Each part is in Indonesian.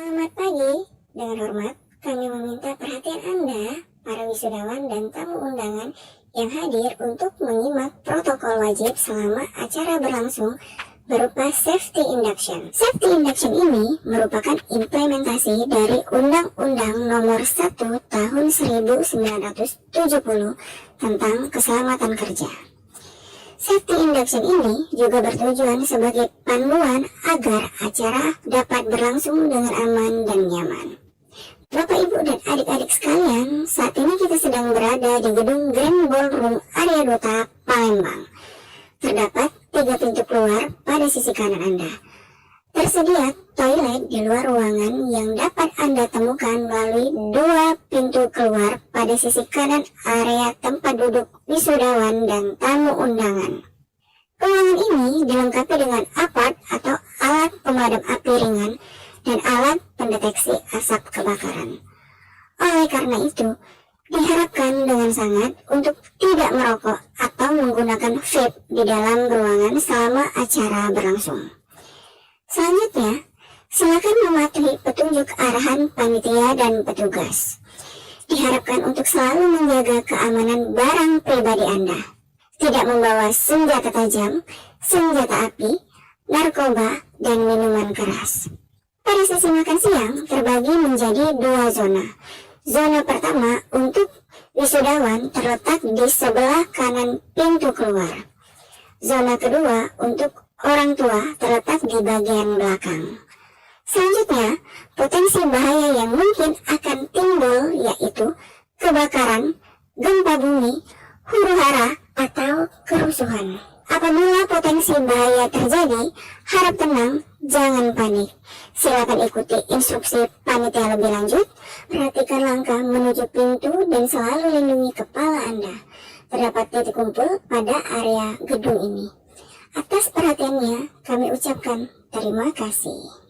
Selamat pagi, dengan hormat kami meminta perhatian Anda, para wisudawan dan tamu undangan yang hadir untuk menyimak protokol wajib selama acara berlangsung berupa safety induction. Safety induction ini merupakan implementasi dari Undang-Undang Nomor 1 Tahun 1970 tentang keselamatan kerja. Safety induction ini juga bertujuan sebagai panduan agar acara dapat berlangsung dengan aman dan nyaman. Bapak, Ibu, dan adik-adik sekalian, saat ini kita sedang berada di gedung Grand Ballroom Area Duta, Palembang. Terdapat 3 pintu keluar pada sisi kanan Anda. Tersedia toilet di luar ruangan yang dapat Anda temukan melalui 2 pintu keluar pada sisi kanan area tempat duduk wisudawan dan tamu undangan. Ruangan ini dilengkapi dengan apart atau alat pemadam api ringan dan alat pendeteksi asap kebakaran. Oleh karena itu, diharapkan dengan sangat untuk tidak merokok atau menggunakan vape di dalam ruangan selama acara berlangsung. Selanjutnya, silakan mematuhi petunjuk arahan panitia dan petugas. Diharapkan untuk selalu menjaga keamanan barang pribadi Anda. Tidak membawa senjata tajam, senjata api, narkoba, dan minuman keras. Pada sesi makan siang terbagi menjadi 2 zona. Zona pertama untuk wisudawan terletak di sebelah kanan pintu keluar. Zona kedua untuk orang tua terletak di bagian belakang. Selanjutnya, potensi bahaya yang mungkin akan timbul yaitu kebakaran, gempa bumi, huru-hara, atau kerusuhan. Apabila potensi bahaya terjadi, harap tenang, jangan panik. Silakan ikuti instruksi panitia lebih lanjut, perhatikan langkah menuju pintu dan selalu lindungi kepala Anda. Terdapat titik kumpul pada area gedung ini. Atas perhatiannya, kami ucapkan terima kasih.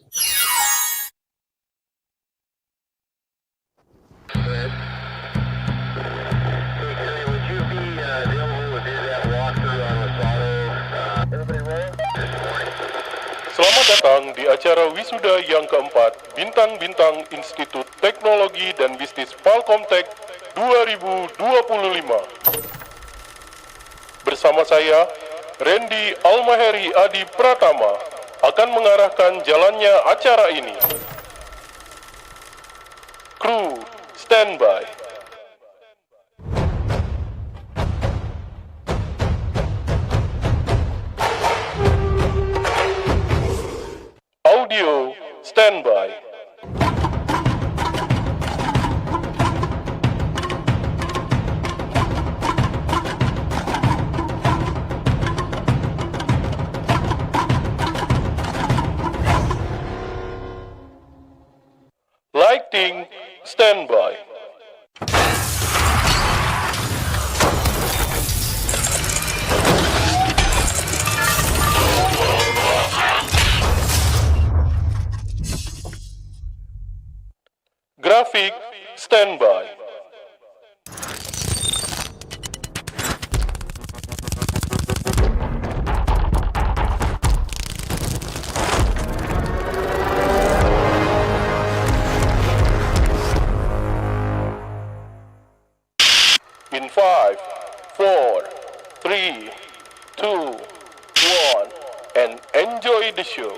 Selamat datang di acara wisuda yang keempat Bintang-Bintang Institut Teknologi dan Bisnis Palkomtek 2025. Bersama saya, Randy Almaheri Adi Pratama, akan mengarahkan jalannya acara ini. Kru, standby. Audio, standby. Lighting, standby. Grafik, standby. In 5, 4, 3, 2, 1, and enjoy the show.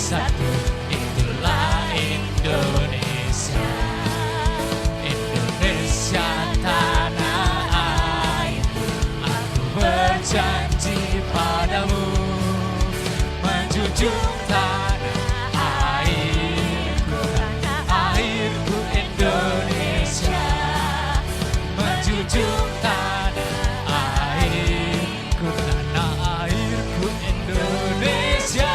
bersatu, itulah Indonesia. Indonesia tanah airku, aku berjanji padamu, menjunjung tanah airku, Indonesia, menjunjung tanah airku, Indonesia.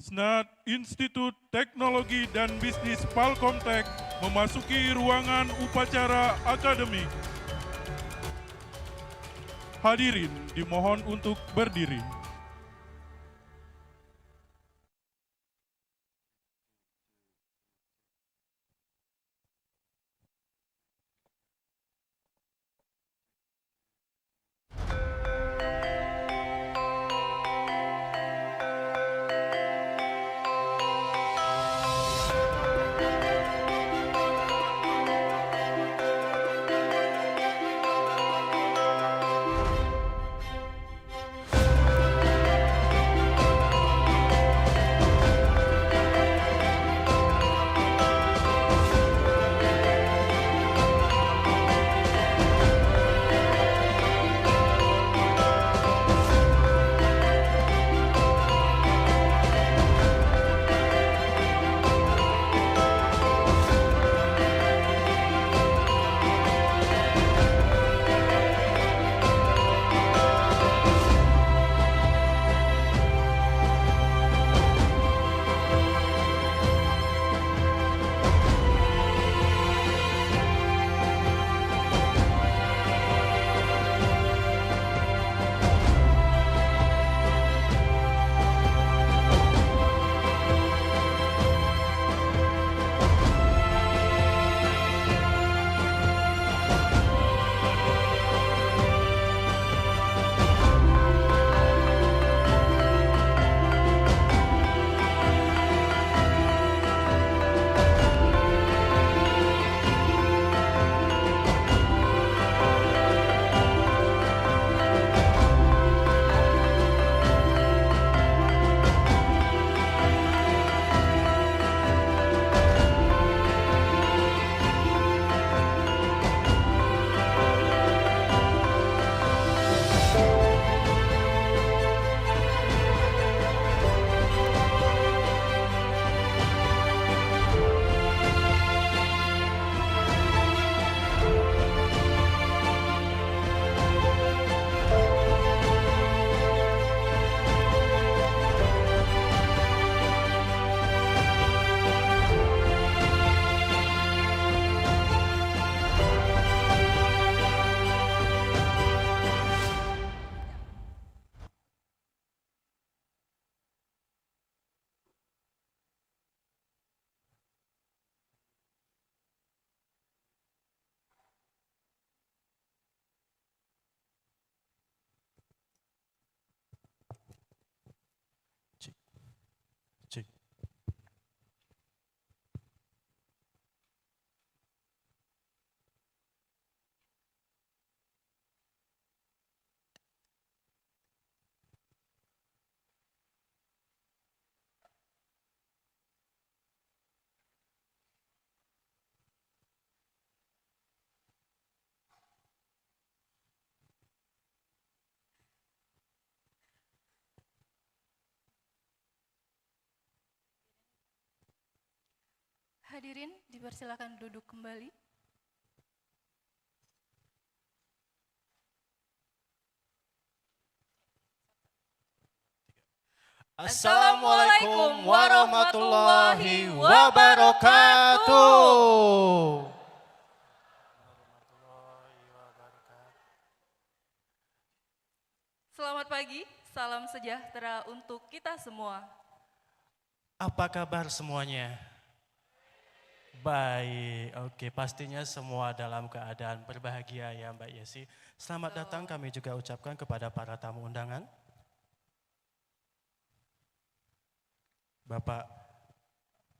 Senat Institut Teknologi dan Bisnis Palkomtek memasuki ruangan upacara akademik. Hadirin dimohon untuk berdiri. Hadirin dipersilakan duduk kembali. Assalamualaikum warahmatullahi wabarakatuh. Selamat pagi, salam sejahtera untuk kita semua. Apa kabar semuanya? Baik, oke, pastinya semua dalam keadaan berbahagia ya Mbak Yesi. Selamat datang kami juga ucapkan kepada para tamu undangan. Bapak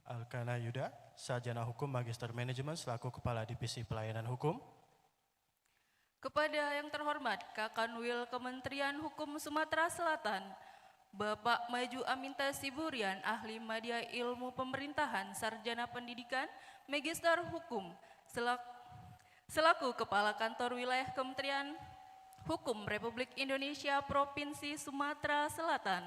Alkana Yuda, Sarjana Hukum Magister Manajemen selaku Kepala Divisi Pelayanan Hukum. Kepada yang terhormat Kakanwil Kementerian Hukum Sumatera Selatan, Bapak Maju Aminta Siburian, Ahli Media Ilmu Pemerintahan, Sarjana Pendidikan, Magister Hukum, selaku Kepala Kantor Wilayah Kementerian Hukum Republik Indonesia Provinsi Sumatera Selatan.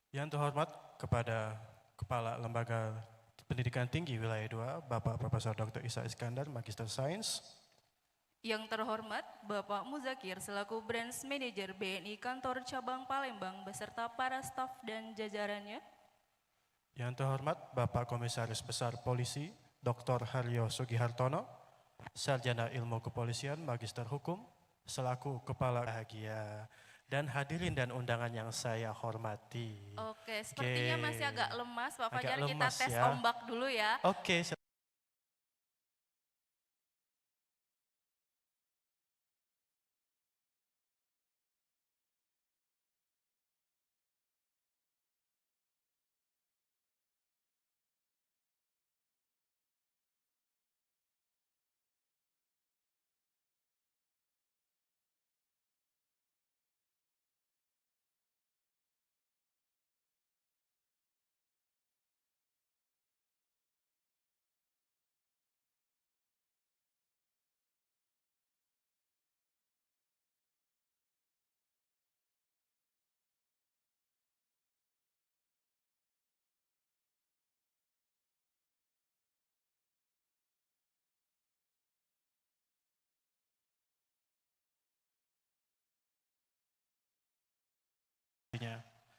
Yang terhormat kepada Kepala Lembaga Pendidikan Tinggi Wilayah 2, Bapak Profesor Dr. Isa Iskandar, Magister Sains. Yang terhormat Bapak Muzakir selaku Branch Manager BNI Kantor Cabang Palembang beserta para staf dan jajarannya. Yang terhormat Bapak Komisaris Besar Polisi Dr. Haryo Sugihartono, Sarjana Ilmu Kepolisian, Magister Hukum, selaku Kepala Bahagia. Dan hadirin dan undangan yang saya hormati. Oke, sepertinya masih agak lemas Pak Agak Fajar, kita lemas tes ya. ombak dulu ya. Oke.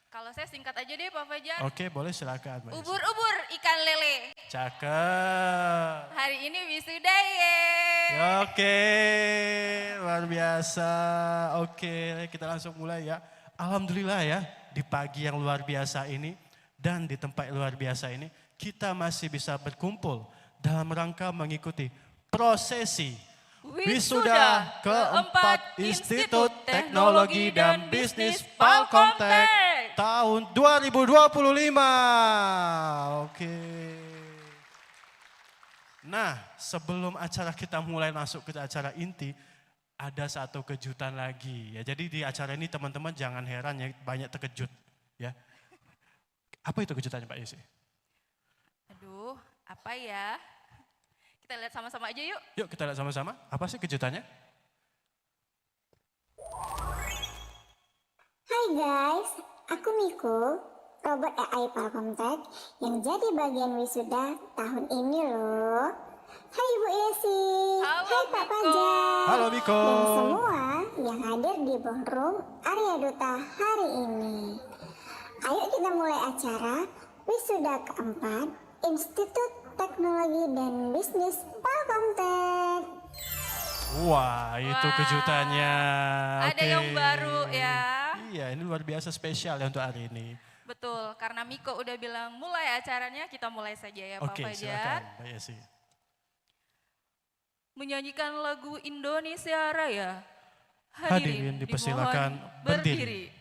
Kalau saya singkat aja deh Pak Fajar. Oke, boleh silakan. Mbak Yesi. Ubur-ubur ikan lele. Cakep. Hari ini wisuda ye. Oke, luar biasa. Oke, kita langsung mulai ya. Alhamdulillah ya, di pagi yang luar biasa ini dan di tempat luar biasa ini, kita masih bisa berkumpul dalam rangka mengikuti prosesi Wisuda keempat Institut Teknologi dan Bisnis Palkomtek tahun 2025. Oke. Nah, sebelum acara kita mulai masuk ke acara inti, ada satu kejutan lagi ya. Jadi di acara ini teman-teman jangan heran ya, banyak terkejut ya. Apa itu kejutannya Pak Yesi? Aduh, apa ya? Kita lihat sama-sama aja yuk. Yuk kita lihat sama-sama, apa sih kejutannya? Hai guys, aku Miko, robot AI Palkomtek yang jadi bagian wisuda tahun ini loh. Hai Ibu Yesi, Halo, hai Pak Miko. Fajar, Halo Miko. dan semua yang hadir di ballroom Arya Duta hari ini. Ayo kita mulai acara wisuda keempat Institut Teknologi dan Bisnis Palkomtek. Wah, itu Wah, kejutannya. ada yang baru ya. Iya, ini luar biasa spesial ya untuk hari ini. Betul, karena Miko udah bilang mulai acaranya, kita mulai saja ya Pak Oke, Fajar. silakan Mbak Yesi. Menyanyikan lagu Indonesia Raya. Hadirin dipersilakan dimohon berdiri.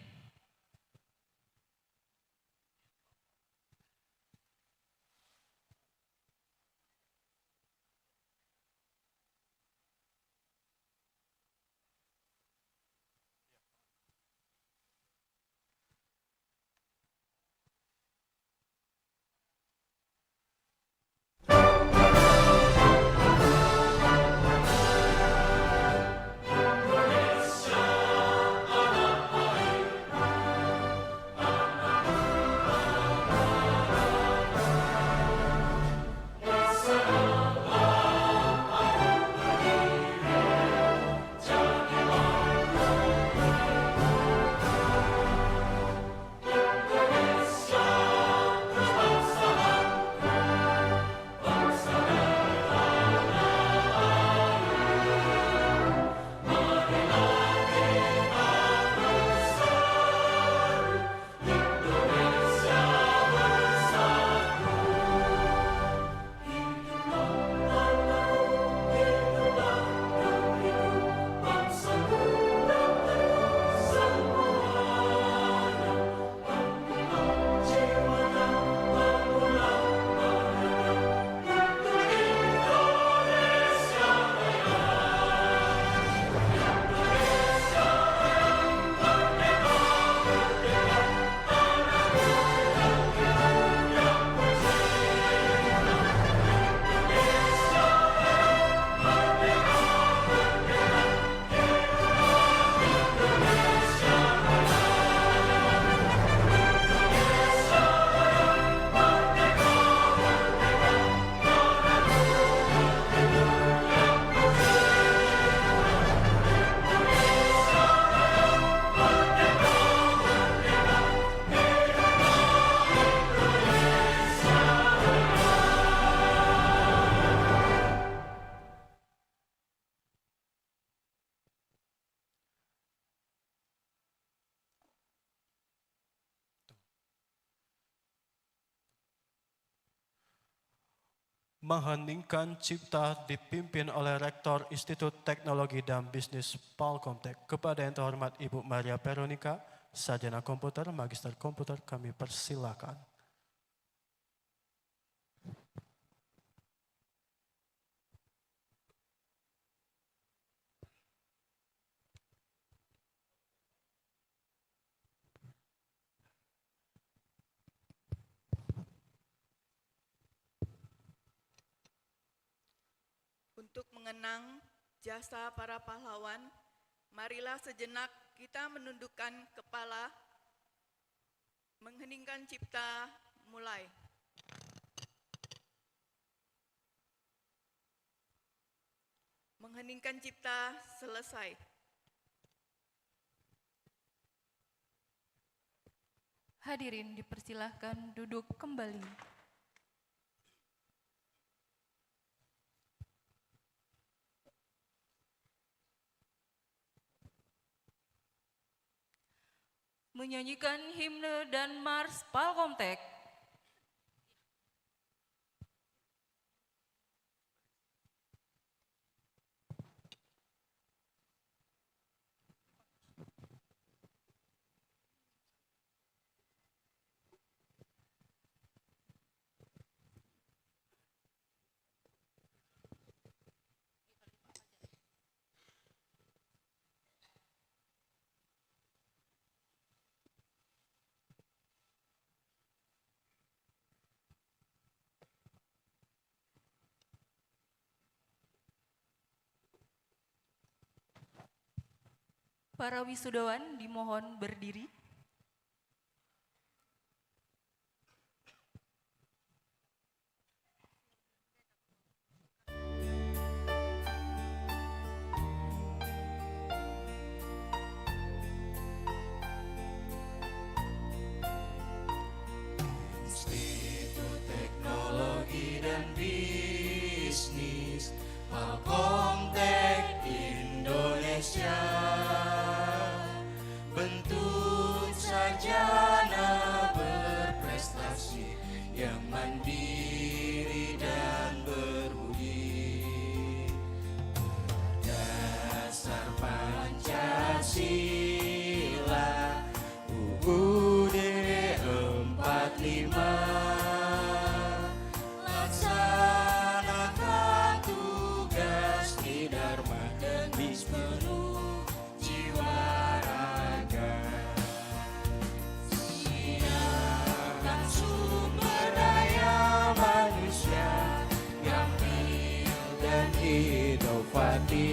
mengheningkan cipta dipimpin oleh Rektor Institut Teknologi dan Bisnis Palkomtek. Kepada yang terhormat Ibu Maria Veronica, Sarjana Komputer, Magister Komputer, kami persilakan. Untuk mengenang jasa para pahlawan, marilah sejenak kita menundukkan kepala, mengheningkan cipta, mulai. Mengheningkan cipta, selesai. Hadirin dipersilahkan duduk kembali. Menyanyikan himne dan mars Palkomtek. Para wisudawan dimohon berdiri. Institut Teknologi dan Bisnis Palkomtek Indonesia, bentuk sarjana berprestasi yang mandiri dan berbudi, berdasar Pancasila UUD 45, laksanakan tugas di Dharma demi penuh jiwa raga. Siapkan sumber daya manusia yang real dan inovatif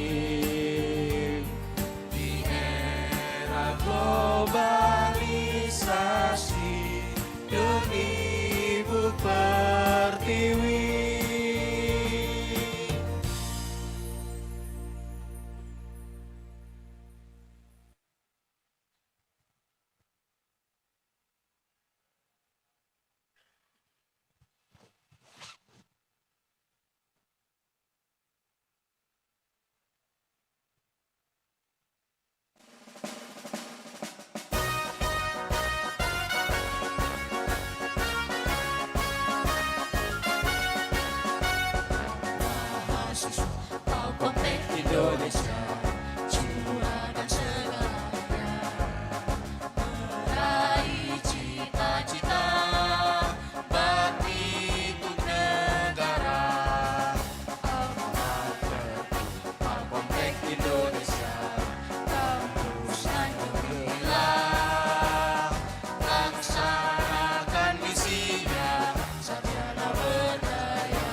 di era globalisasi demi Ibu Pertiwi. Palkomtek Indonesia, jiwa dan segalanya, meraih cita-cita bakti untuk negara. Palkomtek Indonesia, kampus dan gemilang, laksanakan misinya, sarjana berdaya.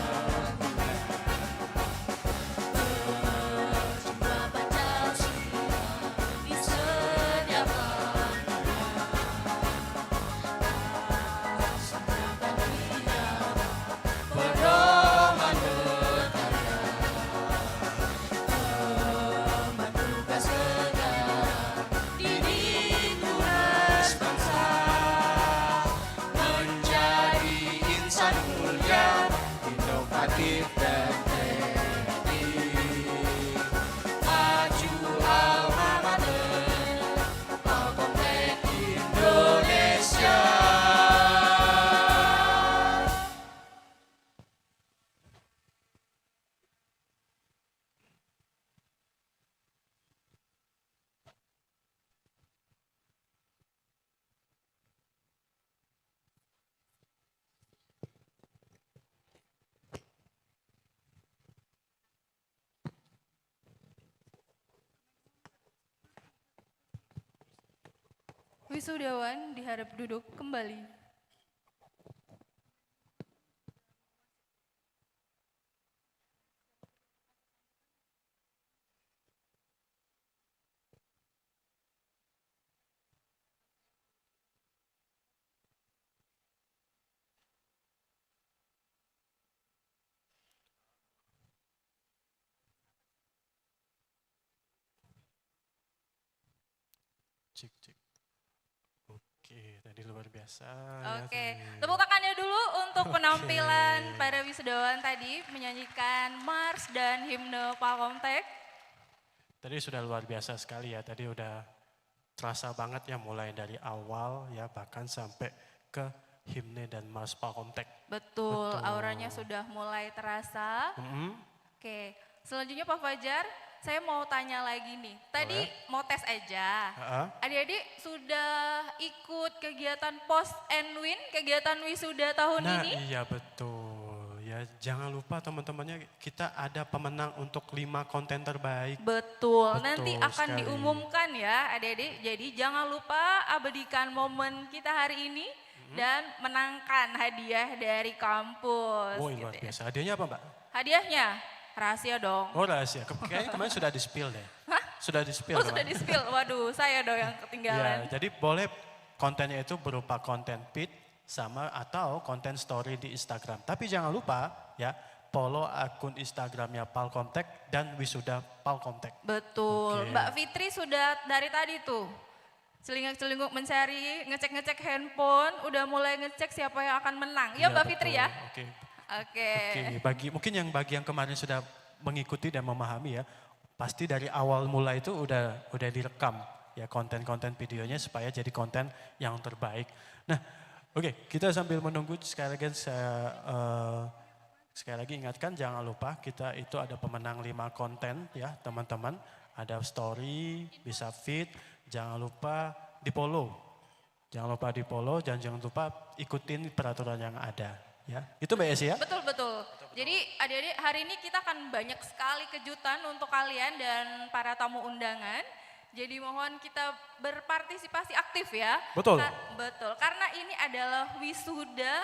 Inovatif dan kreatif, maju alma mater Palkomtek Indonesia. Wisudawan diharap duduk kembali. Cik, cik. Oke, tadi luar biasa. ya Oke, tadi. tepuk tangannya dulu untuk Oke. penampilan para wisudawan tadi menyanyikan Mars dan himne Palkomtek. Tadi sudah luar biasa sekali ya, tadi udah terasa banget ya mulai dari awal ya bahkan sampai ke himne dan Mars Palkomtek. Betul, Betul. auranya sudah mulai terasa. Mm-mm. Oke, selanjutnya Pak Fajar, saya mau tanya lagi nih. Tadi Boleh. mau tes aja. Ha-ha. Adik-adik sudah ikut kegiatan Post and Win, kegiatan wisuda tahun Nah ini? iya betul, ya jangan lupa teman-temannya kita ada pemenang untuk 5 konten terbaik. Betul, Betul nanti akan sekali. diumumkan ya adik-adik. Jadi jangan lupa abadikan momen kita hari ini dan menangkan hadiah dari kampus. Oh gitu luar ya. biasa, hadiahnya apa Mbak? Hadiahnya rahasia dong. Oh rahasia, kayaknya kemarin sudah di-spill deh. Sudah di-spill Oh sudah kemarin. di-spill, waduh saya dong yang Ya, ketinggalan. jadi boleh kontennya itu berupa konten feed sama atau konten story di Instagram. Tapi jangan lupa ya, follow akun Instagramnya Palkomtek dan Wisuda Palkomtek. Betul, Oke. Mbak Fitri sudah dari tadi tuh celingak-celinguk mencari, ngecek-ngecek handphone, udah mulai ngecek siapa yang akan menang. Ya Iya, Mbak Fitri betul. ya? Oke. Oke. Oke, bagi yang kemarin sudah mengikuti dan memahami ya, pasti dari awal mulai itu udah direkam ya konten-konten videonya supaya jadi konten yang terbaik. Nah, oke, kita sambil menunggu sekali lagi ingatkan jangan lupa kita itu ada pemenang 5 konten ya teman-teman. Ada story, bisa feed, jangan lupa di-follow. Jangan lupa di-follow dan jangan lupa ikutin peraturan yang ada. Ya, itu Mbak Yesi ya? Betul, betul. Jadi adik-adik hari ini kita akan banyak sekali kejutan untuk kalian dan para tamu undangan. Jadi mohon kita berpartisipasi aktif ya. Betul. Betul, karena ini adalah wisuda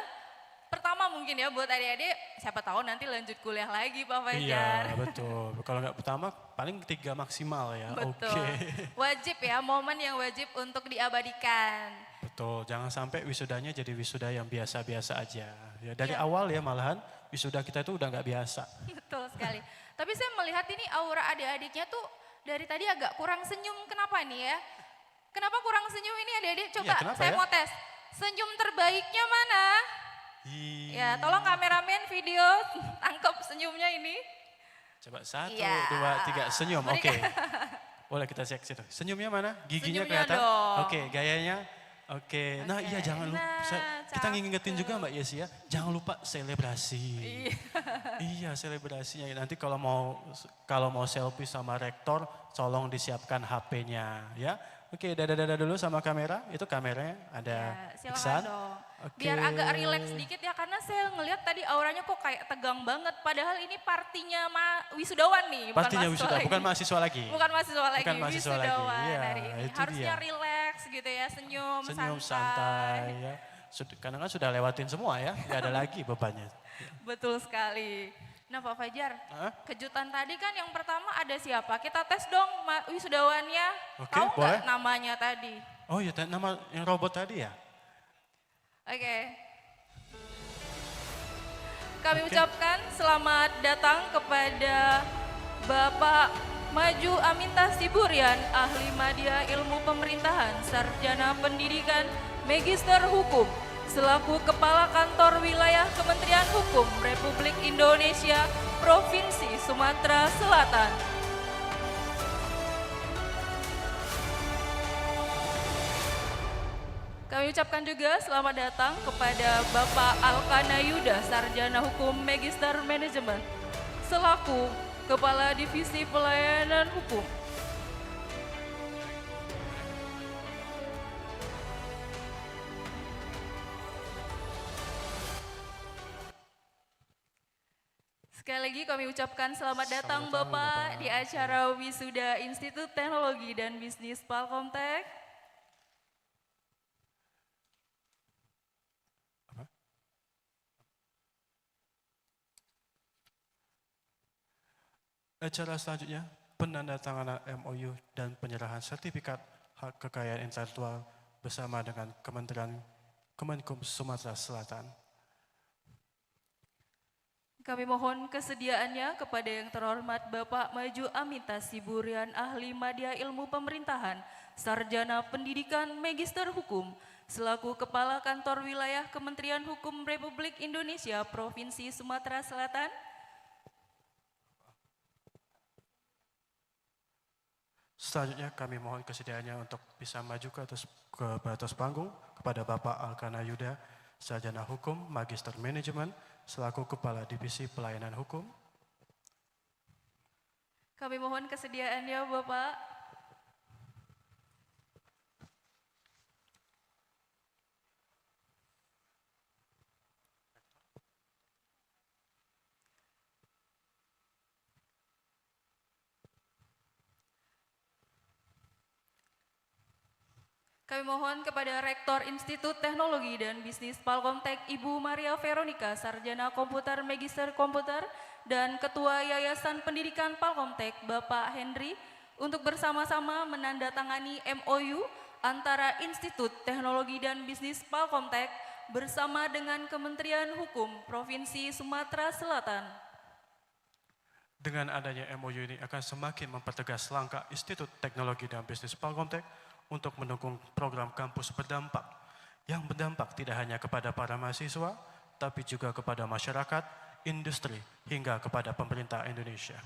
pertama mungkin ya buat adik-adik. Siapa tahu nanti lanjut kuliah lagi Pak Fajar. Iya betul, kalau nggak pertama paling 3 maksimal ya. Betul. Oke. Wajib ya, momen yang wajib untuk diabadikan. Betul, jangan sampai wisudanya jadi wisuda yang biasa-biasa aja. Ya, dari Iya. awal ya malahan wisuda kita itu udah nggak biasa. Betul sekali. Tapi saya melihat ini aura adik-adiknya tuh dari tadi agak kurang senyum. Kenapa nih ya? Kenapa kurang senyum ini adik-adik? Coba Iya, kenapa saya ya? mau tes. Senyum terbaiknya mana? Ya tolong kameramen video tangkap senyumnya ini. Coba 1, Iya. 2, 3, senyum. Berikan. Oke. Boleh kita cek situ. Senyumnya mana? Giginya Senyumnya kelihatan? dong. Oke, gayanya. Oke. Nah Oke. iya jangan lupa. Nah, Kita ngingetin cakep. juga Mbak Yesi ya. Jangan lupa selebrasi. Iya selebrasinya. Nanti kalau mau selfie sama rektor, tolong disiapkan HP-nya ya. Oke, dadah-dadah dulu sama kamera. Itu kameranya ada Ya, Iksan. silakan dong. Oke. Biar agak rileks sedikit ya karena saya ngelihat tadi auranya kok kayak tegang banget. Padahal ini partinya wisudawan nih, bukan Pastinya mahasiswa wisuda, lagi. bukan mahasiswa lagi. Bukan mahasiswa lagi, Bukan mahasiswa lagi. wisudawan Iya, hari ini. itu Harusnya dia. rileks gitu ya, senyum, Senyum santai ya. Karena kan sudah lewatin semua ya, nggak ada lagi bebannya. Betul sekali. Nah Pak Fajar, Hah? kejutan tadi kan yang pertama ada siapa? Kita tes dong wisudawannya. Oke, Tahu nggak boleh. namanya tadi? Oh iya, nama yang robot tadi ya? Oke. Kami Oke. ucapkan selamat datang kepada Bapak Maju Aminta Siburian, Ahli Madya Ilmu Pemerintahan, Sarjana Pendidikan, Magister Hukum, selaku Kepala Kantor Wilayah Kementerian Hukum Republik Indonesia, Provinsi Sumatera Selatan. Kami ucapkan juga selamat datang kepada Bapak Alkana Yuda, Sarjana Hukum Magister Manajemen, selaku Kepala Divisi Pelayanan Hukum. Sekali lagi kami ucapkan selamat datang Selamat datang, Bapak Bapak. di acara Wisuda Institut Teknologi dan Bisnis Palkomtek. Acara selanjutnya, penandatanganan MOU dan penyerahan sertifikat hak kekayaan intelektual bersama dengan Kemenkum Sumatera Selatan. Kami mohon kesediaannya kepada yang terhormat Bapak Maju Amita Siburian, Ahli Madya Ilmu Pemerintahan, Sarjana Pendidikan, Magister Hukum, selaku Kepala Kantor Wilayah Kementerian Hukum Republik Indonesia Provinsi Sumatera Selatan. Selanjutnya kami mohon kesediaannya untuk bisa maju ke atas panggung kepada Bapak Alkana Yuda, Sarjana Hukum, Magister Manajemen, selaku Kepala Divisi Pelayanan Hukum. Kami mohon kesediaannya Bapak. Kami mohon kepada Rektor Institut Teknologi dan Bisnis Palkomtek Ibu Maria Veronica, Sarjana Komputer Magister Komputer, dan Ketua Yayasan Pendidikan Palkomtek Bapak Henry untuk bersama-sama menandatangani MOU antara Institut Teknologi dan Bisnis Palkomtek bersama dengan Kementerian Hukum Provinsi Sumatera Selatan. Dengan adanya MOU ini akan semakin mempertegas langkah Institut Teknologi dan Bisnis Palkomtek untuk mendukung program kampus berdampak, yang berdampak tidak hanya kepada para mahasiswa, tapi juga kepada masyarakat, industri, hingga kepada pemerintah Indonesia.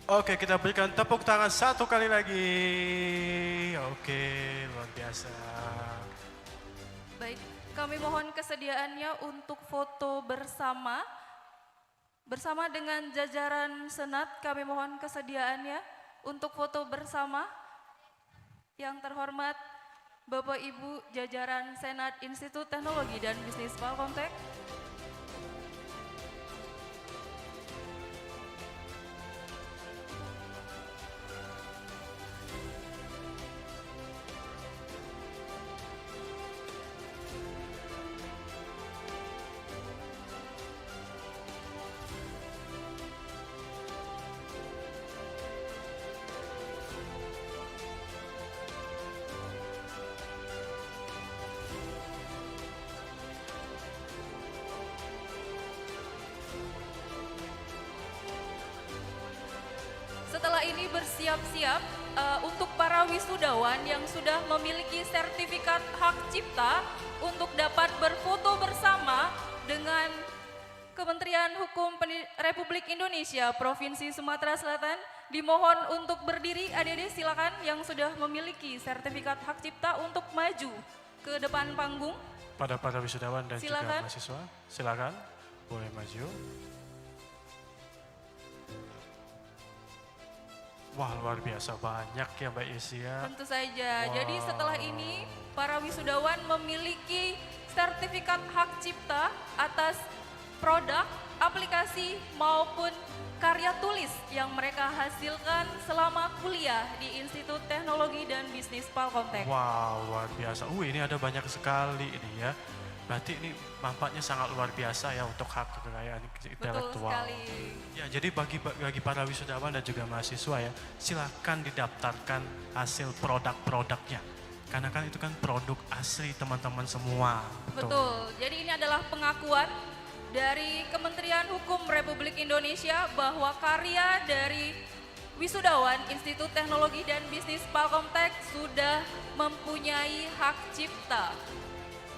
Oke, kita berikan tepuk tangan satu kali lagi. Oke, luar biasa. Baik, kami mohon kesediaannya untuk foto bersama dengan jajaran Senat. Kami mohon kesediaannya untuk foto bersama. Yang terhormat Bapak Ibu jajaran Senat Institut Teknologi dan Bisnis Palkomtek. Setelah ini bersiap-siap untuk para wisudawan yang sudah memiliki sertifikat hak cipta untuk dapat berfoto bersama dengan Kementerian Hukum Republik Indonesia Provinsi Sumatera Selatan. Dimohon untuk berdiri, adik-adik silakan yang sudah memiliki sertifikat hak cipta untuk maju ke depan panggung. Pada para wisudawan dan Silakan. juga mahasiswa, silakan boleh maju. Wah, luar biasa banyak ya Mbak Isia. Tentu saja. Wow. Jadi setelah ini para wisudawan memiliki sertifikat hak cipta atas produk, aplikasi maupun karya tulis yang mereka hasilkan selama kuliah di Institut Teknologi dan Bisnis Palkomtek. Wow, luar biasa. Ini ada banyak sekali ini ya. Berarti ini manfaatnya sangat luar biasa ya untuk hak kekayaan intelektual. Betul sekali. Ya, jadi bagi para wisudawan dan juga mahasiswa ya, silakan didaftarkan hasil produk-produknya. Karena kan itu kan produk asli teman-teman semua. Betul. Jadi ini adalah pengakuan dari Kementerian Hukum Republik Indonesia bahwa karya dari wisudawan Institut Teknologi dan Bisnis Palkomtek sudah mempunyai hak cipta.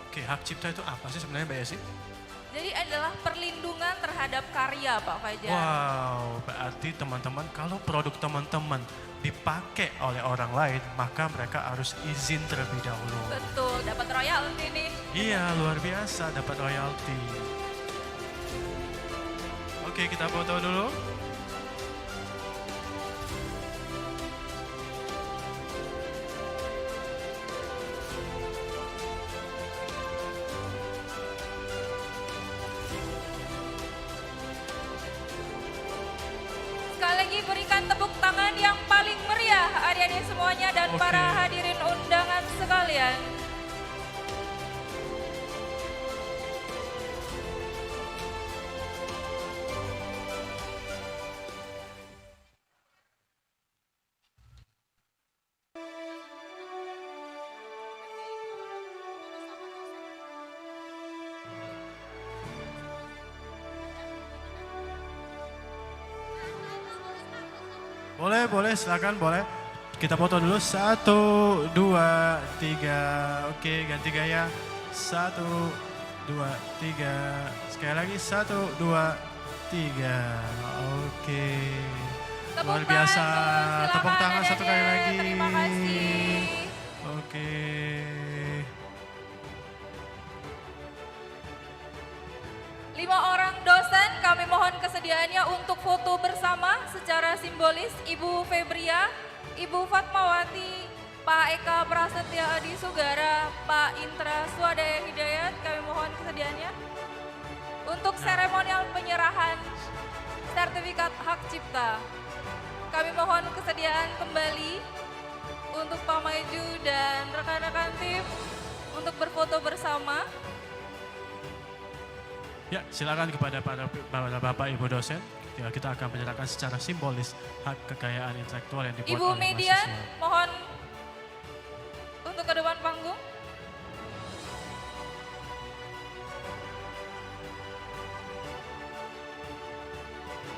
Oke, hak cipta itu apa sih sebenarnya Mbak Yesi? Jadi adalah perlindungan terhadap karya Pak Fajar. Wow, berarti teman-teman kalau produk teman-teman dipakai oleh orang lain, maka mereka harus izin terlebih dahulu. Betul, dapat royalti nih. Iya, luar biasa dapat royalti. Oke, kita foto dulu. Sekali lagi berikan tepuk tangan yang paling meriah adik-adik semuanya dan Oke. para hadirin undangan sekalian. Boleh, silakan boleh. Kita foto dulu, 1, 2, 3. Oke, ganti gaya. 1, 2, 3. Sekali lagi, 1, 2, 3. Oke. Luar biasa. Silakan, Tepuk tangan satu kali adik-adik. lagi. Terima kasih. Oke. Lima orang dosen kami mohon kesediaannya untuk foto bersama secara simbolis Ibu Febria, Ibu Fatmawati, Pak Eka Prasetya Adi Sugara, Pak Intra Swadaya Hidayat, kami mohon kesediaannya. Untuk seremonial penyerahan sertifikat hak cipta, kami mohon kesediaan kembali untuk Pak Maju dan rekan-rekan tim untuk berfoto bersama. Ya, silakan kepada para Bapak Ibu dosen. Ya, kita akan menyerahkan secara simbolis hak kekayaan intelektual yang dibuat Ibu oleh Median, mahasiswa. mohon untuk ke depan panggung.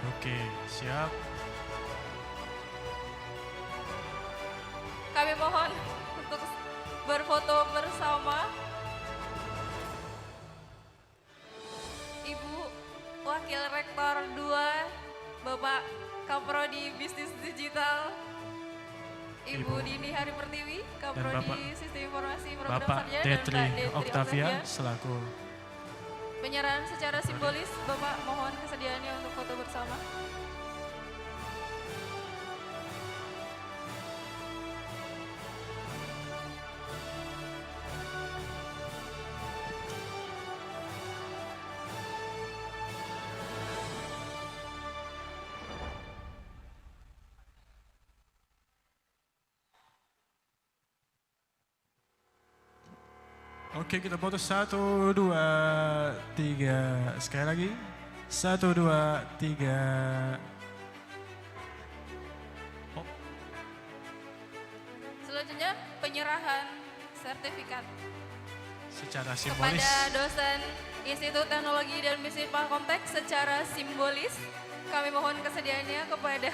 Oke, siap. Kami mohon untuk berfoto bersama. Ibu Wakil Rektor 2, Bapak Kaprodi Bisnis Digital, Ibu Ibu. Dini Hari Pertiwi, Bapak- Kaprodi Sistem Informasi Program Bapak Sarjana, dan Detri Mbak Detri Octavia selaku Penyerahan secara simbolis, Bapak mohon kesediaannya untuk foto bersama. Oke, kita foto 1, 2, 3. Sekali lagi. 1, 2, 3. Oh, Selanjutnya penyerahan sertifikat secara simbolis. kepada dosen Institut Teknologi dan Bisnis Palkomtek secara simbolis. Kami mohon kesediaannya kepada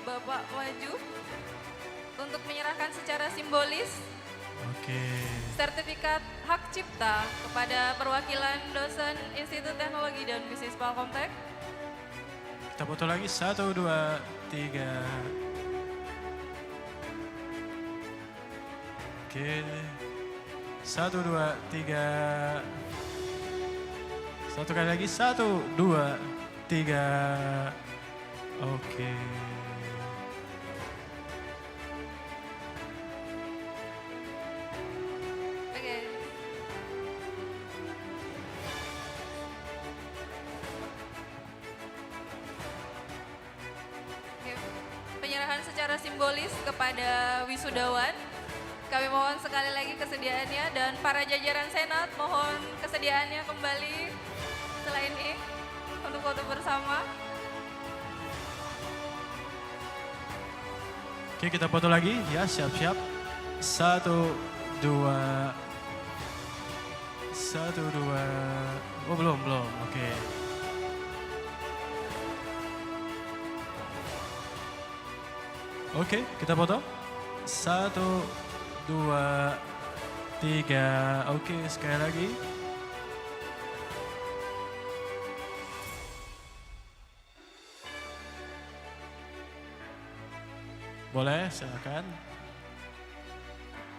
Bapak Maju untuk menyerahkan secara simbolis Oke. sertifikat hak cipta kepada perwakilan dosen Institut Teknologi dan Bisnis Palkomtek. Kita foto lagi. 1, 2, 3. Oke. 1, 2, 3. Satu kali lagi. 1, 2, 3. Oke. Oke. Oke. Penyerahan secara simbolis kepada wisudawan. Kami mohon sekali lagi kesediaannya dan para jajaran Senat mohon kesediaannya kembali setelah ini untuk foto bersama. Oke, kita foto lagi. Ya, siap-siap. 1, 2, 1, 1, 2. Oh belum. Oke. Oke, kita foto. 1, 2, 3. Oke, sekali lagi. Boleh, silakan.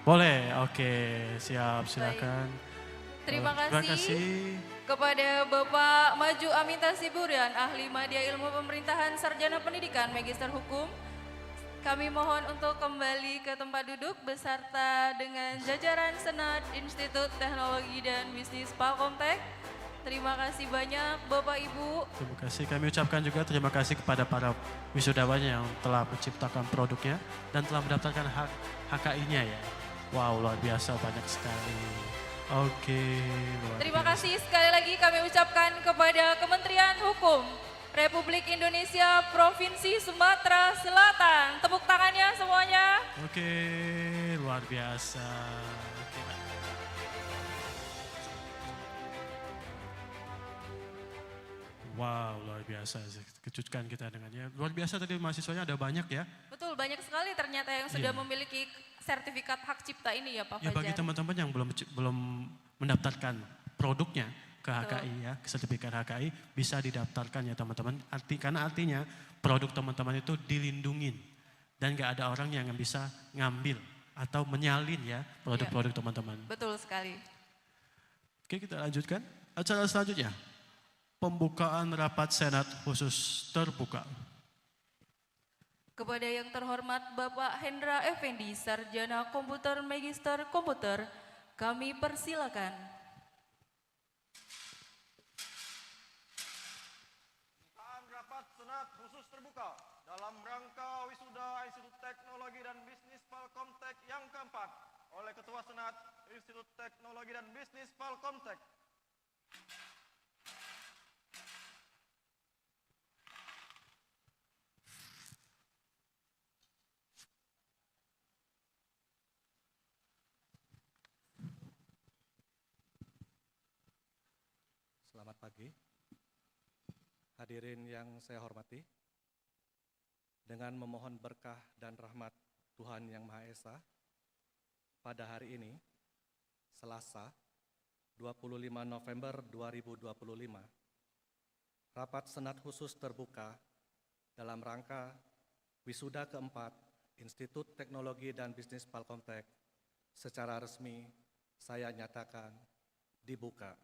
Boleh, oke, siap, silakan. Terima Terima kasih kasih. kepada Bapak Maju Aminta Siburian, Ahli Media Ilmu Pemerintahan, Sarjana Pendidikan, Magister Hukum. Kami mohon untuk kembali ke tempat duduk beserta dengan jajaran Senat Institut Teknologi dan Bisnis Palkomtek. Terima kasih banyak Bapak Ibu. Terima kasih. Kami ucapkan juga terima kasih kepada para wisudawan yang telah menciptakan produknya dan telah mendaftarkan HKI-nya ya. Wow, luar biasa, banyak sekali. Oke, luar Terima biasa. kasih sekali lagi kami ucapkan kepada Kementerian Hukum Republik Indonesia Provinsi Sumatera Selatan. Tepuk tangannya semuanya. Oke, luar biasa. Oke, Pak. Wow, luar biasa. Kejutkan kita dengannya. Luar biasa tadi mahasiswanya ada banyak ya. Betul, banyak sekali ternyata yang sudah memiliki sertifikat hak cipta ini ya Pak Ya Fajar. bagi teman-teman yang belum mendaftarkan produknya ke HKI ya, ke sertifikat HKI bisa didaftarkan ya teman-teman. Karena artinya produk teman-teman itu dilindungin dan gak ada orang yang bisa ngambil atau menyalin ya produk-produk teman-teman. Betul sekali. Oke, kita lanjutkan acara selanjutnya. Pembukaan rapat Senat khusus terbuka. Kepada yang terhormat Bapak Hendra Effendi, Sarjana Komputer Magister Komputer, kami persilakan. Pembukaan rapat Senat khusus terbuka dalam rangka wisuda Institut Teknologi dan Bisnis Palkomtek yang keempat oleh Ketua Senat Institut Teknologi dan Bisnis Palkomtek. Selamat pagi. Hadirin yang saya hormati, dengan memohon berkah dan rahmat Tuhan Yang Maha Esa, pada hari ini, Selasa, 25 November 2025, rapat Senat khusus terbuka dalam rangka wisuda keempat Institut Teknologi dan Bisnis Palkomtek secara resmi saya nyatakan dibuka.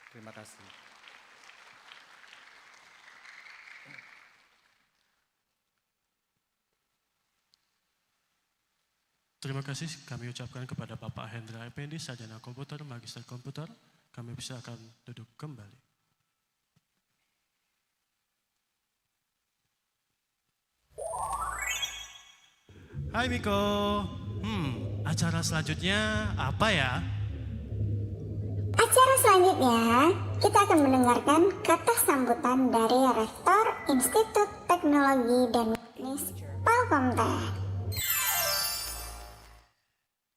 Terima kasih. Terima kasih kami ucapkan kepada Bapak Hendra Effendi, Sarjana Komputer, Magister Komputer. Kami bisa akan duduk kembali. Hai Miko, acara selanjutnya apa ya? Acara selanjutnya, kita akan mendengarkan kata sambutan dari Rektor Institut Teknologi dan Bisnis Palkomtek.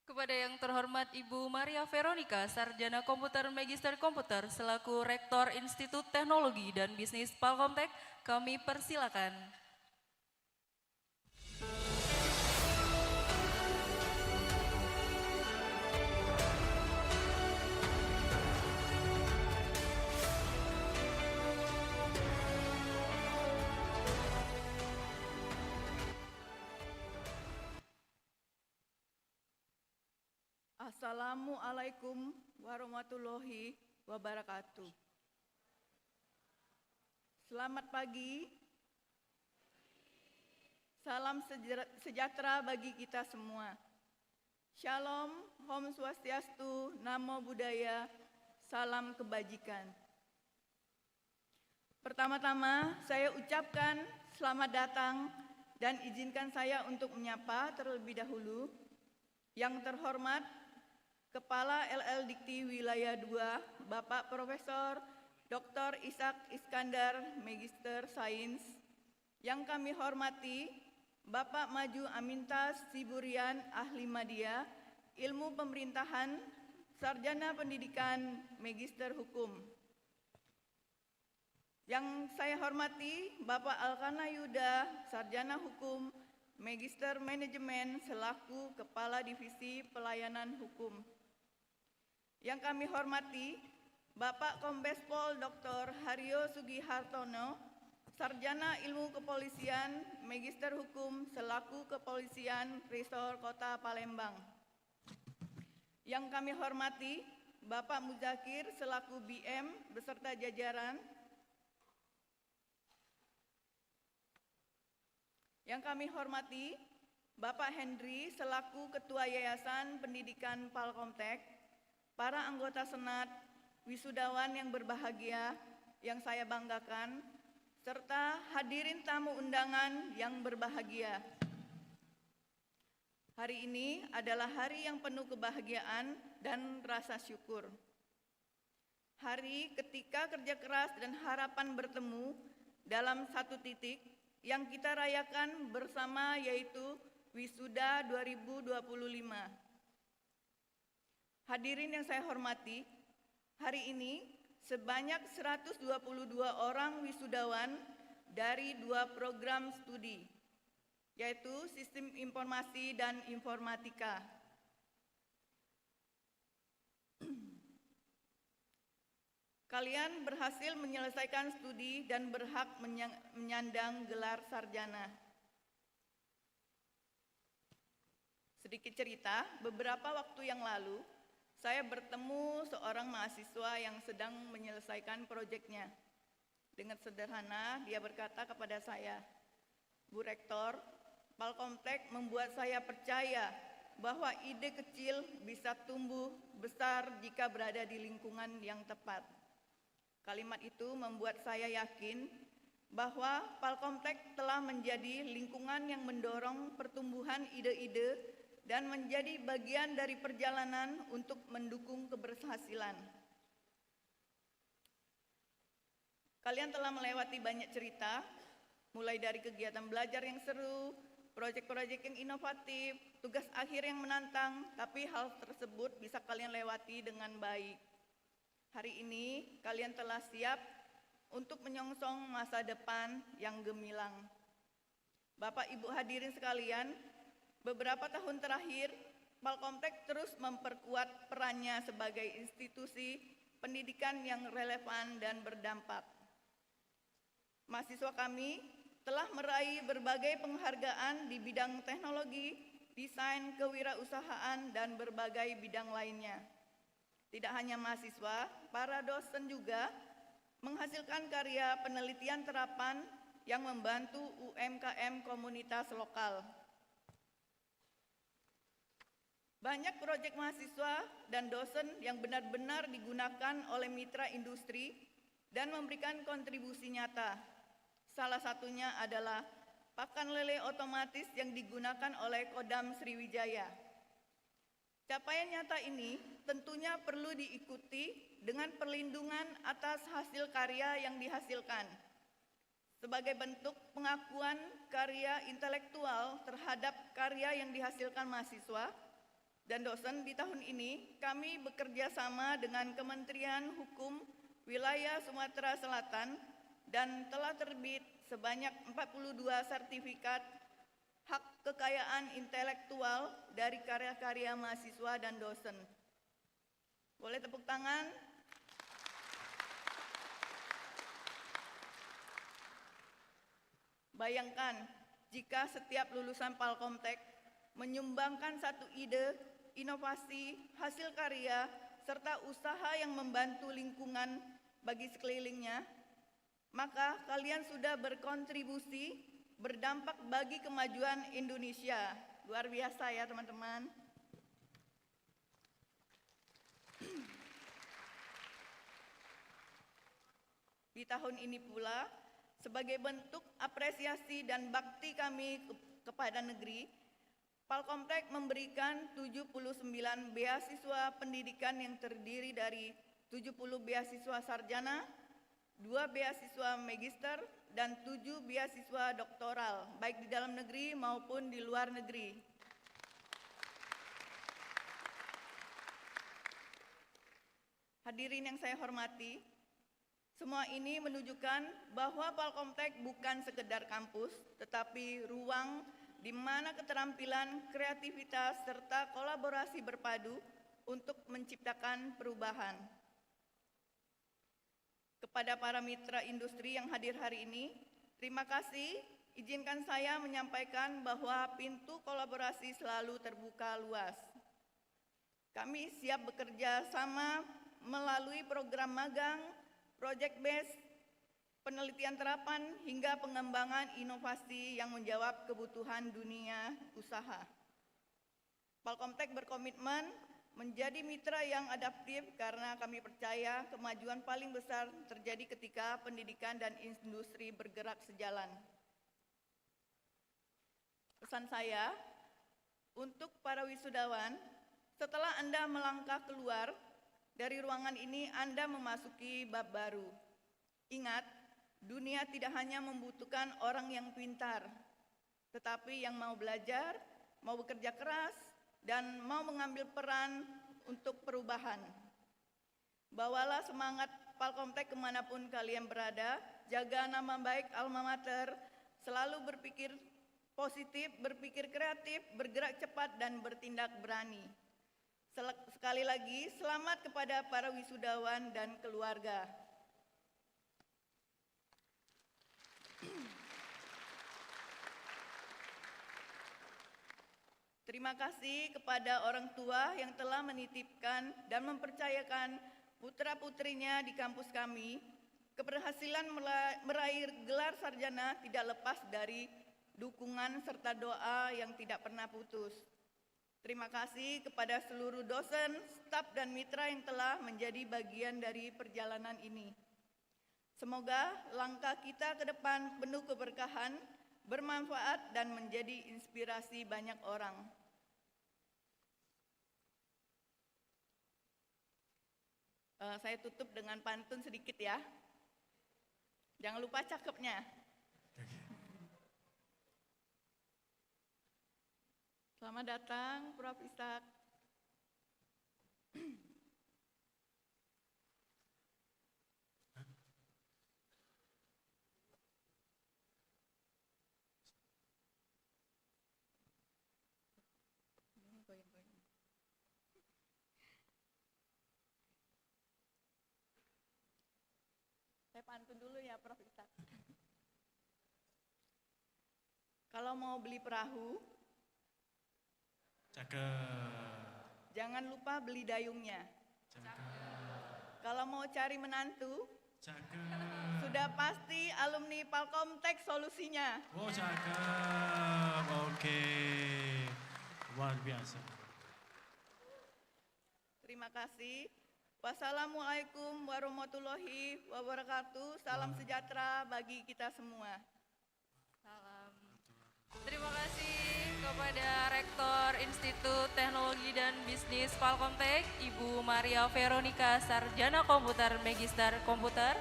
Kepada yang terhormat Ibu Maria Veronica, Sarjana Komputer Magister Komputer, selaku Rektor Institut Teknologi dan Bisnis Palkomtek, kami persilakan. Assalamualaikum warahmatullahi wabarakatuh. Selamat pagi. Salam sejahtera bagi kita semua. Shalom, Om Swastiastu, Namo Buddhaya, salam kebajikan. Pertama-tama saya ucapkan selamat datang dan izinkan saya untuk menyapa terlebih dahulu yang terhormat Kepala LL Dikti Wilayah 2, Bapak Profesor Dr. Ishak Iskandar, Magister Sains. Yang kami hormati Bapak Maju Aminta Siburian, Ahli Media Ilmu Pemerintahan, Sarjana Pendidikan, Magister Hukum. Yang saya hormati Bapak Alkana Yuda, Sarjana Hukum, Magister Manajemen selaku Kepala Divisi Pelayanan Hukum. Yang kami hormati Bapak Kombes Pol Dr. Haryo Sugihartono, Sarjana Ilmu Kepolisian, Magister Hukum selaku Kepolisian Resor Kota Palembang. Yang kami hormati Bapak Muzakir selaku BM beserta jajaran. Yang kami hormati Bapak Hendri selaku Ketua Yayasan Pendidikan Palkomtek, para anggota Senat, wisudawan yang berbahagia yang saya banggakan, serta hadirin tamu undangan yang berbahagia. Hari ini adalah hari yang penuh kebahagiaan dan rasa syukur. Hari ketika kerja keras dan harapan bertemu dalam satu titik yang kita rayakan bersama, yaitu Wisuda 2025. Hadirin yang saya hormati, hari ini sebanyak 122 orang wisudawan dari 2 program studi, yaitu Sistem Informasi dan Informatika. Kalian berhasil menyelesaikan studi dan berhak menyandang gelar sarjana. Sedikit cerita, beberapa waktu yang lalu, saya bertemu seorang mahasiswa yang sedang menyelesaikan proyeknya. Dengan sederhana, dia berkata kepada saya, "Bu Rektor, Palkomtek membuat saya percaya bahwa ide kecil bisa tumbuh besar jika berada di lingkungan yang tepat." Kalimat itu membuat saya yakin bahwa Palkomtek telah menjadi lingkungan yang mendorong pertumbuhan ide-ide dan menjadi bagian dari perjalanan untuk mendukung keberhasilan. Kalian telah melewati banyak cerita, mulai dari kegiatan belajar yang seru, proyek-proyek yang inovatif, tugas akhir yang menantang, tapi hal tersebut bisa kalian lewati dengan baik. Hari ini kalian telah siap untuk menyongsong masa depan yang gemilang. Bapak Ibu hadirin sekalian, beberapa tahun terakhir, Palkomtek terus memperkuat perannya sebagai institusi pendidikan yang relevan dan berdampak. Mahasiswa kami telah meraih berbagai penghargaan di bidang teknologi, desain, kewirausahaan, dan berbagai bidang lainnya. Tidak hanya mahasiswa, para dosen juga menghasilkan karya penelitian terapan yang membantu UMKM komunitas lokal. Banyak proyek mahasiswa dan dosen yang benar-benar digunakan oleh mitra industri dan memberikan kontribusi nyata. Salah satunya adalah pakan lele otomatis yang digunakan oleh Kodam Sriwijaya. Capaian nyata ini tentunya perlu diikuti dengan perlindungan atas hasil karya yang dihasilkan. Sebagai bentuk pengakuan karya intelektual terhadap karya yang dihasilkan mahasiswa dan dosen di tahun ini, kami bekerja sama dengan Kementerian Hukum Wilayah Sumatera Selatan dan telah terbit sebanyak 42 sertifikat hak kekayaan intelektual dari karya-karya mahasiswa dan dosen. Boleh tepuk tangan? Bayangkan jika setiap lulusan Palkomtek menyumbangkan satu ide, inovasi, hasil karya, serta usaha yang membantu lingkungan bagi sekelilingnya, maka kalian sudah berkontribusi berdampak bagi kemajuan Indonesia. Luar biasa ya teman-teman. Di tahun ini pula, sebagai bentuk apresiasi dan bakti kami kepada negeri, Palkomtek memberikan 79 beasiswa pendidikan yang terdiri dari 70 beasiswa sarjana, 2 beasiswa magister, dan 7 beasiswa doktoral, baik di dalam negeri maupun di luar negeri. Hadirin yang saya hormati, semua ini menunjukkan bahwa Palkomtek bukan sekedar kampus, tetapi ruang di mana keterampilan, kreativitas, serta kolaborasi berpadu untuk menciptakan perubahan. Kepada para mitra industri yang hadir hari ini, terima kasih. Izinkan saya menyampaikan bahwa pintu kolaborasi selalu terbuka luas. Kami siap bekerja sama melalui program magang, project based, penelitian terapan, hingga pengembangan inovasi yang menjawab kebutuhan dunia usaha. Palkomtek berkomitmen menjadi mitra yang adaptif karena kami percaya kemajuan paling besar terjadi ketika pendidikan dan industri bergerak sejalan. Pesan saya untuk para wisudawan, setelah Anda melangkah keluar dari ruangan ini, Anda memasuki bab baru. Ingat, dunia tidak hanya membutuhkan orang yang pintar, tetapi yang mau belajar, mau bekerja keras, dan mau mengambil peran untuk perubahan. Bawalah semangat Palkomtek kemanapun kalian berada, jaga nama baik Alma Mater, selalu berpikir positif, berpikir kreatif, bergerak cepat, dan bertindak berani. Sekali lagi, selamat kepada para wisudawan dan keluarga. Terima kasih kepada orang tua yang telah menitipkan dan mempercayakan putra-putrinya di kampus kami. Keberhasilan meraih gelar sarjana tidak lepas dari dukungan serta doa yang tidak pernah putus. Terima kasih kepada seluruh dosen, staf, dan mitra yang telah menjadi bagian dari perjalanan ini. Semoga langkah kita ke depan penuh keberkahan, bermanfaat, dan menjadi inspirasi banyak orang. Saya tutup dengan pantun sedikit ya. Jangan lupa cakepnya. Selamat datang, Prof. Ishak. Saya pantun dulu ya, Prof. Ishak. Kalau mau beli perahu, Cakep. jangan lupa beli dayungnya. Cakep. Kalau mau cari menantu, Cakep. sudah pasti alumni Palkomtek solusinya. Oh, cakep. Oke. Luar biasa. Terima kasih. Wassalamualaikum warahmatullahi wabarakatuh. Salam sejahtera bagi kita semua. Salam. Terima kasih kepada Rektor Institut Teknologi dan Bisnis Palkomtek, Ibu Maria Veronica, Sarjana Komputer, Magister Komputer.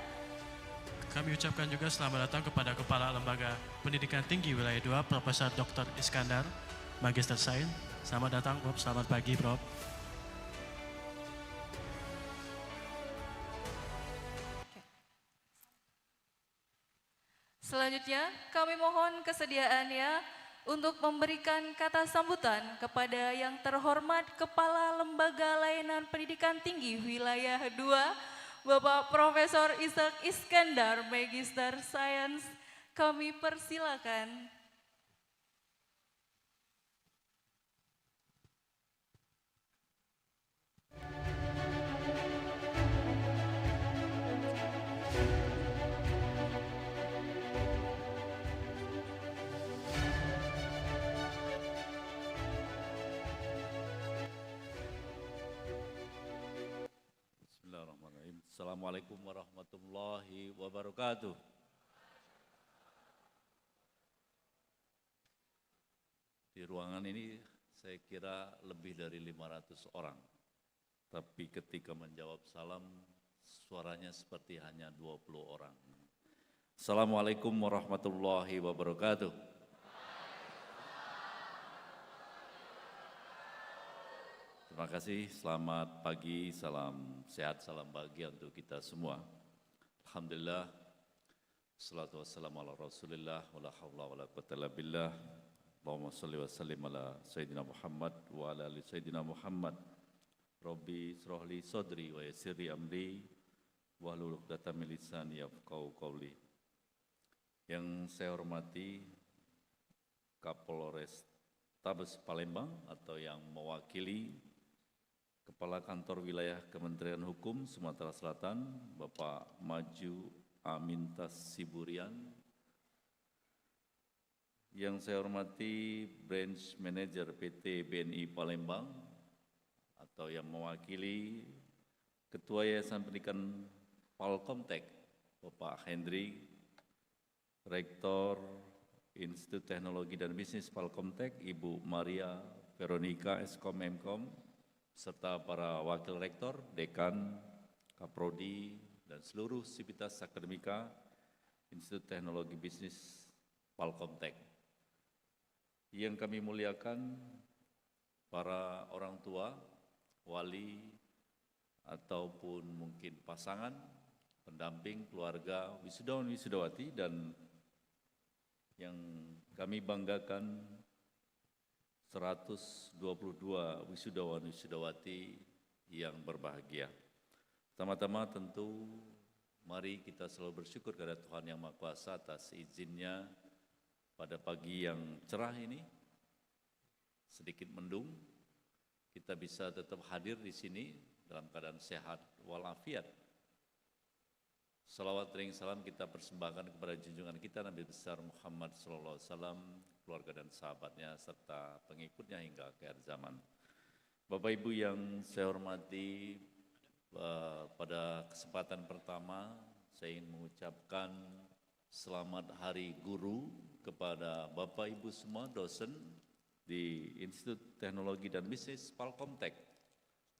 Kami ucapkan juga selamat datang kepada Kepala Lembaga Pendidikan Tinggi Wilayah 2, Profesor Dr. Iskandar, Magister Sains. Selamat datang, Prof. Selamat pagi, Prof. Selanjutnya, kami mohon kesediaannya untuk memberikan kata sambutan kepada yang terhormat Kepala Lembaga Layanan Pendidikan Tinggi Wilayah 2, Bapak Profesor Ishak Iskandar, Magister Sains. Kami persilakan. Bismillahirrahmanirrahim. Assalamualaikum warahmatullahi wabarakatuh. Di ruangan ini saya kira lebih dari 500 orang. Tapi ketika menjawab salam, suaranya seperti hanya 20 orang. Assalamualaikum warahmatullahi wabarakatuh. Terima Terima kasih, selamat pagi, salam sehat, salam bahagia untuk kita semua. Alhamdulillah, salatu wassalamu ala rasulillah, wa la hawla wa la quwwata illa billah. Allahumma salli wa sallim ala Sayyidina Muhammad wa ala ali Sayyidina Muhammad. Rabbi srohli sodri wa yassirli amri wa hlul 'uqdatam min lisani yafqahu qawli. Yang saya hormati Kapolres Tabes Palembang atau yang mewakili Kepala Kantor Wilayah Kementerian Hukum Sumatera Selatan, Bapak Maju Amintas Siburian. Yang saya hormati Branch Manager PT BNI Palembang atau yang mewakili Ketua Yayasan Pendidikan Palkomtek, Bapak Hendri, Rektor Institut Teknologi dan Bisnis Palkomtek, Ibu Maria Veronica Eskom Mkom, serta para wakil rektor, dekan, kaprodi, dan seluruh sivitas akademika Institut Teknologi Bisnis Palkomtek. Yang kami muliakan para orang tua, wali, ataupun mungkin pasangan, pendamping, keluarga, wisudawan, wisudawati, dan yang kami banggakan 122 wisudawan wisudawati yang berbahagia. Pertama-tama tentu mari kita selalu bersyukur kepada Tuhan Yang Maha Kuasa atas izinnya pada pagi yang cerah ini, sedikit mendung, kita bisa tetap hadir di sini dalam keadaan sehat walafiat. Salawat ring salam kita persembahkan kepada junjungan kita Nabi besar Muhammad SAW, keluarga dan sahabatnya, serta pengikutnya hingga akhir zaman. Bapak Ibu yang saya hormati, pada kesempatan pertama saya ingin mengucapkan selamat Hari Guru kepada Bapak Ibu semua dosen di Institut Teknologi dan Bisnis Palkomtek.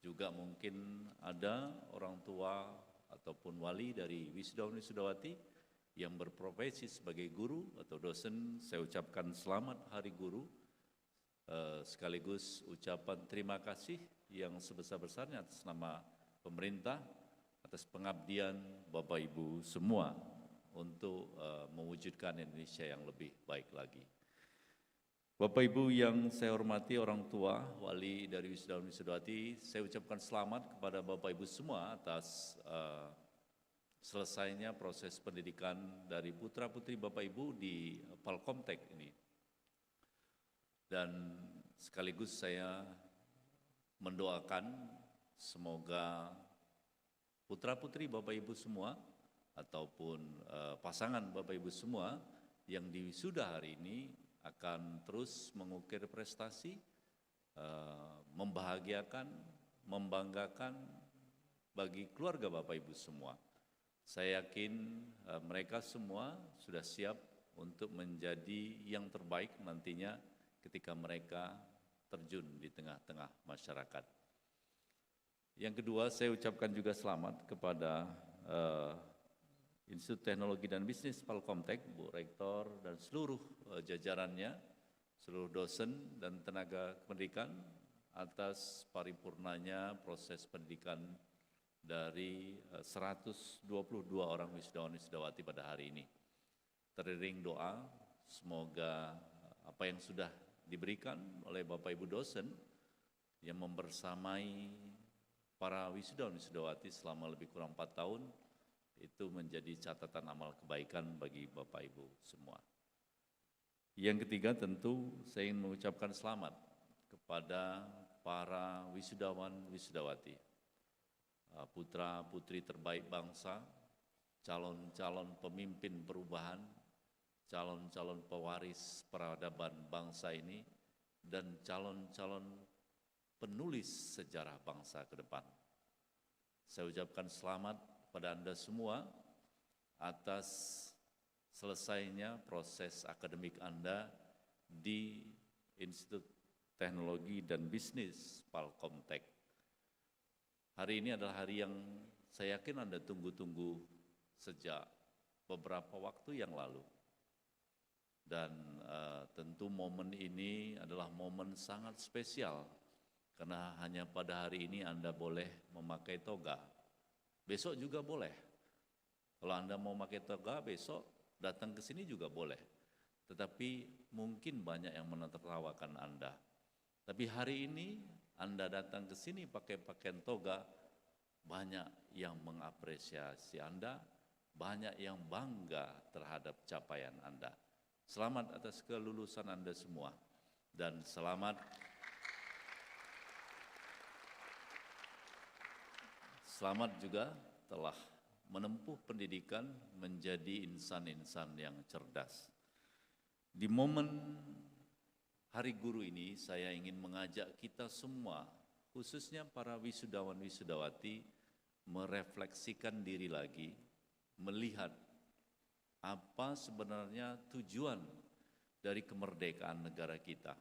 Juga mungkin ada orang tua ataupun wali dari wisudawan wisudawati yang berprofesi sebagai guru atau dosen. Saya ucapkan selamat Hari Guru, sekaligus ucapan terima kasih yang sebesar-besarnya atas nama pemerintah, atas pengabdian Bapak Ibu semua untuk mewujudkan Indonesia yang lebih baik lagi. Bapak Ibu yang saya hormati, orang tua, wali dari wisudawan wisudawati, saya ucapkan selamat kepada Bapak Ibu semua atas selesainya proses pendidikan dari putra-putri Bapak Ibu di Palkomtek ini. Dan sekaligus saya mendoakan semoga putra-putri Bapak Ibu semua ataupun pasangan Bapak Ibu semua yang diwisuda hari ini akan terus mengukir prestasi, membahagiakan, membanggakan bagi keluarga Bapak Ibu semua. Saya yakin mereka semua sudah siap untuk menjadi yang terbaik nantinya ketika mereka terjun di tengah-tengah masyarakat. Yang kedua, saya ucapkan juga selamat kepada Institut Teknologi dan Bisnis Palkomtek, Bu Rektor dan seluruh jajarannya, seluruh dosen dan tenaga pendidikan atas paripurnanya proses pendidikan dari 122 orang wisudawan wisudawati pada hari ini. Teriring doa, semoga apa yang sudah diberikan oleh Bapak Ibu dosen yang membersamai para wisudawan wisudawati selama lebih kurang 4 tahun, itu menjadi catatan amal kebaikan bagi Bapak Ibu semua. Yang ketiga tentu saya ingin mengucapkan selamat kepada para wisudawan wisudawati, putra-putri terbaik bangsa, calon-calon pemimpin perubahan, calon-calon pewaris peradaban bangsa ini, dan calon-calon penulis sejarah bangsa ke depan. Saya ucapkan selamat pada Anda semua atas selesainya proses akademik Anda di Institut Teknologi dan Bisnis Palkomtek. Hari ini adalah hari yang saya yakin Anda tunggu-tunggu sejak beberapa waktu yang lalu. Dan tentu momen ini adalah momen sangat spesial Karena hanya pada hari ini Anda boleh memakai toga. Besok juga boleh. Kalau Anda mau pakai toga, besok datang ke sini juga boleh. Tetapi mungkin banyak yang menertawakan Anda. Tapi hari ini Anda datang ke sini pakai pakaian toga, banyak yang mengapresiasi Anda, banyak yang bangga terhadap capaian Anda. Selamat atas kelulusan Anda semua. Dan selamat juga telah menempuh pendidikan menjadi insan-insan yang cerdas. Di momen Hari Guru ini saya ingin mengajak kita semua, khususnya para wisudawan-wisudawati, merefleksikan diri lagi, melihat apa sebenarnya tujuan dari kemerdekaan negara kita.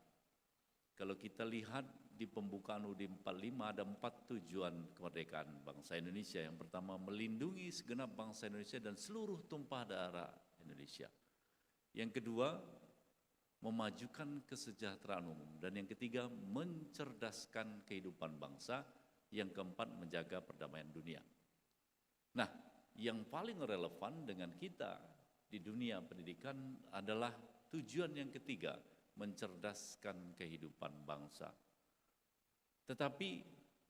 Kalau kita lihat di pembukaan UUD 45 ada 4 tujuan kemerdekaan bangsa Indonesia. Yang pertama, melindungi segenap bangsa Indonesia dan seluruh tumpah darah Indonesia. Yang kedua, memajukan kesejahteraan umum. Dan yang ketiga, mencerdaskan kehidupan bangsa. Yang keempat, menjaga perdamaian dunia. Nah, yang paling relevan dengan kita di dunia pendidikan adalah tujuan yang ketiga, mencerdaskan kehidupan bangsa. Tetapi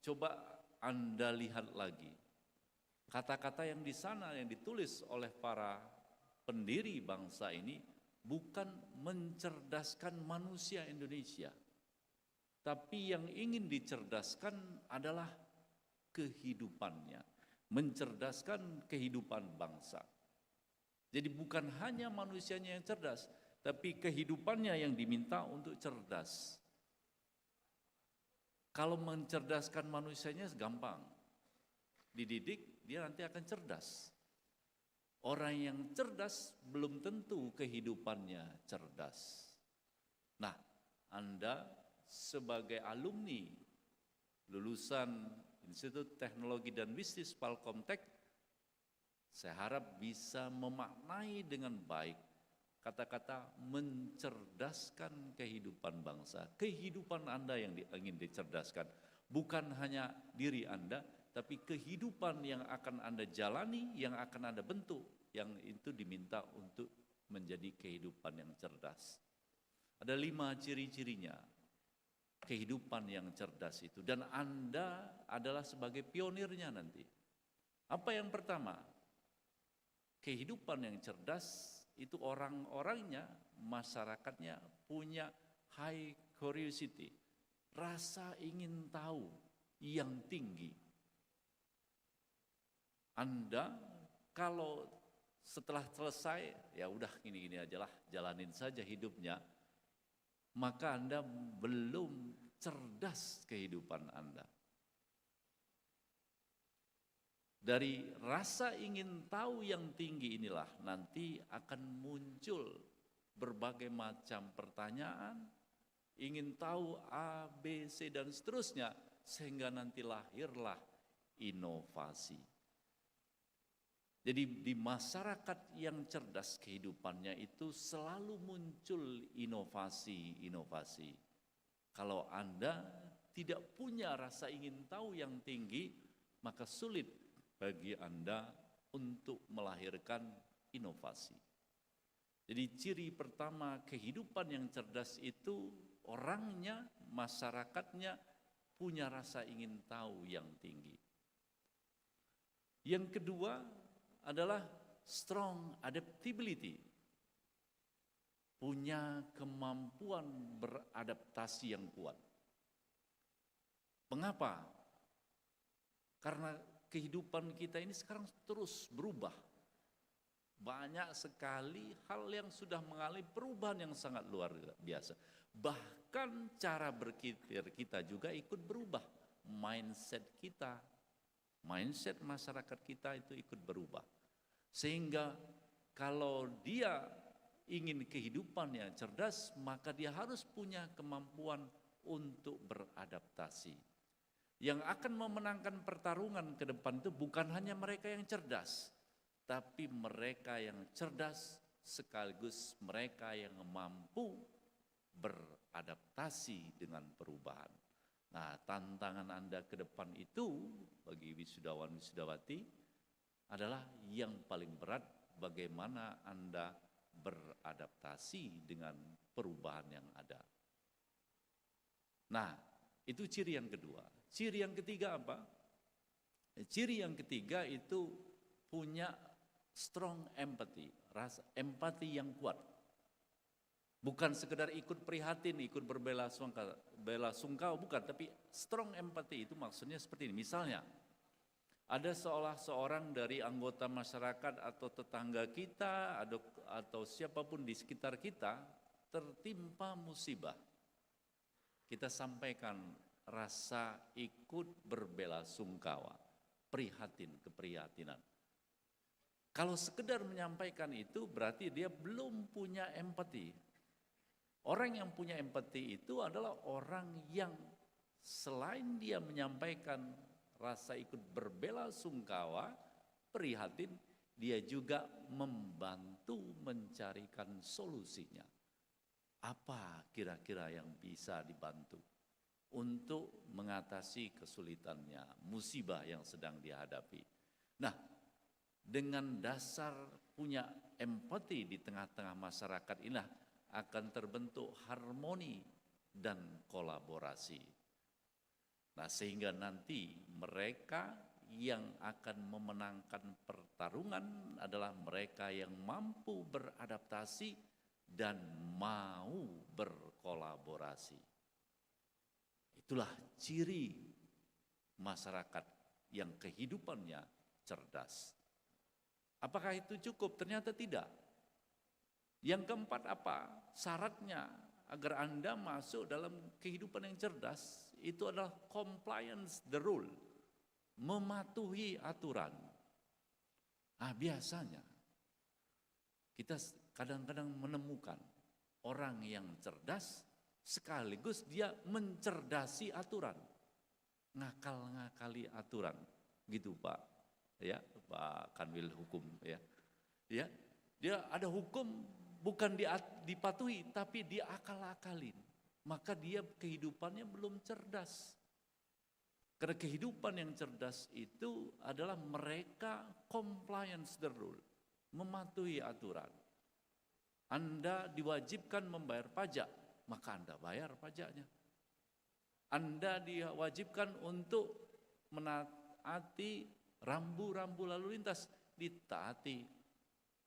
coba Anda lihat lagi, kata-kata yang di sana yang ditulis oleh para pendiri bangsa ini bukan mencerdaskan manusia Indonesia, tapi yang ingin dicerdaskan adalah kehidupannya, mencerdaskan kehidupan bangsa. Jadi bukan hanya manusianya yang cerdas, tapi kehidupannya yang diminta untuk cerdas. Kalau mencerdaskan manusianya gampang, dididik dia nanti akan cerdas. Orang yang cerdas belum tentu kehidupannya cerdas. Nah, Anda sebagai alumni lulusan Institut Teknologi dan Bisnis Palkomtek, saya harap bisa memaknai dengan baik kata-kata mencerdaskan kehidupan bangsa. Kehidupan Anda yang ingin dicerdaskan, bukan hanya diri Anda, tapi kehidupan yang akan Anda jalani, yang akan Anda bentuk, yang itu diminta untuk menjadi kehidupan yang cerdas. Ada 5 ciri-cirinya kehidupan yang cerdas itu, dan Anda adalah sebagai pionirnya nanti. Apa yang pertama? Kehidupan yang cerdas itu orang-orangnya, masyarakatnya punya high curiosity, rasa ingin tahu yang tinggi. Anda kalau setelah selesai, ya udah gini-gini aja lah, jalanin saja hidupnya, maka Anda belum cerdas kehidupan Anda. Dari rasa ingin tahu yang tinggi inilah nanti akan muncul berbagai macam pertanyaan, ingin tahu A, B, C, dan seterusnya, sehingga nanti lahirlah inovasi. Jadi di masyarakat yang cerdas kehidupannya itu selalu muncul inovasi-inovasi. Kalau Anda tidak punya rasa ingin tahu yang tinggi, maka sulit bagi Anda untuk melahirkan inovasi. Jadi ciri pertama kehidupan yang cerdas itu orangnya, masyarakatnya punya rasa ingin tahu yang tinggi. Yang kedua adalah strong adaptability. Punya kemampuan beradaptasi yang kuat. Mengapa? Karena kehidupan kita ini sekarang terus berubah. Banyak sekali hal yang sudah mengalami perubahan yang sangat luar biasa. Bahkan cara berpikir kita juga ikut berubah. Mindset kita, mindset masyarakat kita itu ikut berubah. Sehingga kalau dia ingin kehidupan yang cerdas, maka dia harus punya kemampuan untuk beradaptasi. Yang akan memenangkan pertarungan ke depan itu bukan hanya mereka yang cerdas, tapi mereka yang cerdas sekaligus mereka yang mampu beradaptasi dengan perubahan. Nah, tantangan Anda ke depan itu bagi wisudawan wisudawati adalah yang paling berat, bagaimana Anda beradaptasi dengan perubahan yang ada. Nah, itu ciri yang kedua. Ciri yang ketiga apa? Ciri yang ketiga itu punya strong empathy, rasa empati yang kuat. Bukan sekedar ikut prihatin, ikut berbela sungkawa, bukan, tapi strong empathy itu maksudnya seperti ini. Misalnya, ada seorang dari anggota masyarakat atau tetangga kita atau siapapun di sekitar kita tertimpa musibah. Kita sampaikan rasa ikut berbela sungkawa, prihatin, keprihatinan. Kalau sekedar menyampaikan itu berarti dia belum punya empati. Orang yang punya empati itu adalah orang yang selain dia menyampaikan rasa ikut berbela sungkawa, prihatin, dia juga membantu mencarikan solusinya. Apa kira-kira yang bisa dibantu untuk mengatasi kesulitannya, musibah yang sedang dihadapi. Nah, dengan dasar punya empati di tengah-tengah masyarakat inilah akan terbentuk harmoni dan kolaborasi. Nah, sehingga nanti mereka yang akan memenangkan pertarungan adalah mereka yang mampu beradaptasi dan mau berkolaborasi. Itulah ciri masyarakat yang kehidupannya cerdas. Apakah itu cukup? Ternyata tidak. Yang keempat apa? Syaratnya agar Anda masuk dalam kehidupan yang cerdas itu adalah compliance the rule, mematuhi aturan. Nah, biasanya kita kadang-kadang menemukan orang yang cerdas sekaligus dia mencerdasi aturan, ngakal-ngakali aturan, gitu Pak, ya Pak Kanwil Hukum, ya, dia ada hukum bukan dipatuhi tapi diakal-akalin, maka dia kehidupannya belum cerdas. Karena kehidupan yang cerdas itu adalah mereka compliance the rule, mematuhi aturan. Anda diwajibkan membayar pajak, maka Anda bayar pajaknya. Anda diwajibkan untuk menaati rambu-rambu lalu lintas, ditaati.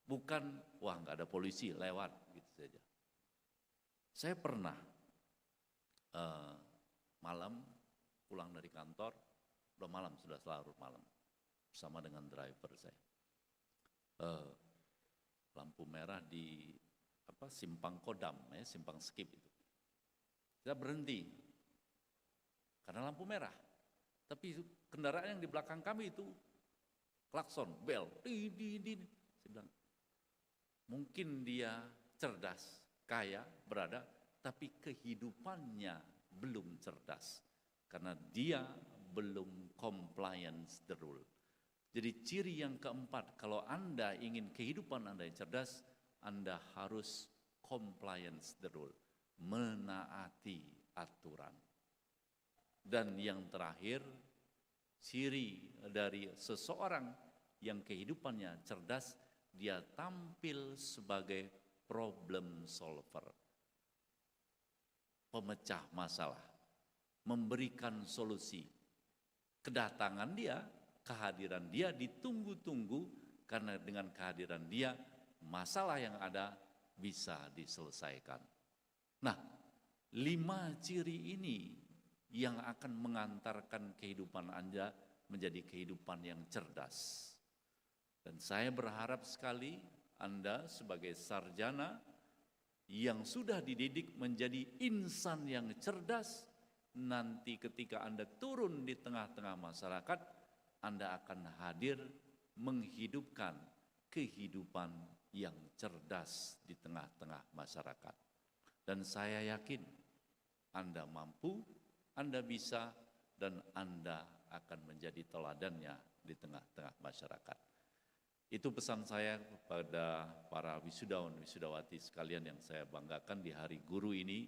Bukan, wah nggak ada polisi lewat gitu saja. Saya pernah malam pulang dari kantor, udah malam, sudah larut malam, bersama dengan driver saya. Lampu merah di Simpang Kodam, ya, Simpang Skip itu. Saya berhenti karena lampu merah. Tapi kendaraan yang di belakang kami itu klakson, bel, saya bilang, mungkin dia cerdas, kaya, berada, tapi kehidupannya belum cerdas. Karena dia belum compliance the rule. Jadi ciri yang keempat, kalau Anda ingin kehidupan Anda yang cerdas, Anda harus compliance the rule, menaati aturan. Dan yang terakhir, ciri dari seseorang yang kehidupannya cerdas, dia tampil sebagai problem solver, pemecah masalah, memberikan solusi. Kedatangan dia, kehadiran dia ditunggu-tunggu, karena dengan kehadiran dia, masalah yang ada bisa diselesaikan. Nah, 5 ciri ini yang akan mengantarkan kehidupan Anda menjadi kehidupan yang cerdas. Dan saya berharap sekali Anda sebagai sarjana yang sudah dididik menjadi insan yang cerdas, nanti ketika Anda turun di tengah-tengah masyarakat, Anda akan hadir menghidupkan kehidupan yang cerdas di tengah-tengah masyarakat. Dan saya yakin Anda mampu, Anda bisa, dan Anda akan menjadi teladannya di tengah-tengah masyarakat. Itu pesan saya kepada para wisudawan wisudawati sekalian yang saya banggakan di Hari Guru ini.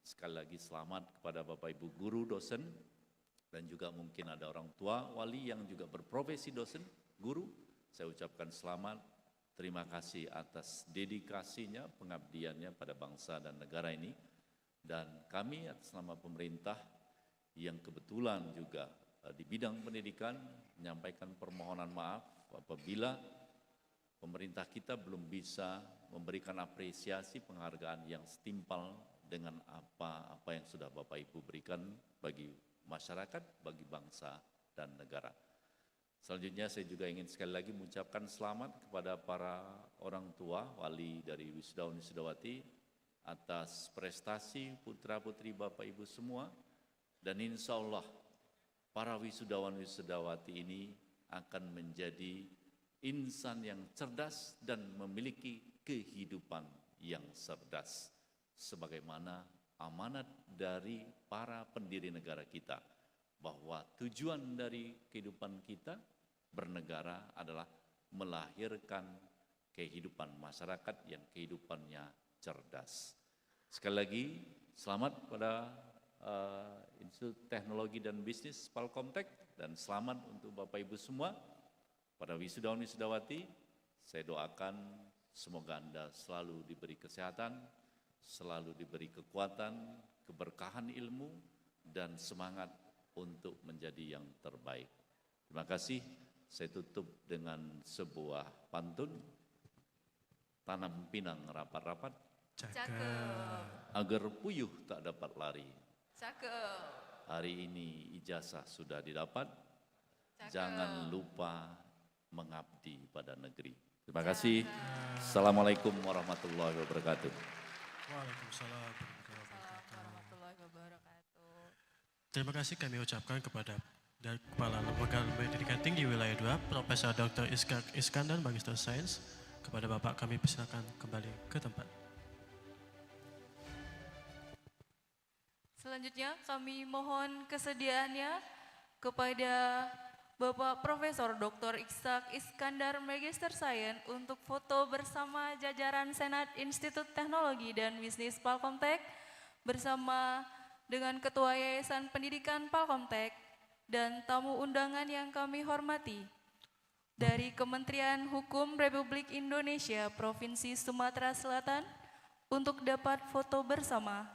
sekali lagi selamat kepada Bapak Ibu guru, dosen, dan juga mungkin ada orang tua, wali yang juga berprofesi dosen, guru. Saya ucapkan selamat, terima kasih atas dedikasinya, pengabdiannya pada bangsa dan negara ini. Dan kami atas nama pemerintah yang kebetulan juga di bidang pendidikan menyampaikan permohonan maaf apabila pemerintah kita belum bisa memberikan apresiasi penghargaan yang setimpal dengan apa yang sudah Bapak Ibu berikan bagi masyarakat, bagi bangsa dan negara. Selanjutnya saya juga ingin sekali lagi mengucapkan selamat kepada para orang tua, wali dari wisudawan-wisudawati atas prestasi putra-putri Bapak Ibu semua, dan insya Allah para wisudawan-wisudawati ini akan menjadi insan yang cerdas dan memiliki kehidupan yang cerdas, sebagaimana amanat dari para pendiri negara kita, bahwa tujuan dari kehidupan kita bernegara adalah melahirkan kehidupan masyarakat yang kehidupannya cerdas. Sekali lagi, selamat pada Institut Teknologi dan Bisnis Palkomtek, dan selamat untuk Bapak Ibu semua. Pada wisudawan-wisudawati, saya doakan semoga Anda selalu diberi kesehatan, selalu diberi kekuatan, keberkahan ilmu, dan semangat untuk menjadi yang terbaik. Terima kasih. Saya tutup dengan sebuah pantun. Tanam pinang rapat-rapat, Cakep. agar puyuh tak dapat lari. Cakep. Hari ini ijazah sudah didapat, Cakep. jangan lupa mengabdi pada negeri. Terima kasih. Assalamualaikum warahmatullahi wabarakatuh. Waalaikumsalam. Warahmatullahi wabarakatuh. Terima kasih kami ucapkan kepada Kepala Lembaga Pendidikan Tinggi Wilayah 2, Profesor Dr. Iskak Iskandar, Magister Sains. Kepada Bapak kami persilakan kembali ke tempat. Selanjutnya kami mohon kesediaannya kepada Bapak Profesor Dr. Iskak Iskandar, Magister Sains, untuk foto bersama jajaran Senat Institut Teknologi dan Bisnis Palkomtek bersama dengan Ketua Yayasan Pendidikan Palkomtek dan tamu undangan yang kami hormati. Dari Kementerian Hukum Republik Indonesia Provinsi Sumatera Selatan untuk dapat foto bersama.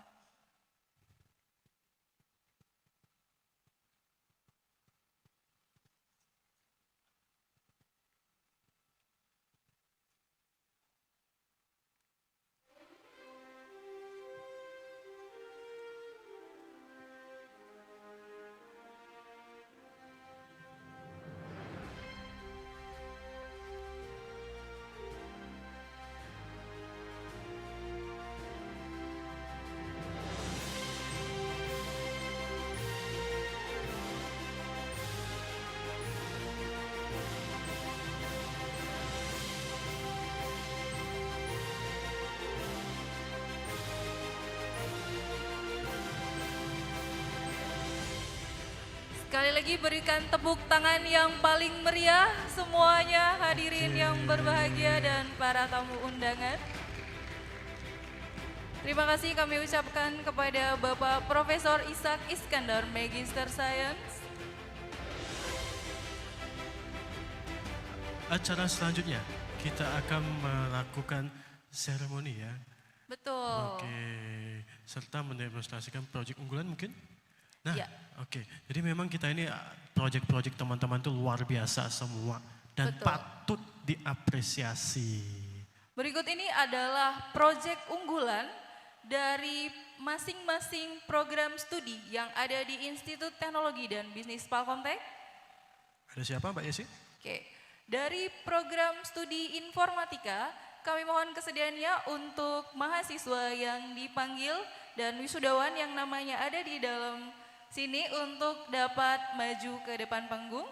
Sekali lagi berikan tepuk tangan yang paling meriah semuanya, hadirin yang berbahagia dan para tamu undangan. Terima kasih kami ucapkan kepada Bapak Profesor Iskak Iskandar, Magister Sains. Acara selanjutnya kita akan melakukan seremoni ya. Betul. Oke, serta mendemonstrasikan proyek unggulan mungkin? Nah, Ya. oke. Jadi memang kita ini proyek-proyek teman-teman itu luar biasa semua dan Betul. patut diapresiasi. Berikut ini adalah proyek unggulan dari masing-masing program studi yang ada di Institut Teknologi dan Bisnis Palkomtek. Ada siapa Mbak Yesi? Oke, dari program studi informatika, kami mohon kesediaannya untuk mahasiswa yang dipanggil dan wisudawan yang namanya ada di dalam sini untuk dapat maju ke depan panggung.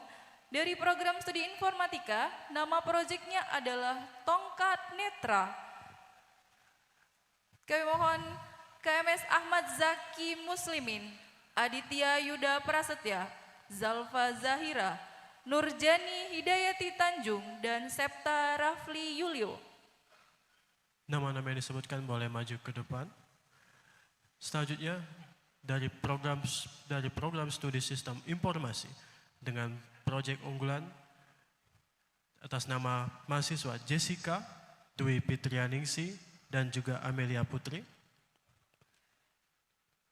Dari program studi informatika, nama proyeknya adalah Tongkat Netra. Kami mohon KMS Ahmad Zaki Muslimin, Aditya Yuda Prasetya, Zalfa Zahira, Nurjani Hidayati Tanjung, dan Septa Rafli Yulio. Nama-nama yang disebutkan boleh maju ke depan. Selanjutnya dari program studi sistem informasi dengan proyek unggulan atas nama mahasiswa Jessica Dwi Fitrianingsi dan juga Amelia Putri.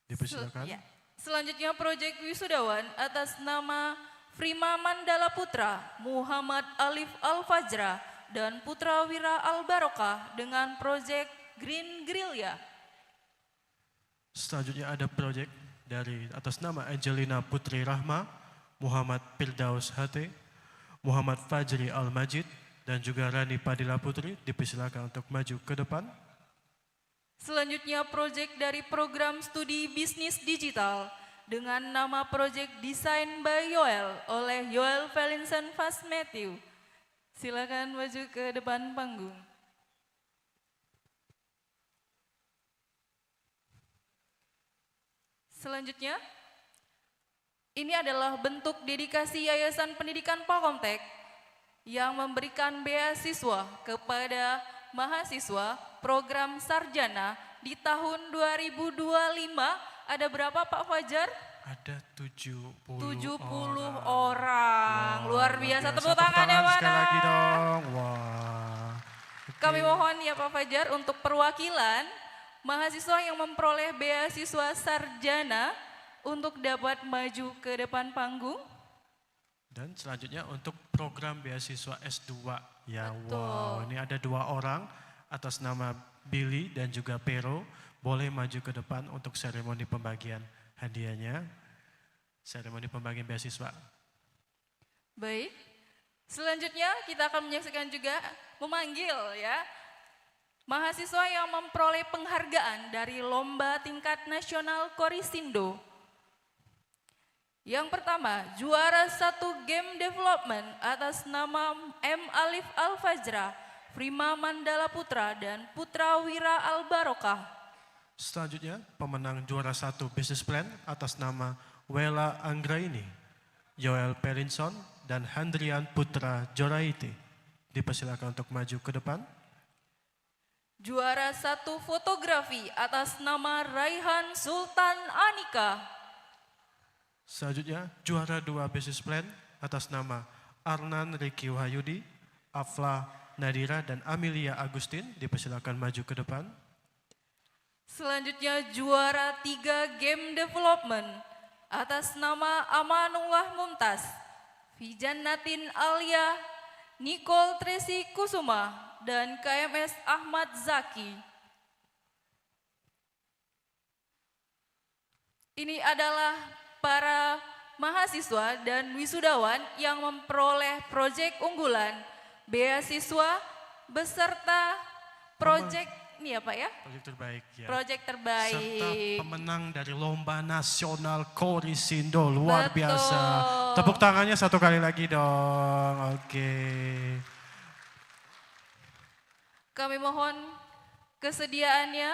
Dipersilakan. Ya. Selanjutnya proyek wisudawan atas nama Prima Mandala Putra, Muhammad Alif Al-Fajra, dan Putra Wira Al-Barokah dengan proyek Green Gerilya. Selanjutnya ada proyek dari atas nama Angelina Putri Rahma, Muhammad Firdaus HT, Muhammad Fajri Al-Majid, dan juga Rani Padilla Putri. Dipersilakan untuk maju ke depan. Selanjutnya proyek dari program studi bisnis digital dengan nama proyek Design by Yoel oleh Yoel Valenson Fast Matthew. Silakan maju ke depan panggung. Selanjutnya, ini adalah bentuk dedikasi Yayasan Pendidikan Palkomtek yang memberikan beasiswa kepada mahasiswa program sarjana di tahun 2025. Ada berapa Pak Fajar? Ada 70 orang. Wow, Luar biasa. Tepuk Tepuk tangannya tangan mana? sekali lagi dong. Wah. Kami mohon ya Pak Fajar untuk perwakilan mahasiswa yang memperoleh beasiswa sarjana untuk dapat maju ke depan panggung. Dan selanjutnya untuk program beasiswa S2. Ya, Betul. wow, ini ada 2 orang atas nama Billy dan juga Pero. Boleh maju ke depan untuk seremoni pembagian hadiahnya. Seremoni pembagian beasiswa. Baik. Selanjutnya kita akan menyaksikan juga memanggil ya mahasiswa yang memperoleh penghargaan dari lomba tingkat nasional Korisindo. Yang pertama, juara 1 game development atas nama M. Alif Al-Fajra, Prima Mandala Putra, dan Putra Wira Al-Barokah. Selanjutnya, pemenang juara 1 business plan atas nama Wela Anggraini, Yoel Pelinson, dan Handrian Putra Joraiti. Dipersilakan untuk maju ke depan. Juara 1 fotografi atas nama Raihan Sultan Anika. Selanjutnya, juara 2 business plan atas nama Arnan Riki Wahyudi, Afla Nadira, dan Amelia Agustin. Dipersilakan maju ke depan. Selanjutnya juara 3 game development atas nama Amanullah Mumtaz, Fijan Natin Alia, Nicole Tracy Kusuma, dan KMS Ahmad Zaki. Ini adalah para mahasiswa dan wisudawan yang memperoleh proyek unggulan, beasiswa, beserta proyek, ini ya Pak ya? Proyek terbaik ya. Proyek terbaik. Serta pemenang dari Lomba Nasional Korisindo. Luar Betul. biasa. Tepuk tangannya satu kali lagi dong. Oke. Kami mohon kesediaannya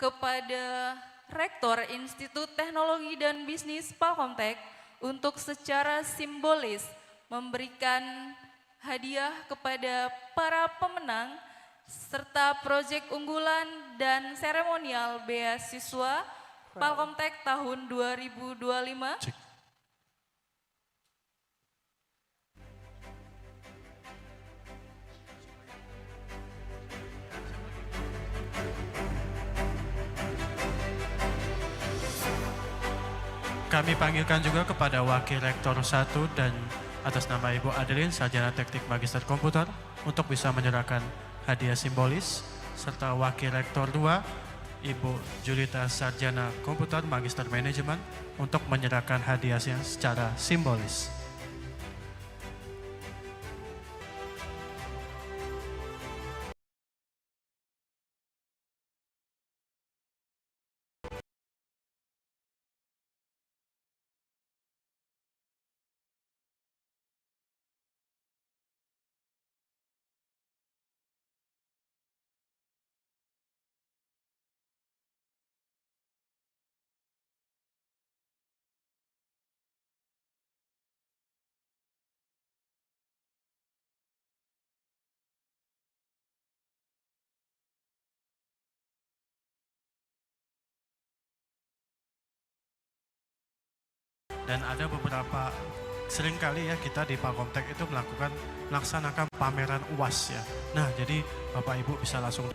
kepada Rektor Institut Teknologi dan Bisnis Palkomtek untuk secara simbolis memberikan hadiah kepada para pemenang serta proyek unggulan dan seremonial beasiswa Palkomtek tahun 2025. Cek. Kami panggilkan juga kepada Wakil Rektor 1 dan atas nama Ibu Adeline, Sarjana Teknik Magister Komputer, untuk bisa menyerahkan hadiah simbolis, serta Wakil Rektor 2, Ibu Julita Sarjana Komputer Magister Manajemen, untuk menyerahkan hadiahnya secara simbolis. Dan ada beberapa, seringkali ya kita di Palkomtek itu melaksanakan pameran UAS ya. Nah jadi Bapak Ibu bisa langsung.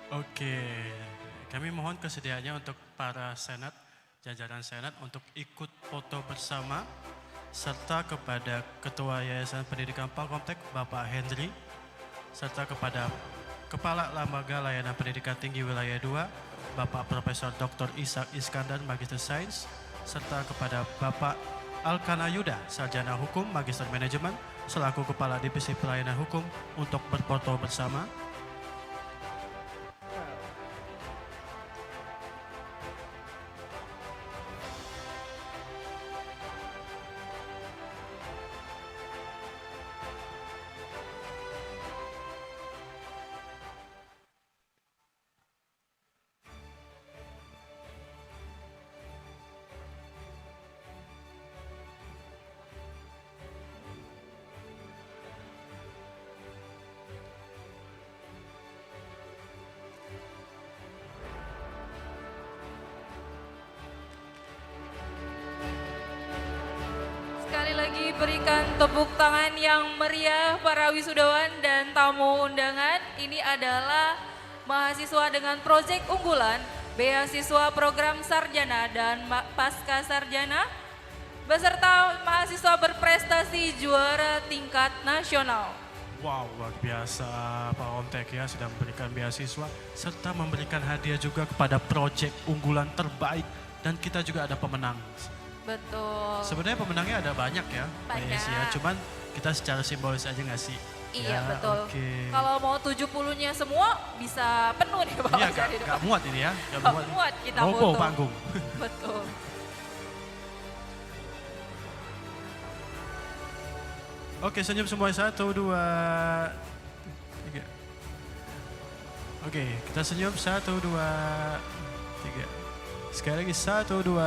Oke, kami mohon kesediaannya untuk para senat, jajaran senat untuk ikut foto bersama, serta kepada Ketua Yayasan Pendidikan Palkomtek Bapak Henry, serta kepada Kepala Lembaga Layanan Pendidikan Tinggi Wilayah 2, Bapak Profesor Dr. Ishak Iskandar, Magister Sains, serta kepada Bapak Alkana Yuda, Sarjana Hukum, Magister Manajemen, selaku Kepala Divisi Pelayanan Hukum untuk berfoto bersama. Sekali lagi berikan tepuk tangan yang meriah para wisudawan dan tamu undangan. Ini adalah mahasiswa dengan proyek unggulan, beasiswa program sarjana dan pasca sarjana, beserta mahasiswa berprestasi juara tingkat nasional. Wow, luar biasa Pak Omtek ya, sudah memberikan beasiswa serta memberikan hadiah juga kepada proyek unggulan terbaik, dan kita juga ada pemenang. Betul. Sebenarnya pemenangnya ada banyak ya, Banyak. ya, cuman kita secara simbolis aja ngasih. Iya Ya, betul. oke. Kalau mau 70-nya semua bisa penuh nih Pak. Iya, Jadi, gak muat ini ya. Gak muat kita Robo foto. panggung. Betul. Oke, senyum semua. 1, 2, 3. Oke, kita senyum. 1, 2, 3. Sekali lagi 1, 2.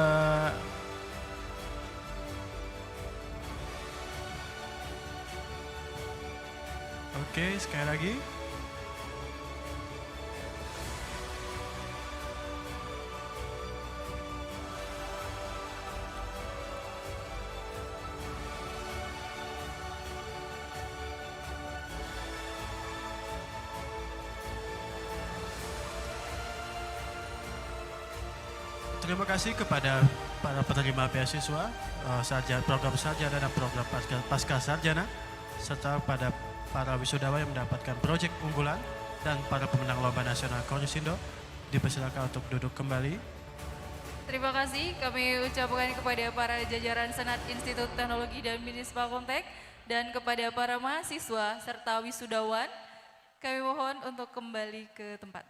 Oke, sekali lagi. Terima kasih kepada para penerima beasiswa, program sarjana dan program pasca sarjana, serta pada para wisudawan yang mendapatkan proyek unggulan dan para pemenang lomba nasional Korisindo. Dipersilakan untuk duduk kembali. Terima kasih kami ucapkan kepada para jajaran Senat Institut Teknologi dan Bisnis Palkomtek dan kepada para mahasiswa serta wisudawan. Kami mohon untuk kembali ke tempat.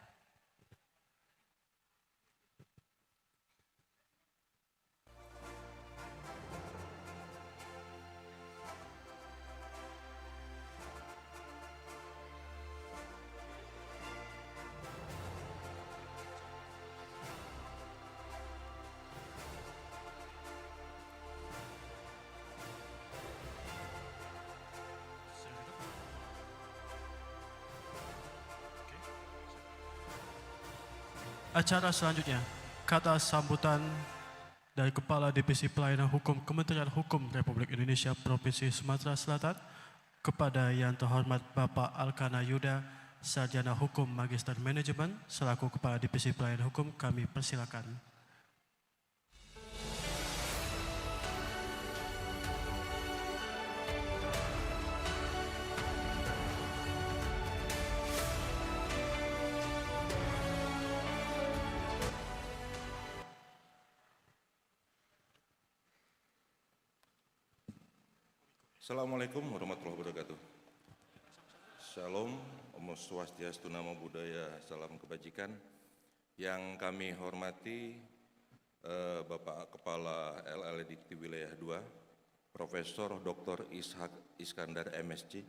Acara selanjutnya, kata sambutan dari Kepala Divisi Pelayanan Hukum Kementerian Hukum Republik Indonesia Provinsi Sumatera Selatan kepada yang terhormat Bapak Alkana Yuda, Sarjana Hukum Magister Manajemen, selaku Kepala Divisi Pelayanan Hukum, kami persilakan. Assalamualaikum warahmatullahi wabarakatuh. Shalom, Om Swastiastu, Namo Buddhaya, salam kebajikan. Yang kami hormati Bapak Kepala LL Dikti Wilayah 2, Profesor Dr. Ishak Iskandar MSc,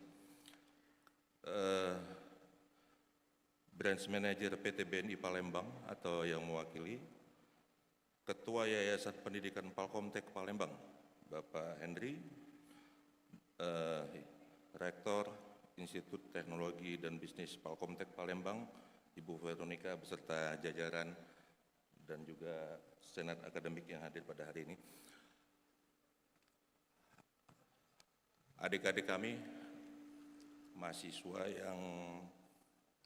Branch Manager PT BNI Palembang atau yang mewakili, Ketua Yayasan Pendidikan Palkomtek Palembang, Bapak Hendri, Rektor Institut Teknologi dan Bisnis Palkomtek Palembang, Ibu Veronica beserta jajaran dan juga Senat Akademik yang hadir pada hari ini. Adik-adik kami, mahasiswa yang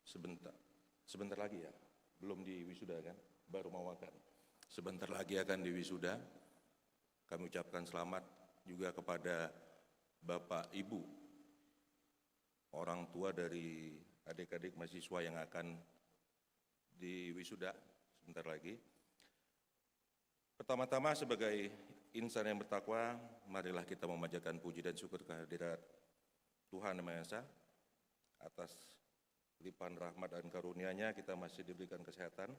sebentar lagi ya, belum di wisuda kan, baru mau akan. Sebentar lagi akan di wisuda. Kami ucapkan selamat juga kepada Bapak, Ibu, orang tua dari adik-adik mahasiswa yang akan di wisuda sebentar lagi. Pertama-tama sebagai insan yang bertakwa, marilah kita memanjatkan puji dan syukur kehadirat Tuhan Yang Maha Esa. Atas limpahan rahmat dan karunia-Nya kita masih diberikan kesehatan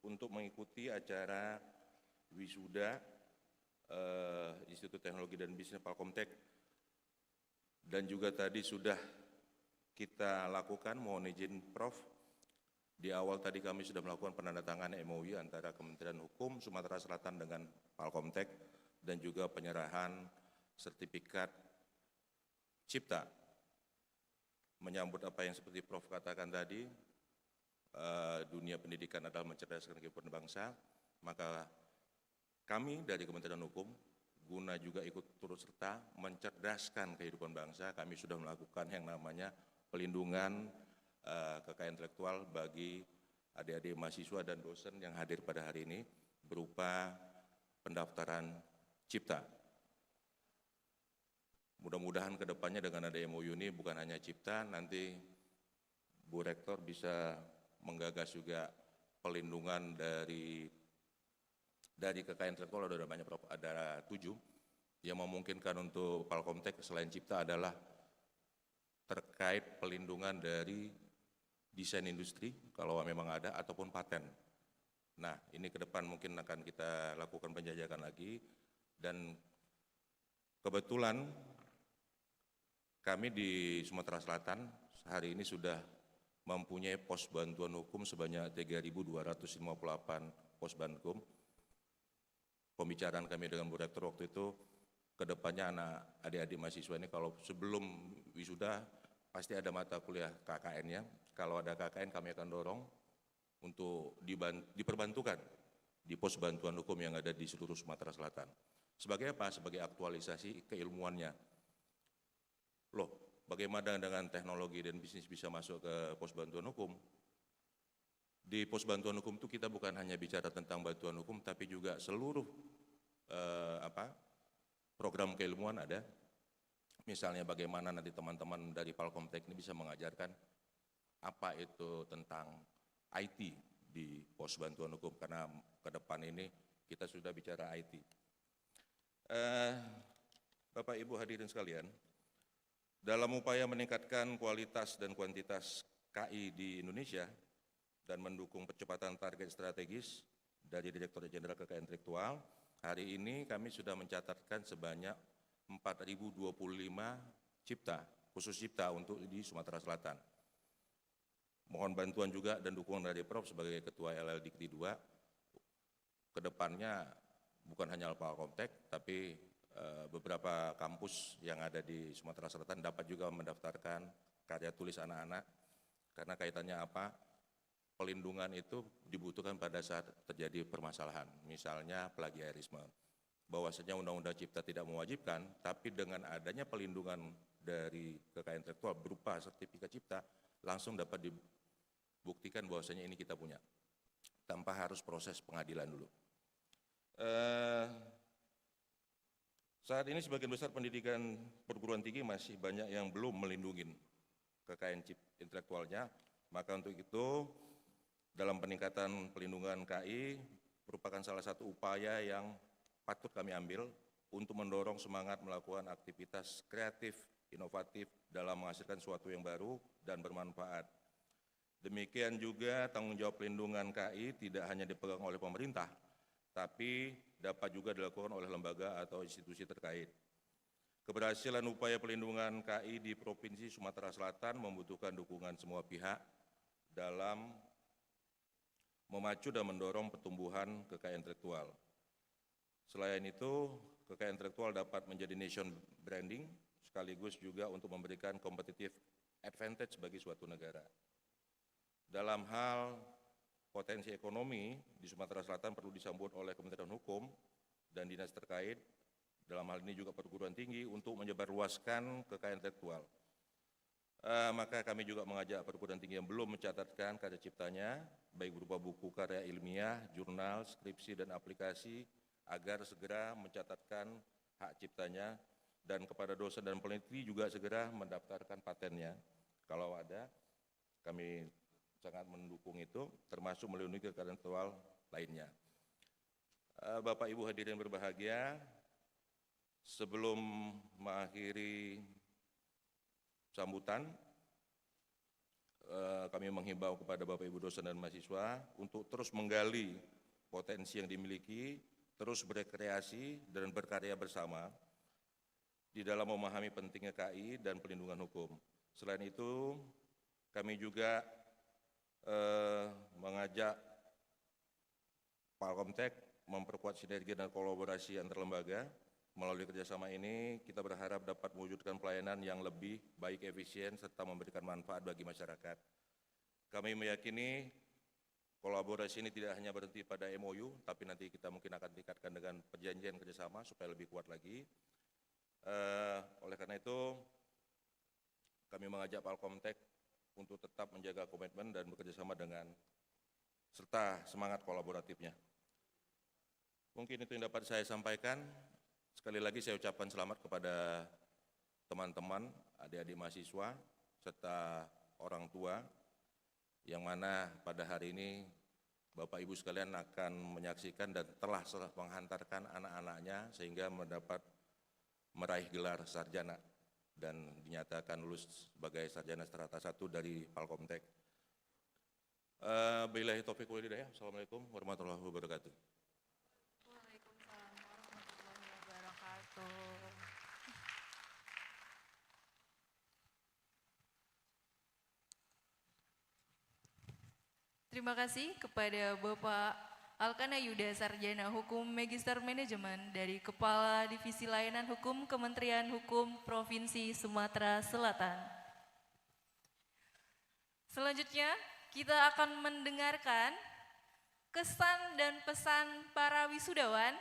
untuk mengikuti acara wisuda Institut Teknologi dan Bisnis Palkomtek. Dan juga tadi sudah kita lakukan, mohon izin Prof, di awal tadi kami sudah melakukan penandatanganan MOU antara Kementerian Hukum Sumatera Selatan dengan Palkomtek dan juga penyerahan sertifikat cipta. Menyambut apa yang seperti Prof katakan tadi, dunia pendidikan adalah mencerdaskan kehidupan bangsa, maka kami dari Kementerian Hukum guna juga ikut turut serta mencerdaskan kehidupan bangsa, kami sudah melakukan yang namanya pelindungan kekayaan intelektual bagi adik-adik mahasiswa dan dosen yang hadir pada hari ini berupa pendaftaran cipta. Mudah-mudahan ke depannya dengan ada MOU ini bukan hanya cipta, nanti Bu Rektor bisa menggagas juga pelindungan dari kekayaan intelektual. Ada banyak, ada 7 yang memungkinkan untuk Palkomtek selain cipta adalah terkait pelindungan dari desain industri kalau memang ada ataupun paten. Nah, ini ke depan mungkin akan kita lakukan penjajakan lagi, dan kebetulan kami di Sumatera Selatan hari ini sudah mempunyai pos bantuan hukum sebanyak 3.258 pos bantuan. Pembicaraan kami dengan Bu Rektor waktu itu, kedepannya adik-adik mahasiswa ini kalau sebelum wisuda pasti ada mata kuliah KKN-nya. Kalau ada KKN kami akan dorong untuk diperbantukan di pos bantuan hukum yang ada di seluruh Sumatera Selatan. Sebagai apa? Sebagai aktualisasi keilmuannya. Loh, bagaimana dengan teknologi dan bisnis bisa masuk ke pos bantuan hukum? Di pos bantuan hukum itu kita bukan hanya bicara tentang bantuan hukum, tapi juga seluruh program keilmuan ada. Misalnya bagaimana nanti teman-teman dari Palkomtek ini bisa mengajarkan apa itu tentang IT di pos bantuan hukum, karena ke depan ini kita sudah bicara IT. Bapak Ibu hadirin sekalian, dalam upaya meningkatkan kualitas dan kuantitas KI di Indonesia dan mendukung percepatan target strategis dari Direktorat Jenderal Kekayaan Intelektual, hari ini kami sudah mencatatkan sebanyak 4.025 cipta, khusus cipta untuk di Sumatera Selatan. Mohon bantuan juga dan dukungan dari Prof sebagai Ketua LL Dikti 2. Kedepannya bukan hanya Palkomtek, tapi beberapa kampus yang ada di Sumatera Selatan dapat juga mendaftarkan karya tulis anak-anak, karena kaitannya apa? Pelindungan itu dibutuhkan pada saat terjadi permasalahan, misalnya plagiarisme. Bahwasanya Undang-Undang Cipta tidak mewajibkan, tapi dengan adanya pelindungan dari kekayaan intelektual berupa sertifikat cipta, langsung dapat dibuktikan bahwasanya ini kita punya, tanpa harus proses pengadilan dulu. Saat ini sebagian besar pendidikan perguruan tinggi masih banyak yang belum melindungi kekayaan intelektualnya, maka untuk itu dalam peningkatan pelindungan KI merupakan salah satu upaya yang patut kami ambil untuk mendorong semangat melakukan aktivitas kreatif, inovatif dalam menghasilkan sesuatu yang baru dan bermanfaat. Demikian juga tanggung jawab pelindungan KI tidak hanya dipegang oleh pemerintah, tapi dapat juga dilakukan oleh lembaga atau institusi terkait. Keberhasilan upaya pelindungan KI di Provinsi Sumatera Selatan membutuhkan dukungan semua pihak dalam memacu dan mendorong pertumbuhan kekayaan intelektual. Selain itu, kekayaan intelektual dapat menjadi nation branding, sekaligus juga untuk memberikan competitive advantage bagi suatu negara. Dalam hal potensi ekonomi di Sumatera Selatan perlu disambut oleh Kementerian Hukum dan dinas terkait, dalam hal ini juga perguruan tinggi, untuk menyebarluaskan kekayaan intelektual. Maka kami juga mengajak perguruan tinggi yang belum mencatatkan karya ciptanya, baik berupa buku karya ilmiah, jurnal, skripsi, dan aplikasi, agar segera mencatatkan hak ciptanya, dan kepada dosen dan peneliti juga segera mendaftarkan patennya. Kalau ada, kami sangat mendukung itu, termasuk melindungi kekayaan intelektual lainnya. Bapak Ibu hadirin berbahagia, sebelum mengakhiri sambutan, kami menghimbau kepada Bapak Ibu dosen dan mahasiswa untuk terus menggali potensi yang dimiliki, terus berkreasi dan berkarya bersama di dalam memahami pentingnya KI dan pelindungan hukum. Selain itu, kami juga mengajak Palkomtek memperkuat sinergi dan kolaborasi antar lembaga. Melalui kerjasama ini, kita berharap dapat mewujudkan pelayanan yang lebih baik, efisien, serta memberikan manfaat bagi masyarakat. Kami meyakini kolaborasi ini tidak hanya berhenti pada MOU, tapi nanti kita mungkin akan tingkatkan dengan perjanjian kerjasama supaya lebih kuat lagi. Oleh karena itu, kami mengajak Palkomtek untuk tetap menjaga komitmen dan bekerjasama dengan serta semangat kolaboratifnya. Mungkin itu yang dapat saya sampaikan. Sekali lagi saya ucapkan selamat kepada teman-teman, adik-adik mahasiswa, serta orang tua, yang mana pada hari ini Bapak Ibu sekalian akan menyaksikan dan telah menghantarkan anak-anaknya sehingga mendapat meraih gelar sarjana dan dinyatakan lulus sebagai sarjana strata 1 dari Palkomtek. Billahi taufiq wal hidayah. Assalamualaikum warahmatullahi wabarakatuh. Waalaikumsalam warahmatullahi wabarakatuh. Terima kasih kepada Bapak Alkana Yuda, Sarjana Hukum Magister Manajemen dari Kepala Divisi Layanan Hukum Kementerian Hukum Provinsi Sumatera Selatan. Selanjutnya, kita akan mendengarkan kesan dan pesan para wisudawan.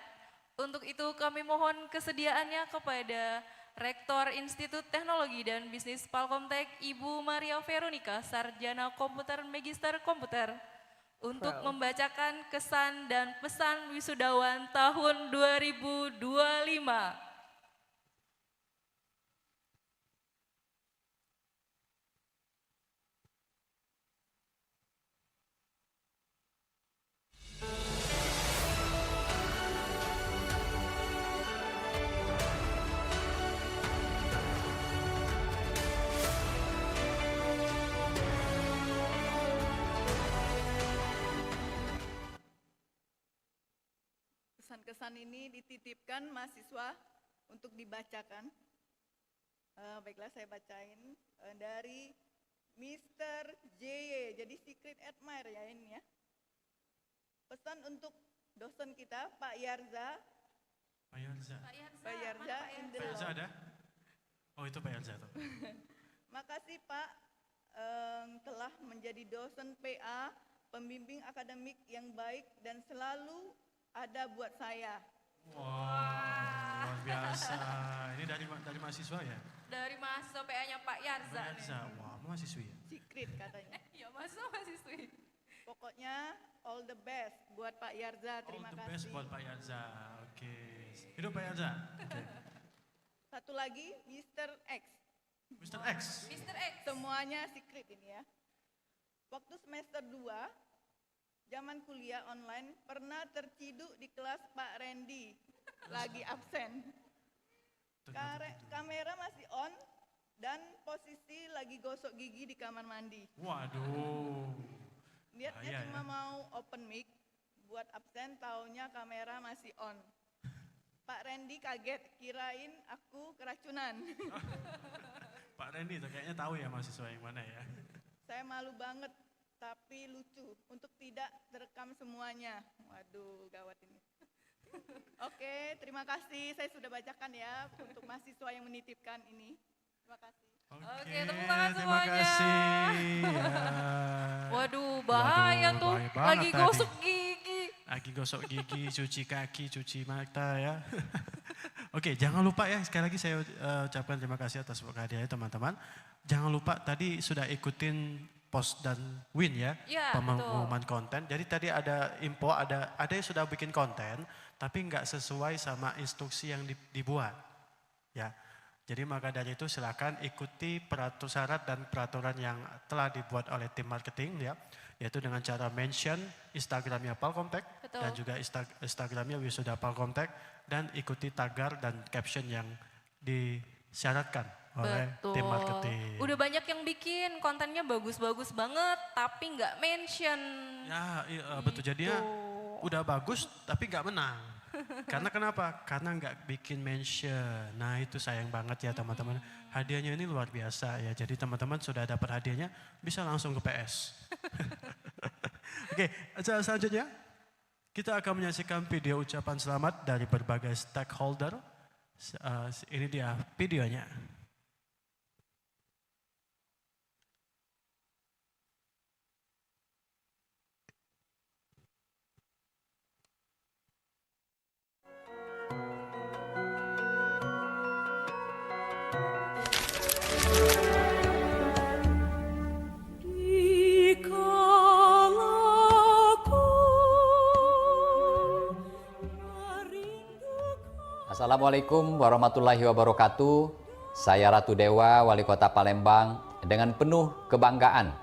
Untuk itu kami mohon kesediaannya kepada Rektor Institut Teknologi dan Bisnis Palkomtek, Ibu Maria Veronica, Sarjana Komputer Magister Komputer, untuk membacakan kesan dan pesan wisudawan tahun 2025. Pesan-kesan ini dititipkan mahasiswa untuk dibacakan. Baiklah, saya bacain dari Mr. JY, jadi secret admirer ya ini ya. Pesan untuk dosen kita, Pak Yarza. Pak Yarza. Pak Yarza, Pak Yarza ada? Oh itu Pak Yarza tuh. Makasih Pak telah menjadi dosen PA, pembimbing akademik yang baik dan selalu ada buat saya. Wah, luar biasa. Ini dari mahasiswa ya? Dari mahasiswa PA-nya Pak Yarza. Pak Yarza, wah mahasiswi ya? Secret katanya. Ya mahasiswi. Pokoknya all the best buat Pak Yarza, terima kasih. All the best buat Pak Yarza, oke. Hidup Pak Yarza. Oke. Satu lagi, Mr. X. Mr. X. Mr. X. Semuanya secret ini ya. Waktu semester 2, zaman kuliah online, pernah terciduk di kelas Pak Randy, lagi absen. Kamera masih on, dan posisi lagi gosok gigi di kamar mandi. Waduh. Niatnya Bahaya cuma ya. mau open mic, buat absen, taunya kamera masih on. Pak Randy kaget, kirain aku keracunan. Pak Randy tuh kayaknya tahu ya mahasiswa yang mana ya. Saya malu banget, tapi lucu untuk tidak terekam semuanya. Waduh, gawat ini. Oke, terima kasih. Saya sudah bacakan ya untuk mahasiswa yang menitipkan ini. Terima kasih. Oke, tepuk tangan terima semuanya. kasih. Ya. Waduh, bahaya Waduh, tuh. bahaya banget Lagi tadi. gosok gigi. Lagi gosok gigi, cuci kaki, cuci mata ya. Oke, jangan lupa ya, sekali lagi saya ucapkan terima kasih atas hadiahnya teman-teman. Jangan lupa tadi sudah ikutin post dan win ya, Ya, pengumuman konten. Jadi tadi ada info, ada yang sudah bikin konten, tapi nggak sesuai sama instruksi yang dibuat. Ya, jadi maka dari itu silakan ikuti syarat dan peraturan yang telah dibuat oleh tim marketing ya, yaitu dengan cara mention Instagramnya Palkomtek dan juga Instagramnya Wisuda Palkomtek, dan ikuti tagar dan caption yang disyaratkan oleh tim marketing. Udah banyak yang bikin kontennya bagus-bagus banget, tapi nggak mention. Ya betul, jadinya udah bagus tapi nggak menang. Karena kenapa? Karena nggak bikin mention. Nah itu sayang banget ya teman-teman. Hadiahnya ini luar biasa ya. Jadi teman-teman sudah dapat hadiahnya bisa langsung ke PS. Oke, acara selanjutnya kita akan menyaksikan video ucapan selamat dari berbagai stakeholder. Ini dia videonya. Assalamualaikum warahmatullahi wabarakatuh. Saya Ratu Dewa, Wali Kota Palembang, dengan penuh kebanggaan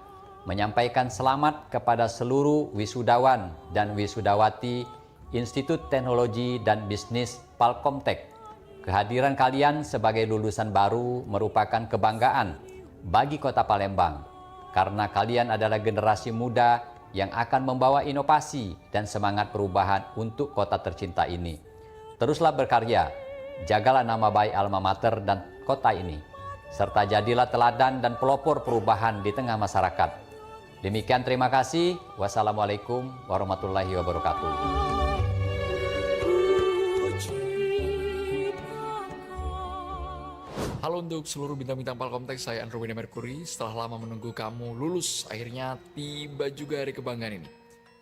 menyampaikan selamat kepada seluruh wisudawan dan wisudawati Institut Teknologi dan Bisnis Palkomtek. Kehadiran kalian sebagai lulusan baru merupakan kebanggaan bagi Kota Palembang, karena kalian adalah generasi muda yang akan membawa inovasi dan semangat perubahan untuk kota tercinta ini. Teruslah berkarya, jagalah nama baik alma mater dan kota ini, serta jadilah teladan dan pelopor perubahan di tengah masyarakat. Demikian, terima kasih. Wassalamualaikum warahmatullahi wabarakatuh. Halo untuk seluruh bintang-bintang Palkomtek, saya Andrew Wina Mercury. Setelah lama menunggu kamu lulus, akhirnya tiba juga hari kebanggaan ini.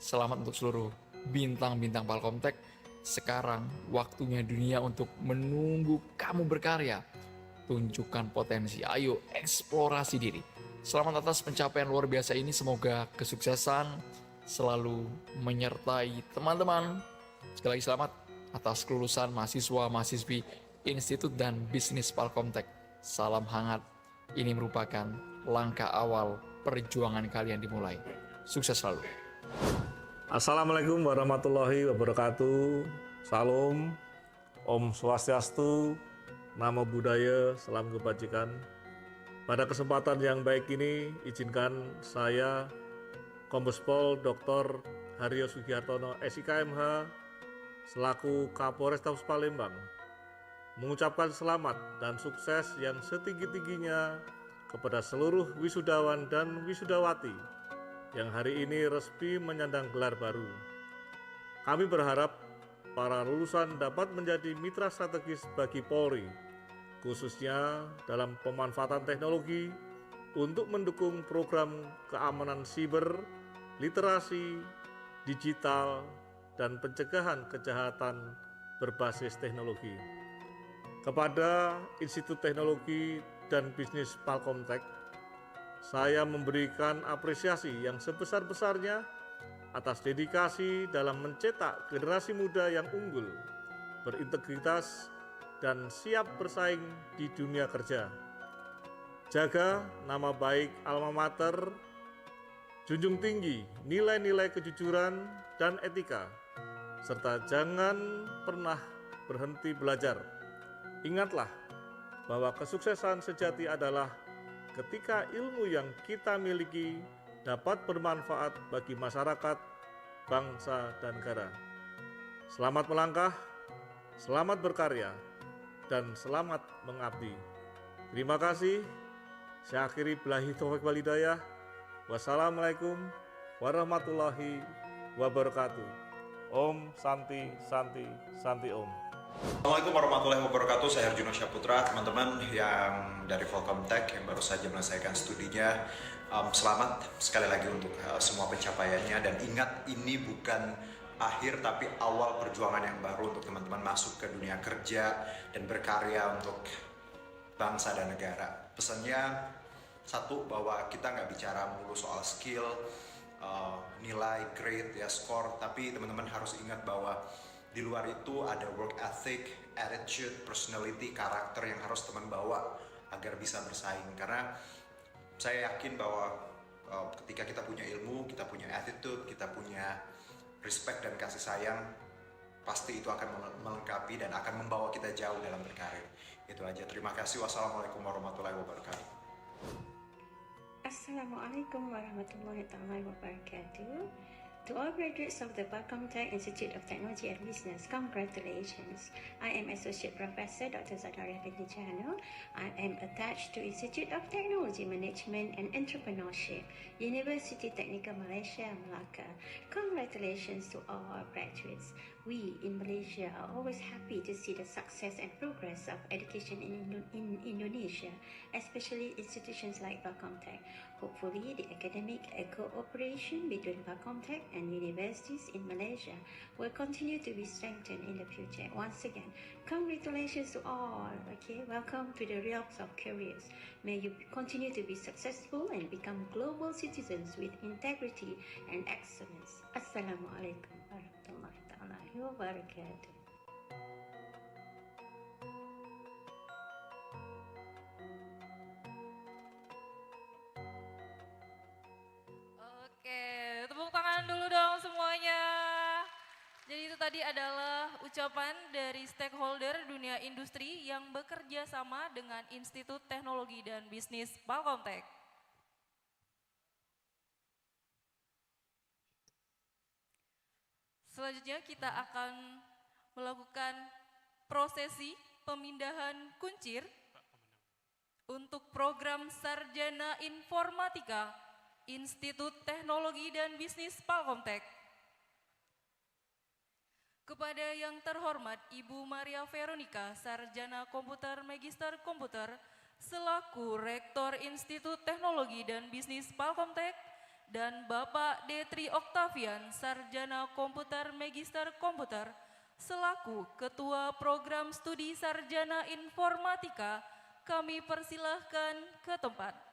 Selamat untuk seluruh bintang-bintang Palkomtek. Sekarang waktunya dunia untuk menunggu kamu berkarya. Tunjukkan potensi, ayo eksplorasi diri. Selamat atas pencapaian luar biasa ini, semoga kesuksesan selalu menyertai teman-teman. Sekali lagi selamat atas kelulusan mahasiswa-mahasiswi Institut dan Bisnis Palkomtek. Salam hangat, ini merupakan langkah awal perjuangan kalian dimulai. Sukses selalu. Assalamualaikum warahmatullahi wabarakatuh. Salam, Om Swastiastu, Namo Buddhaya, salam kebajikan. Pada kesempatan yang baik ini, izinkan saya, Kombes Pol Dr. Haryo Sugihartono, SIKMH, selaku Kapolrestabes Palembang, mengucapkan selamat dan sukses yang setinggi-tingginya kepada seluruh wisudawan dan wisudawati yang hari ini resmi menyandang gelar baru. Kami berharap para lulusan dapat menjadi mitra strategis bagi Polri, khususnya dalam pemanfaatan teknologi untuk mendukung program keamanan siber, literasi, digital, dan pencegahan kejahatan berbasis teknologi. Kepada Institut Teknologi dan Bisnis Palkomtek, saya memberikan apresiasi yang sebesar-besarnya atas dedikasi dalam mencetak generasi muda yang unggul, berintegritas, dan siap bersaing di dunia kerja. Jaga nama baik alma mater, junjung tinggi nilai-nilai kejujuran dan etika, serta jangan pernah berhenti belajar. Ingatlah bahwa kesuksesan sejati adalah ketika ilmu yang kita miliki dapat bermanfaat bagi masyarakat, bangsa, dan negara. Selamat melangkah, selamat berkarya, dan selamat mengabdi. Terima kasih. Saya akhiri billahi taufiq wal hidayah. Wassalamualaikum warahmatullahi wabarakatuh. Om Santi Santi Santi Om. Assalamualaikum warahmatullahi wabarakatuh, saya Herjuno Syaputra. Teman-teman yang dari Palkomtek yang baru saja menyelesaikan studinya, selamat sekali lagi untuk semua pencapaiannya. Dan ingat, ini bukan akhir tapi awal perjuangan yang baru untuk teman-teman masuk ke dunia kerja dan berkarya untuk bangsa dan negara. Pesannya satu, bahwa kita nggak bicara melulu soal skill, nilai, grade, ya skor, tapi teman-teman harus ingat bahwa di luar itu ada work ethic, attitude, personality, karakter yang harus teman bawa agar bisa bersaing. Karena saya yakin bahwa ketika kita punya ilmu, kita punya attitude, kita punya respect dan kasih sayang, pasti itu akan melengkapi dan akan membawa kita jauh dalam berkarir. Itu aja. Terima kasih. Wassalamualaikum warahmatullahi wabarakatuh. Assalamualaikum warahmatullahi wabarakatuh. To all graduates of the Palkomtek Institute of Technology and Business, congratulations. I am Associate Professor Dr. Zakaria Fedlijano. I am attached to Institute of Technology Management and Entrepreneurship, University Technical Malaysia, Melaka. Congratulations to all our graduates. We in Malaysia are always happy to see the success and progress of education in Indonesia, especially institutions like Palkomtek. Hopefully, the academic cooperation between Palkomtek and universities in Malaysia will continue to be strengthened in the future. Once again, congratulations to all. Okay, welcome to the realms of careers. May you continue to be successful and become global citizens with integrity and excellence. Assalamualaikum warahmatullahi wabarakatuh. Tepuk tangan dulu dong semuanya. Jadi itu tadi adalah ucapan dari stakeholder dunia industri yang bekerja sama dengan Institut Teknologi dan Bisnis Palkomtek. Selanjutnya kita akan melakukan prosesi pemindahan kuncir untuk program Sarjana Informatika Institut Teknologi dan Bisnis Palkomtek. Kepada yang terhormat Ibu Maria Veronica, Sarjana Komputer Magister Komputer, selaku Rektor Institut Teknologi dan Bisnis Palkomtek, dan Bapak Detri Octavian, Sarjana Komputer Magister Komputer, selaku Ketua Program Studi Sarjana Informatika, kami persilahkan ke tempat.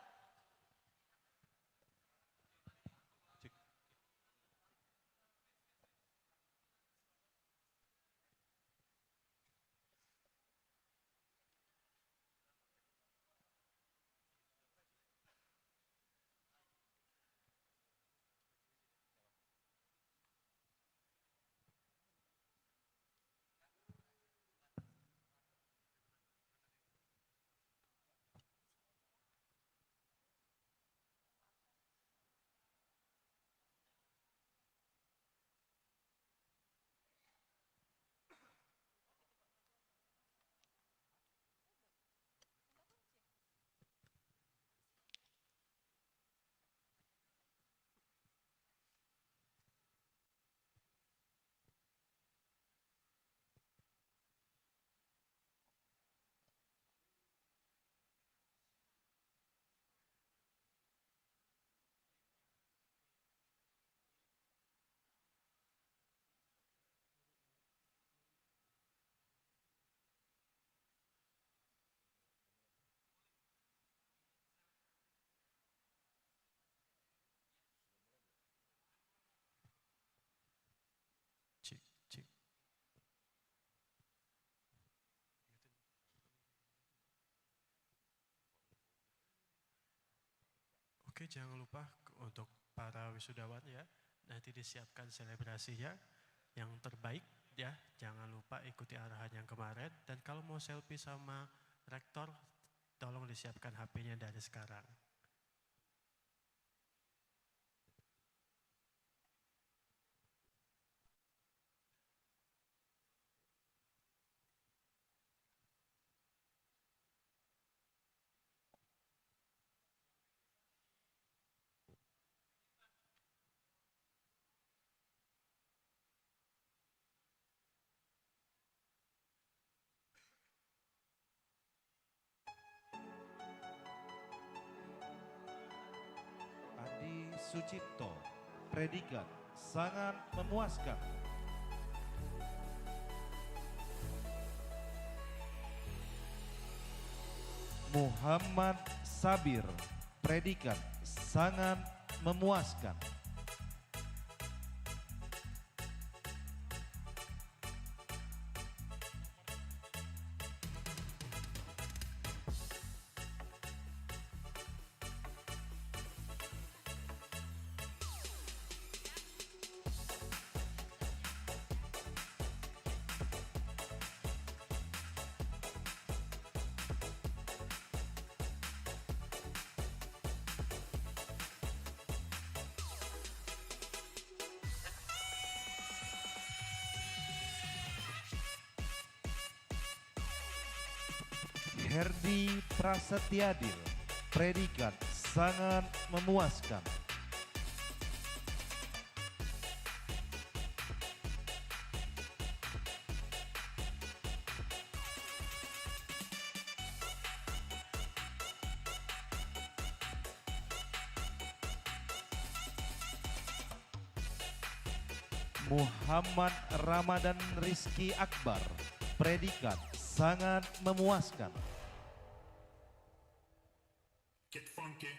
Oke, jangan lupa untuk para wisudawan ya, nanti disiapkan selebrasinya yang terbaik ya. Jangan lupa ikuti arahan yang kemarin, dan kalau mau selfie sama rektor, tolong disiapkan HP-nya dari sekarang. Adi Sucipto, predikat sangat memuaskan. Muhammad Sabir, predikat sangat memuaskan. Herdi Prasetyadil, predikat sangat memuaskan. Muhammad Ramadan Rizky Akbar, predikat sangat memuaskan. Get funky.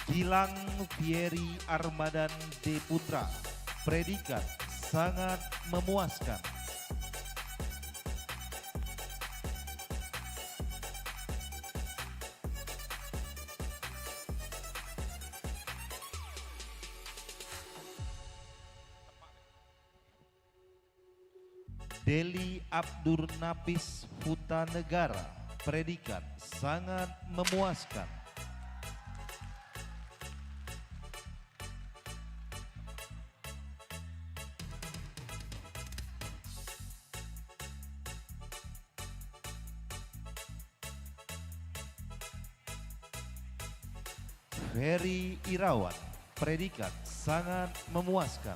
Gilang Fieri Armadan D. Putra, predikat sangat memuaskan. Deli Abdur Napis Huta Negara, predikat sangat memuaskan. Ferry Irawan, predikat sangat memuaskan.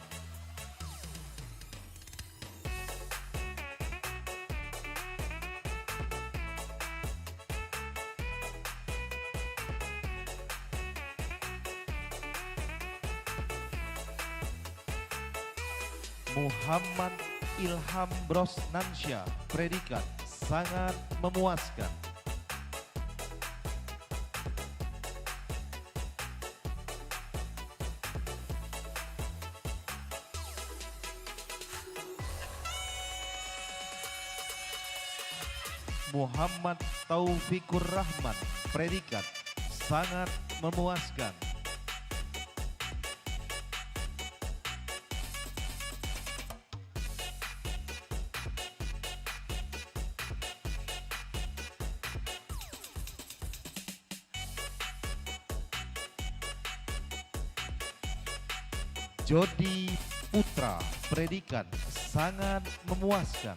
Muhammad Ilham Brosnansyah, predikat sangat memuaskan. Muhammad Taufikur Rahman, predikat sangat memuaskan. Jody Putra, predikat sangat memuaskan.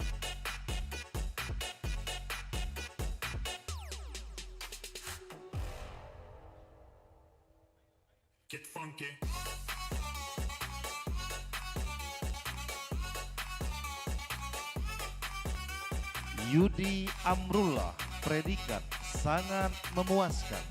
Get funky. Yudi Amrullah, predikat sangat memuaskan.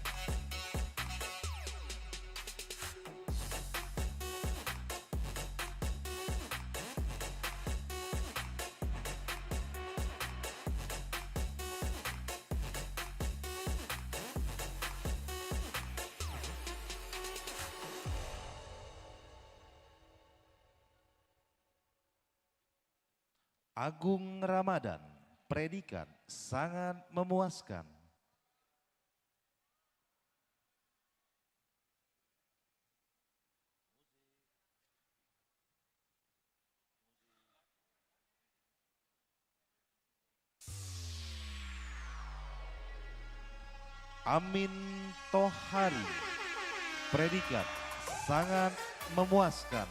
Agung Ramadan, predikat sangat memuaskan. Amin Tohari, predikat sangat memuaskan.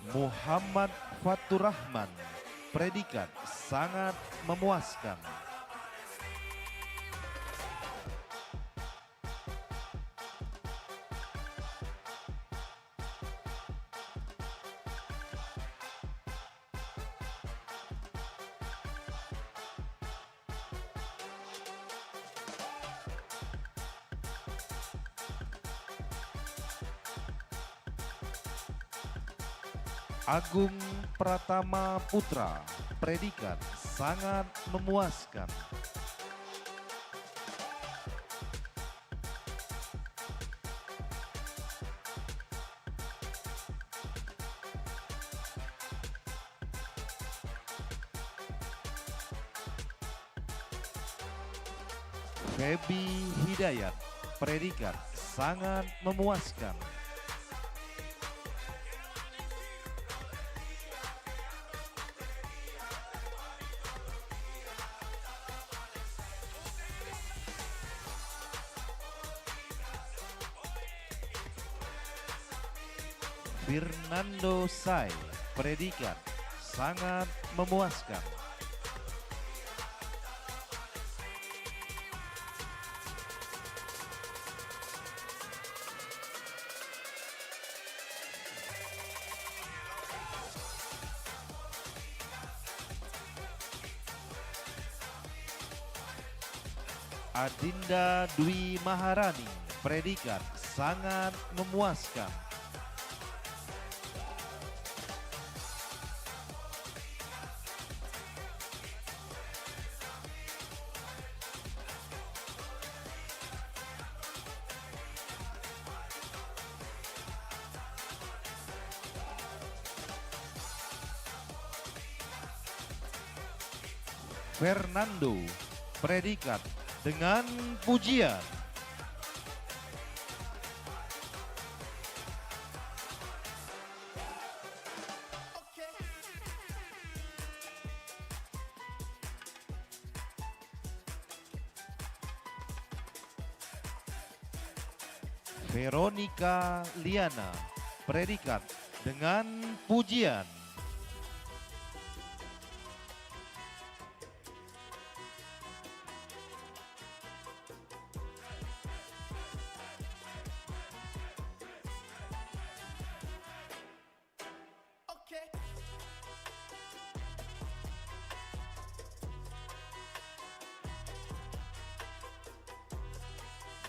Muhammad Faturrahman, predikat sangat memuaskan. Agung Pratama Putra, predikat sangat memuaskan. Feby Hidayat, predikat sangat memuaskan. Fernando Sai, predikat sangat memuaskan. Adinda Dwi Maharani, predikat sangat memuaskan. Fernando, predikat dengan pujian. Veronica Liana, predikat dengan pujian.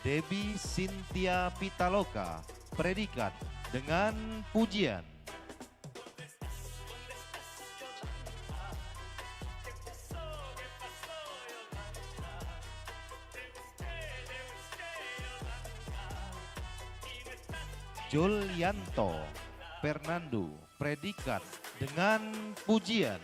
Debbie Cynthia Pitaloka, predikat dengan pujian. Julianto Fernando, predikat dengan pujian.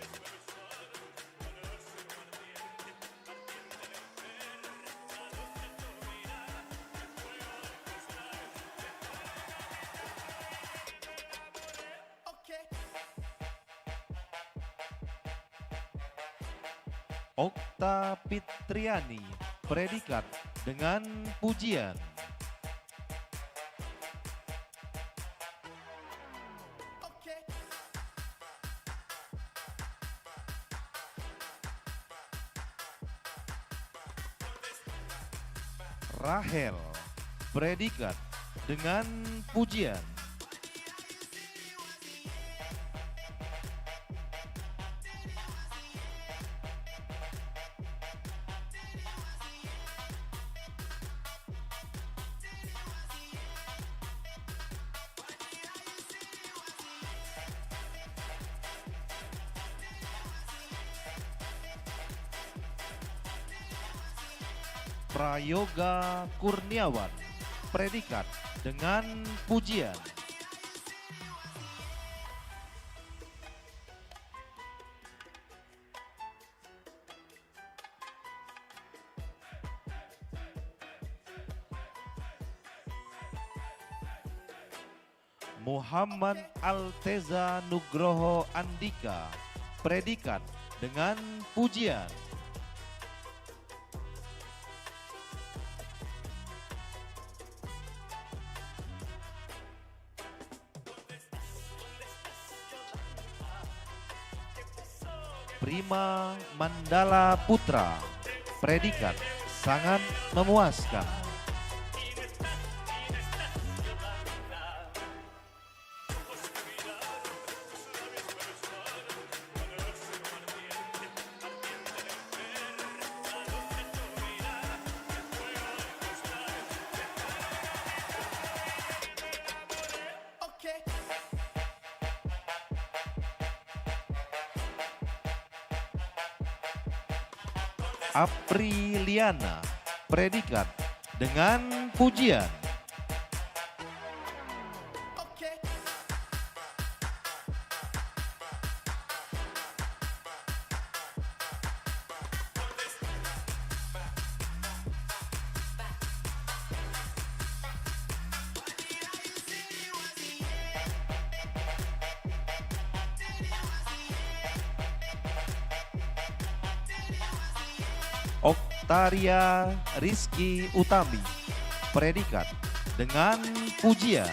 Okta Fitriani, predikat dengan pujian. Rahel, predikat dengan pujian. Prayoga Kurniawan, predikat dengan pujian. Muhammad Alteza Nugroho Andika, predikat dengan pujian. Prima Mandala Putra, predikat sangat memuaskan. Apriliana, predikat dengan pujian. Oktaria Rizky Utami, predikat dengan pujian.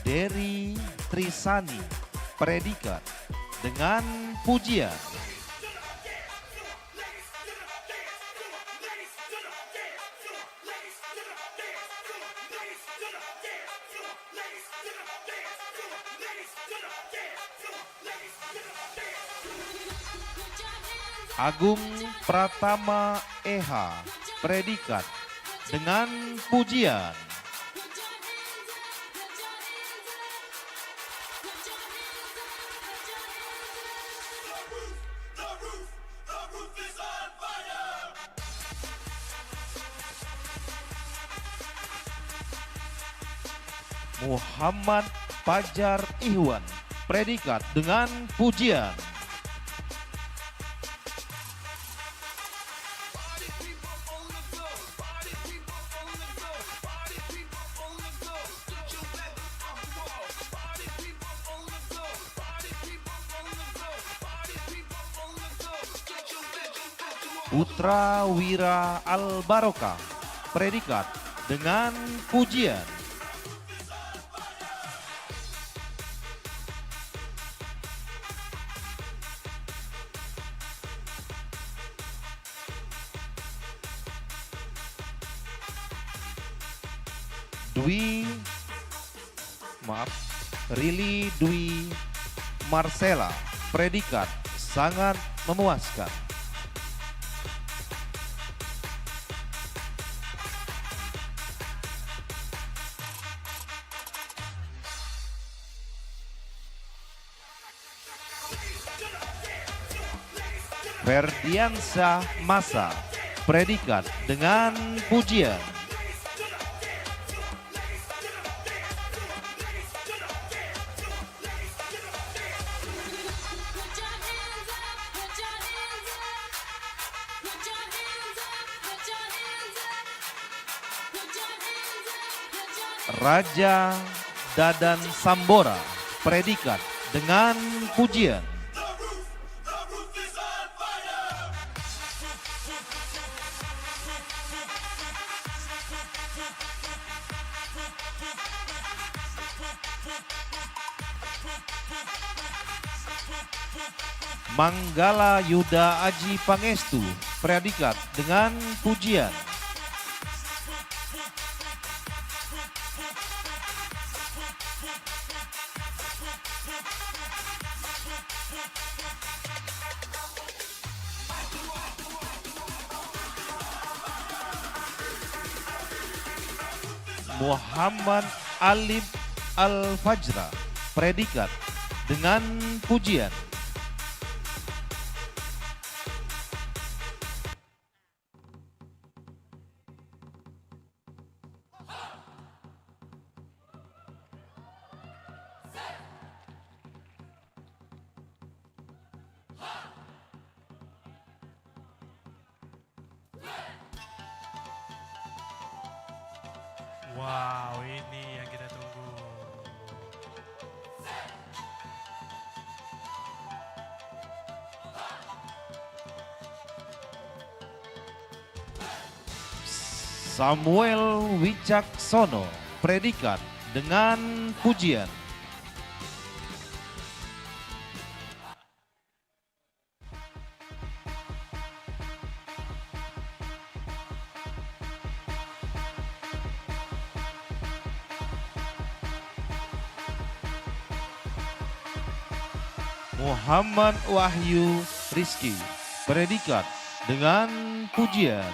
Dery Trisani, predikat dengan pujian. Agung Pratama Eha, predikat dengan pujian. Muhammad Fajar Ihwan, predikat dengan pujian. Putra Wira Al-Barokah, predikat dengan pujian. Rili Dwi Marcella, predikat sangat memuaskan. Ferdiansyah Masa, predikat dengan pujian. Raja Dadan Sambora, predikat dengan pujian. Manggala Yuda Aji Pangestu, predikat dengan pujian. Muhammad Alif Al-Fajra, predikat dengan pujian. Wow, ini yang kita tunggu. Samuel Wicaksono, predikat dengan pujian. Muhammad Wahyu Rizki, predikat dengan pujian.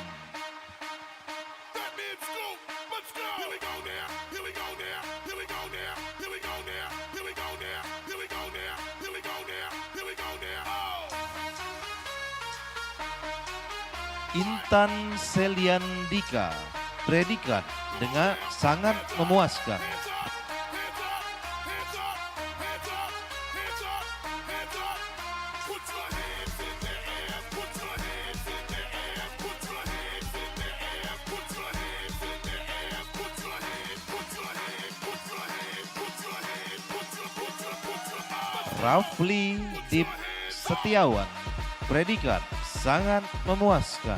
Intan Seliandika, predikat dengan sangat memuaskan. Rafli Dip Setiawan, predikat sangat memuaskan.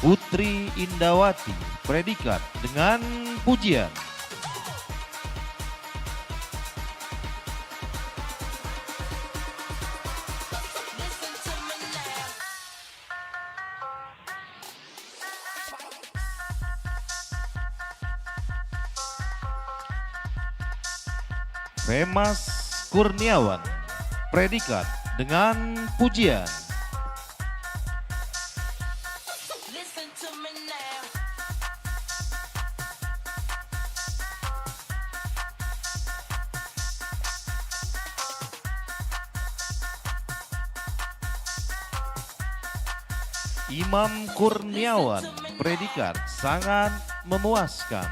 Putri Indawati, predikat dengan pujian. Femas Kurniawan, predikat dengan pujian. Imam Kurniawan, predikat sangat memuaskan.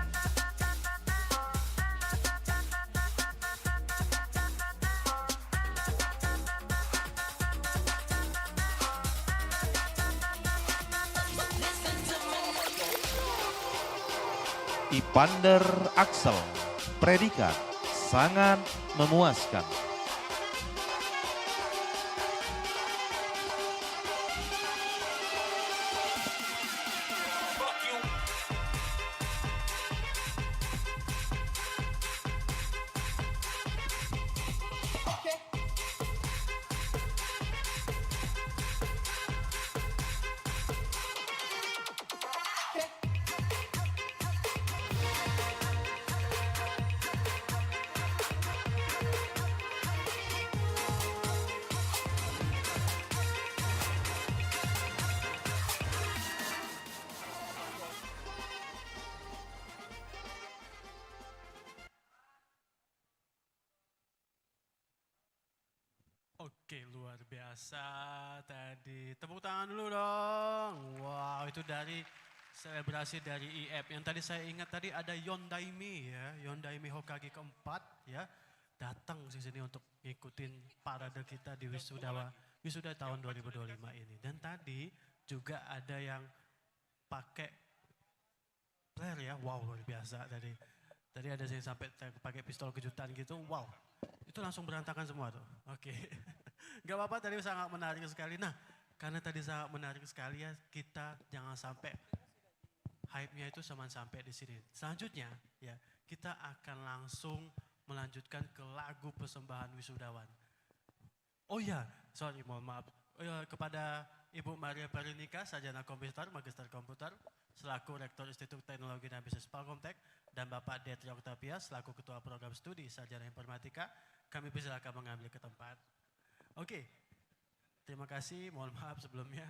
Ipander Axel, predikat sangat memuaskan. Oke, luar biasa tadi. Tepuk tangan dulu dong. Wow, itu dari selebrasi dari IF. Yang tadi saya ingat tadi ada Yondaimi ya, Yondaimi Hokage keempat ya. Datang di sini untuk ngikutin parade kita di wisuda tahun 2025 ini. Dan tadi juga ada yang pakai flare ya. Wow, luar biasa tadi. Tadi ada yang sampai pakai pistol kejutan gitu. Wow. Itu langsung berantakan semua tuh. Oke. Gak apa-apa, tadi sangat menarik sekali. Nah, karena tadi sangat menarik sekali ya, kita jangan sampai hype-nya itu sampai di sini. Selanjutnya ya, kita akan langsung melanjutkan ke lagu persembahan wisudawan. Oh ya, sorry, mohon maaf. Kepada Ibu Maria Perinika, Sarjana Komputer, Magister Komputer, selaku Rektor Institut Teknologi dan Bisnis Palkomtek, dan Bapak Detri Octavia, selaku Ketua Program Studi Sarjana Informatika, kami persilakan mengambil ke tempat. Oke, terima kasih, mohon maaf sebelumnya.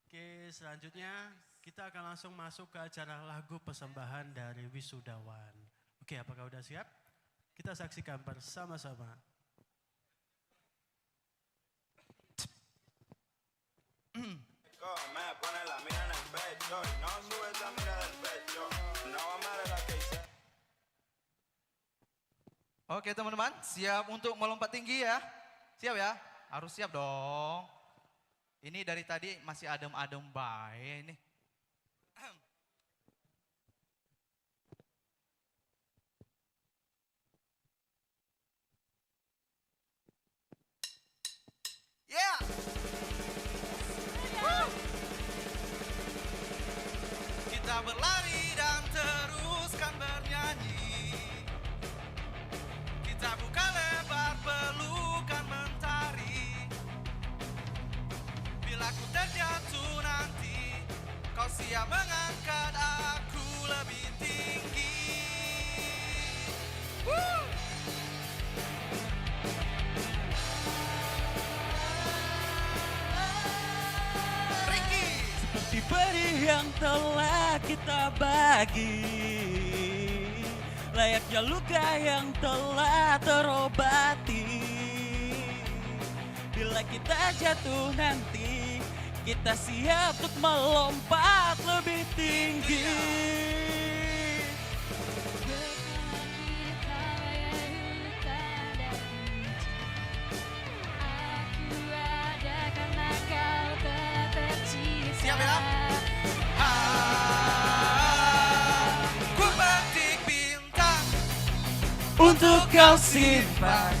Oke, selanjutnya kita akan langsung masuk ke acara lagu persembahan dari wisudawan. Oke, apakah udah siap? Kita saksikan bersama-sama. Oke teman-teman, siap untuk melompat tinggi ya? Siap ya? Harus siap dong. Ini dari tadi masih adem-adem baik ini. Yeah! Kita berlari dan teruskan bernyanyi. Kita buka lebar pelukan mentari. Bila ku terjatuh nanti, kau siap mengangkat aku lebih tinggi. Woo! Seperti benih yang telah kita bagi, layaknya luka yang telah terobati. Bila kita jatuh nanti, kita siap untuk melompat lebih tinggi. Siap ya? Ku petik bintang Untuk kau simpan,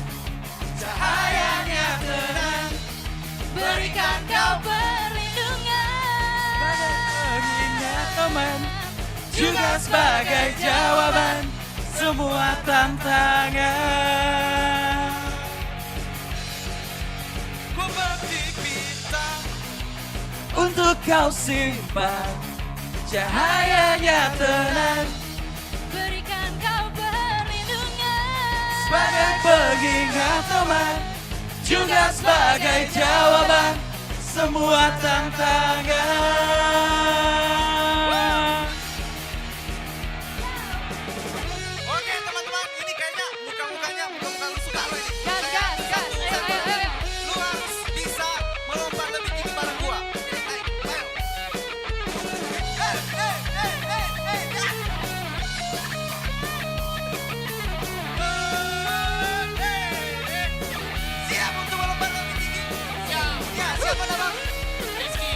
cahayanya tenang, berikan kau perlindungan. Mengingat teman, juga sebagai jawaban semua tantangan. Ku petik bintang Untuk kau simpan, cahayanya tenang, Berikan kau perlindungan. sebagai pengingat teman, juga sebagai jawaban semua tantangan. Oke teman-teman, ini kayaknya muka-mukanya muka-muka lu suka lo ini. Gas. Lu harus bisa melompat lebih tinggi bareng gua. Ayo. Siap untuk melompat lebih tinggi? Ya, siapa nama? Rizky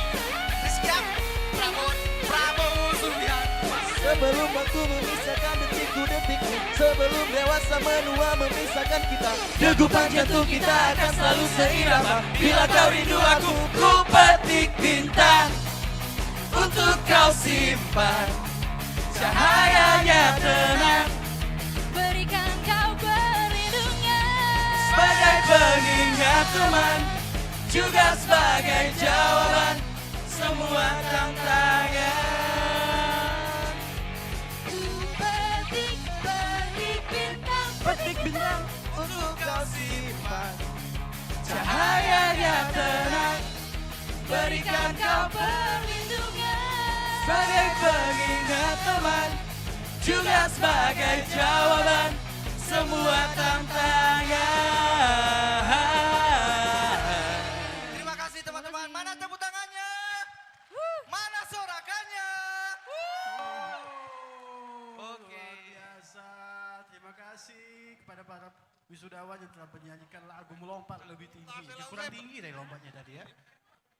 Sebelum waktu memisahkan detik-detik, sebelum dewasa menua memisahkan kita, degupan jantung kita akan selalu seirama. Bila kau rindu aku, ku petik bintang untuk kau simpan, cahayanya tenang, Berikan kau perlindungan sebagai pengingat teman, juga sebagai jawaban semua tantangan. Petik bintang untuk kau simpan, cahayanya tenang, berikan kau perlindungan sebagai pengingat teman, juga sebagai jawaban semua tantangan. Terima kasih teman-teman. Mana tepuk tangannya? Mana sorakannya? Oke. Biasa. Terima kasih kepada para wisudawan yang telah menyanyikan lagu Melompat Lebih Tinggi. Ya, kurang tinggi deh lompatnya tadi ya.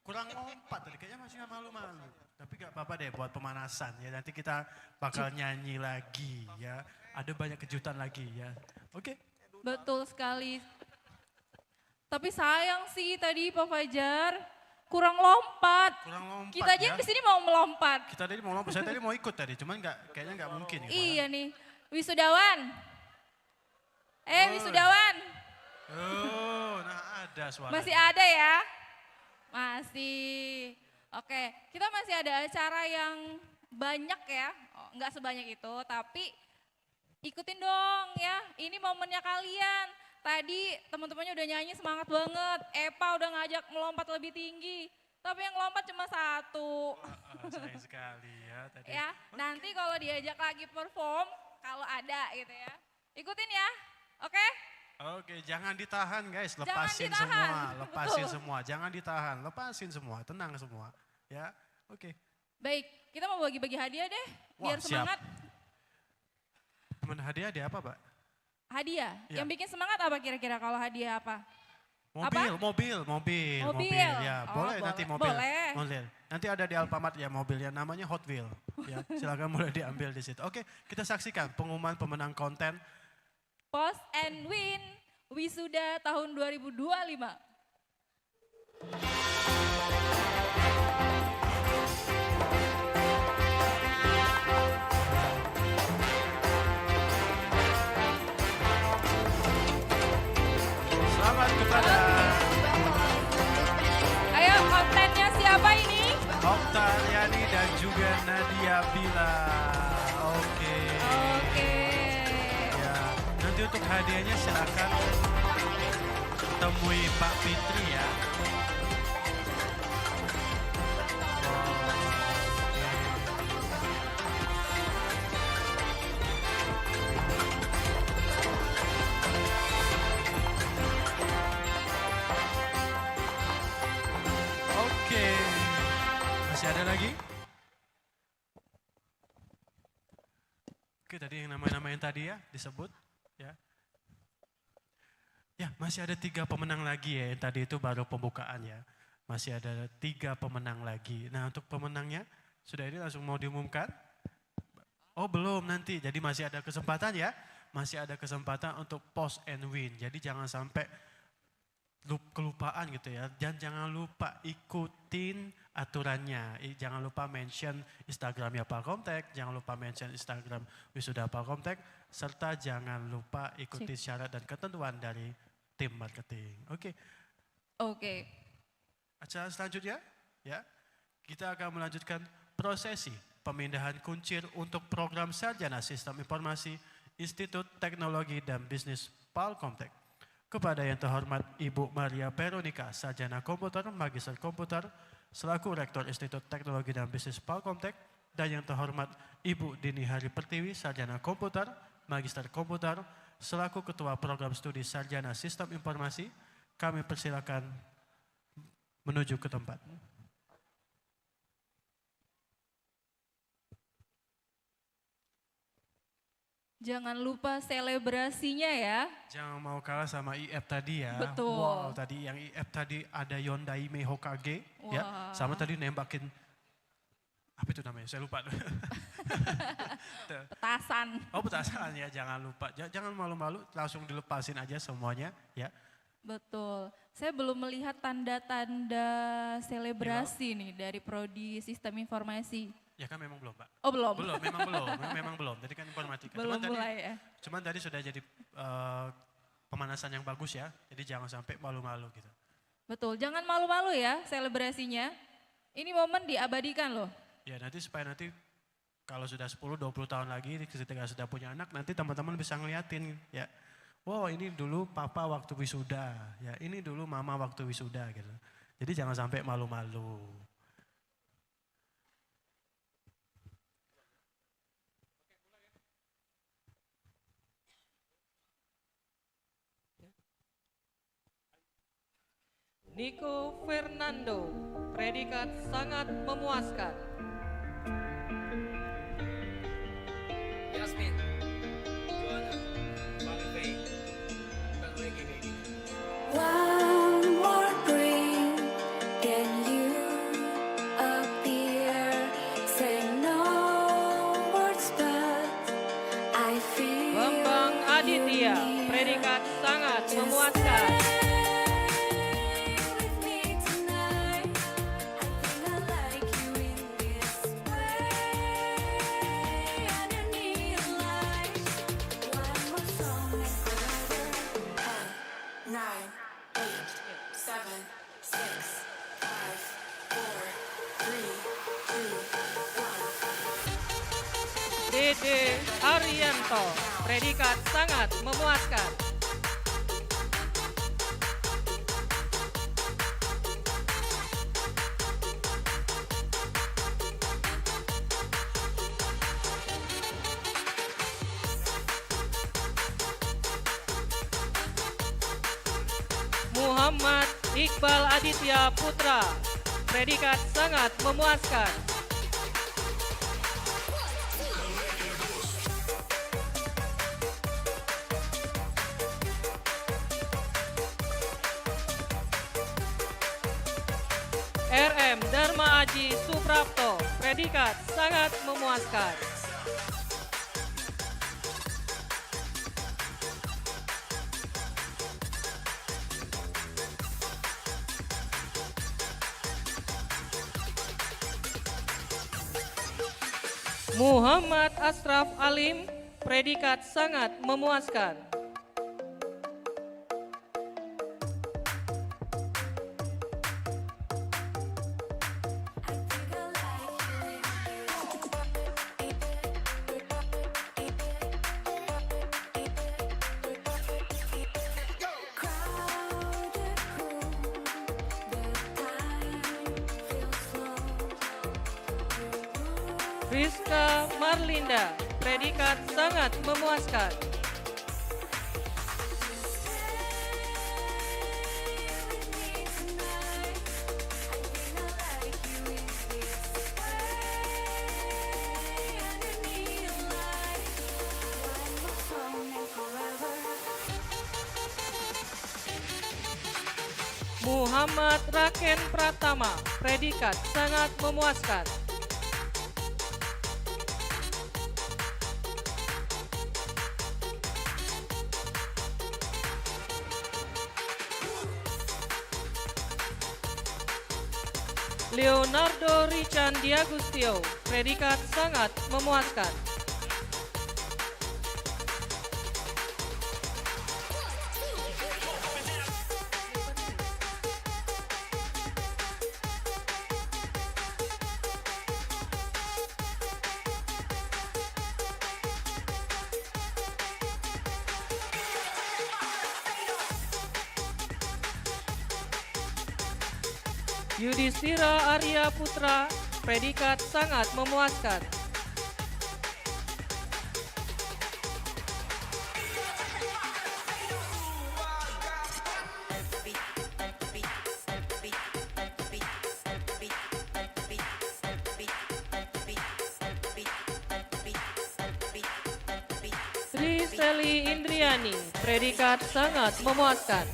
Kurang lompat tadi, kayaknya masih malu-malu. Tapi gak apa-apa deh buat pemanasan ya. Nanti kita bakal nyanyi lagi ya. Ada banyak kejutan lagi ya. Oke. Betul sekali. Tapi sayang sih tadi Pak Fajar, kurang lompat. Kurang lompat Kita aja ya. di sini mau melompat. Kita tadi mau lompat, saya tadi mau ikut tadi, cuman kayaknya nggak mungkin. Gitu. Iya nih, wisudawan. Wisudawan. Oh, nah ada suara. Masih ada ya? Masih. Oke, kita masih ada acara yang banyak ya. Oh, nggak sebanyak itu, tapi ikutin dong ya. Ini momennya kalian. Tadi teman-temannya udah nyanyi semangat banget. Epa udah ngajak melompat lebih tinggi. Tapi yang lompat cuma satu. Sayang sekali ya tadi. Ya, nanti kalau diajak lagi perform, kalau ada gitu ya. Ikutin ya, oke? Oke, jangan ditahan guys, Jangan lepasin ditahan. semua, lepasin Betul. semua, jangan ditahan, lepasin semua, tenang semua, ya, oke. Baik, kita mau bagi-bagi hadiah deh, biar Wah, siap. semangat. Teman hadiah ada apa, Pak? Hadiah, Ya. yang bikin semangat apa kira-kira kalau hadiah apa? Mobil, Mobil. ya, Oh, boleh nanti boleh. mobil, Boleh. mobil. Nanti ada di Alfamart ya mobilnya, namanya Hot Wheel, ya, silakan mulai diambil di situ. Oke, kita saksikan pengumuman pemenang konten. Post and Win Wisuda tahun 2025. Selamat kepada Ayo kontennya siapa ini? Okta Yani dan juga Nadia Bila. Oke. Ya, nanti untuk hadiahnya silakan temui Pak Fitri ya. Oke. Masih ada lagi? Oke, tadi yang nama-nama yang tadi ya disebut ya. Ya, masih ada 3 pemenang lagi ya. Yang tadi itu baru pembukaan ya. Masih ada 3 pemenang lagi. Nah, untuk pemenangnya sudah ini langsung mau diumumkan? Oh, belum nanti. Jadi masih ada kesempatan ya. Masih ada kesempatan untuk post and win. Jadi jangan sampai kelupaan gitu ya. Dan jangan lupa ikutin aturannya. Jangan lupa mention Instagramnya Palkomtek, jangan lupa mention Instagram Wisuda Palkomtek, serta jangan lupa ikuti syarat dan ketentuan dari tim marketing. Oke. Oke. Acara selanjutnya ya. Kita akan melanjutkan prosesi pemindahan kuncir untuk program sarjana Sistem Informasi Institut Teknologi dan Bisnis Palkomtek. Kepada yang terhormat Ibu Maria Veronica, Sarjana Komputer, Magister Komputer, selaku Rektor Institut Teknologi dan Bisnis Palkomtek, dan yang terhormat Ibu Dini Hari Pertiwi, Sarjana Komputer, Magister Komputer, selaku Ketua Program Studi Sarjana Sistem Informasi, kami persilakan menuju ke tempat. Jangan lupa selebrasinya ya. Jangan mau kalah sama IF tadi ya. Betul. Wow, tadi yang IF tadi ada Yondaime Hokage ya. Wah. Sama tadi nembakin apa itu namanya? Saya lupa. Petasan. Oh petasan ya, jangan lupa. Jangan malu-malu, langsung dilepasin aja semuanya ya. Betul. Saya belum melihat tanda-tanda selebrasi nih dari Prodi Sistem Informasi. Ya kan memang belum Pak. Oh belum? Belum, memang belum. Tadi kan informatika. Belum mulai ya. Cuman tadi sudah jadi pemanasan yang bagus ya. Jadi jangan sampai malu-malu gitu. Betul, jangan malu-malu ya selebrasinya. Ini momen diabadikan loh. Ya nanti supaya nanti kalau sudah 10-20 tahun lagi ketika sudah punya anak nanti teman-teman bisa ngeliatin ya. Wow ini dulu papa waktu wisuda, ya ini dulu mama waktu wisuda gitu. Jadi jangan sampai malu-malu. Nico Fernando, predikat sangat memuaskan. Yasmin, Joanna, Bang Faye, Bang Reggie baby. One more breath, then you appear. Say no words, but I feel. Bambang Aditya, predikat sangat memuaskan. Dede Arianto, predikat sangat memuaskan. Muhammad Iqbal Aditya Putra, predikat sangat memuaskan. RM Dharma Aji Suprapto, predikat sangat memuaskan. Muhammad Ashraf Alim, predikat sangat memuaskan. Rizka Marlinda, predikat sangat memuaskan. Muhammad Raken Pratama, predikat sangat memuaskan. Leonardo Richan Diagustio, predikat sangat memuaskan. Yudhistira Arya Putra, predikat sangat memuaskan. Sri Seli Indriani, predikat sangat memuaskan.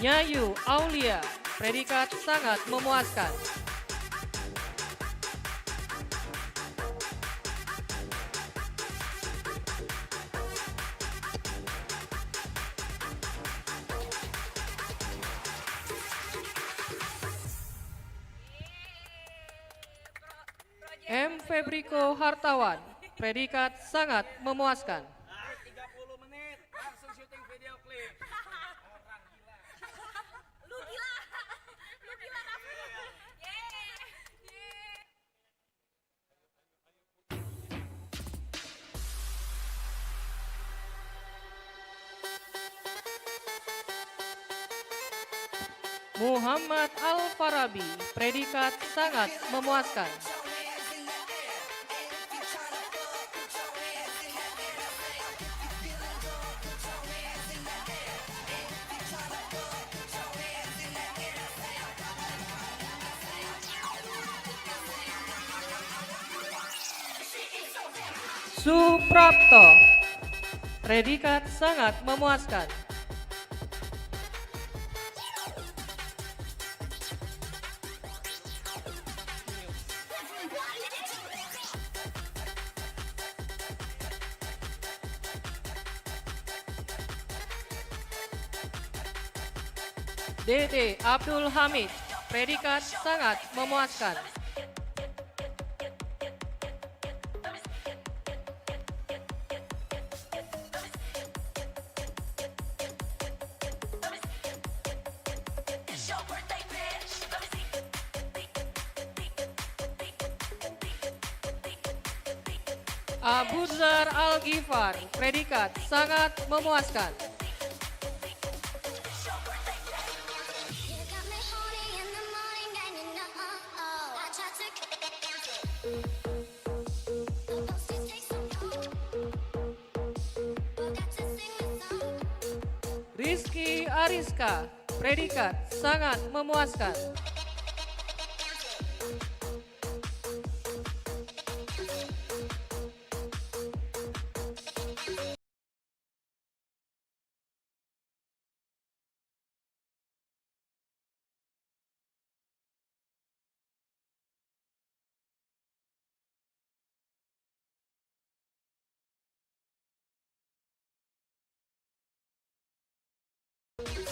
Nyayu Aulia, predikat sangat memuaskan. M. Febriko Hartawan, predikat sangat memuaskan. Muhammad Al-Farabi, predikat sangat memuaskan. Suprapto, predikat sangat memuaskan. Dede Abdul Hamid, predikat sangat memuaskan. Abu Zar Al-Ghifar, predikat sangat memuaskan. Rizky Ariska, predikat sangat memuaskan.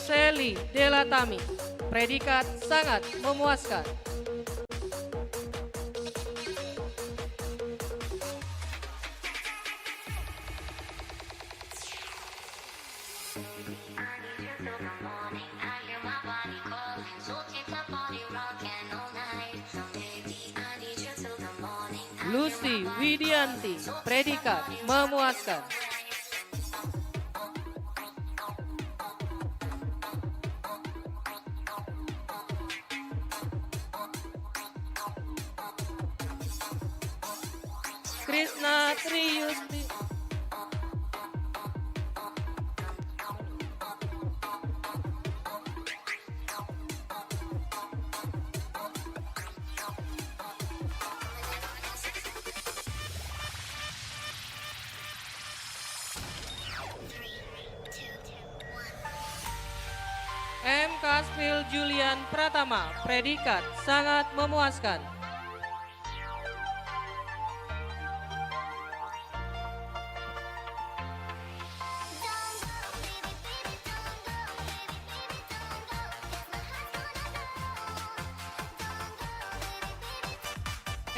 Sally Delatami, predikat sangat memuaskan. Lucy Widianti, predikat memuaskan. Krishna Triyusti, M. Kasfil Julian Pratama, predikat sangat memuaskan.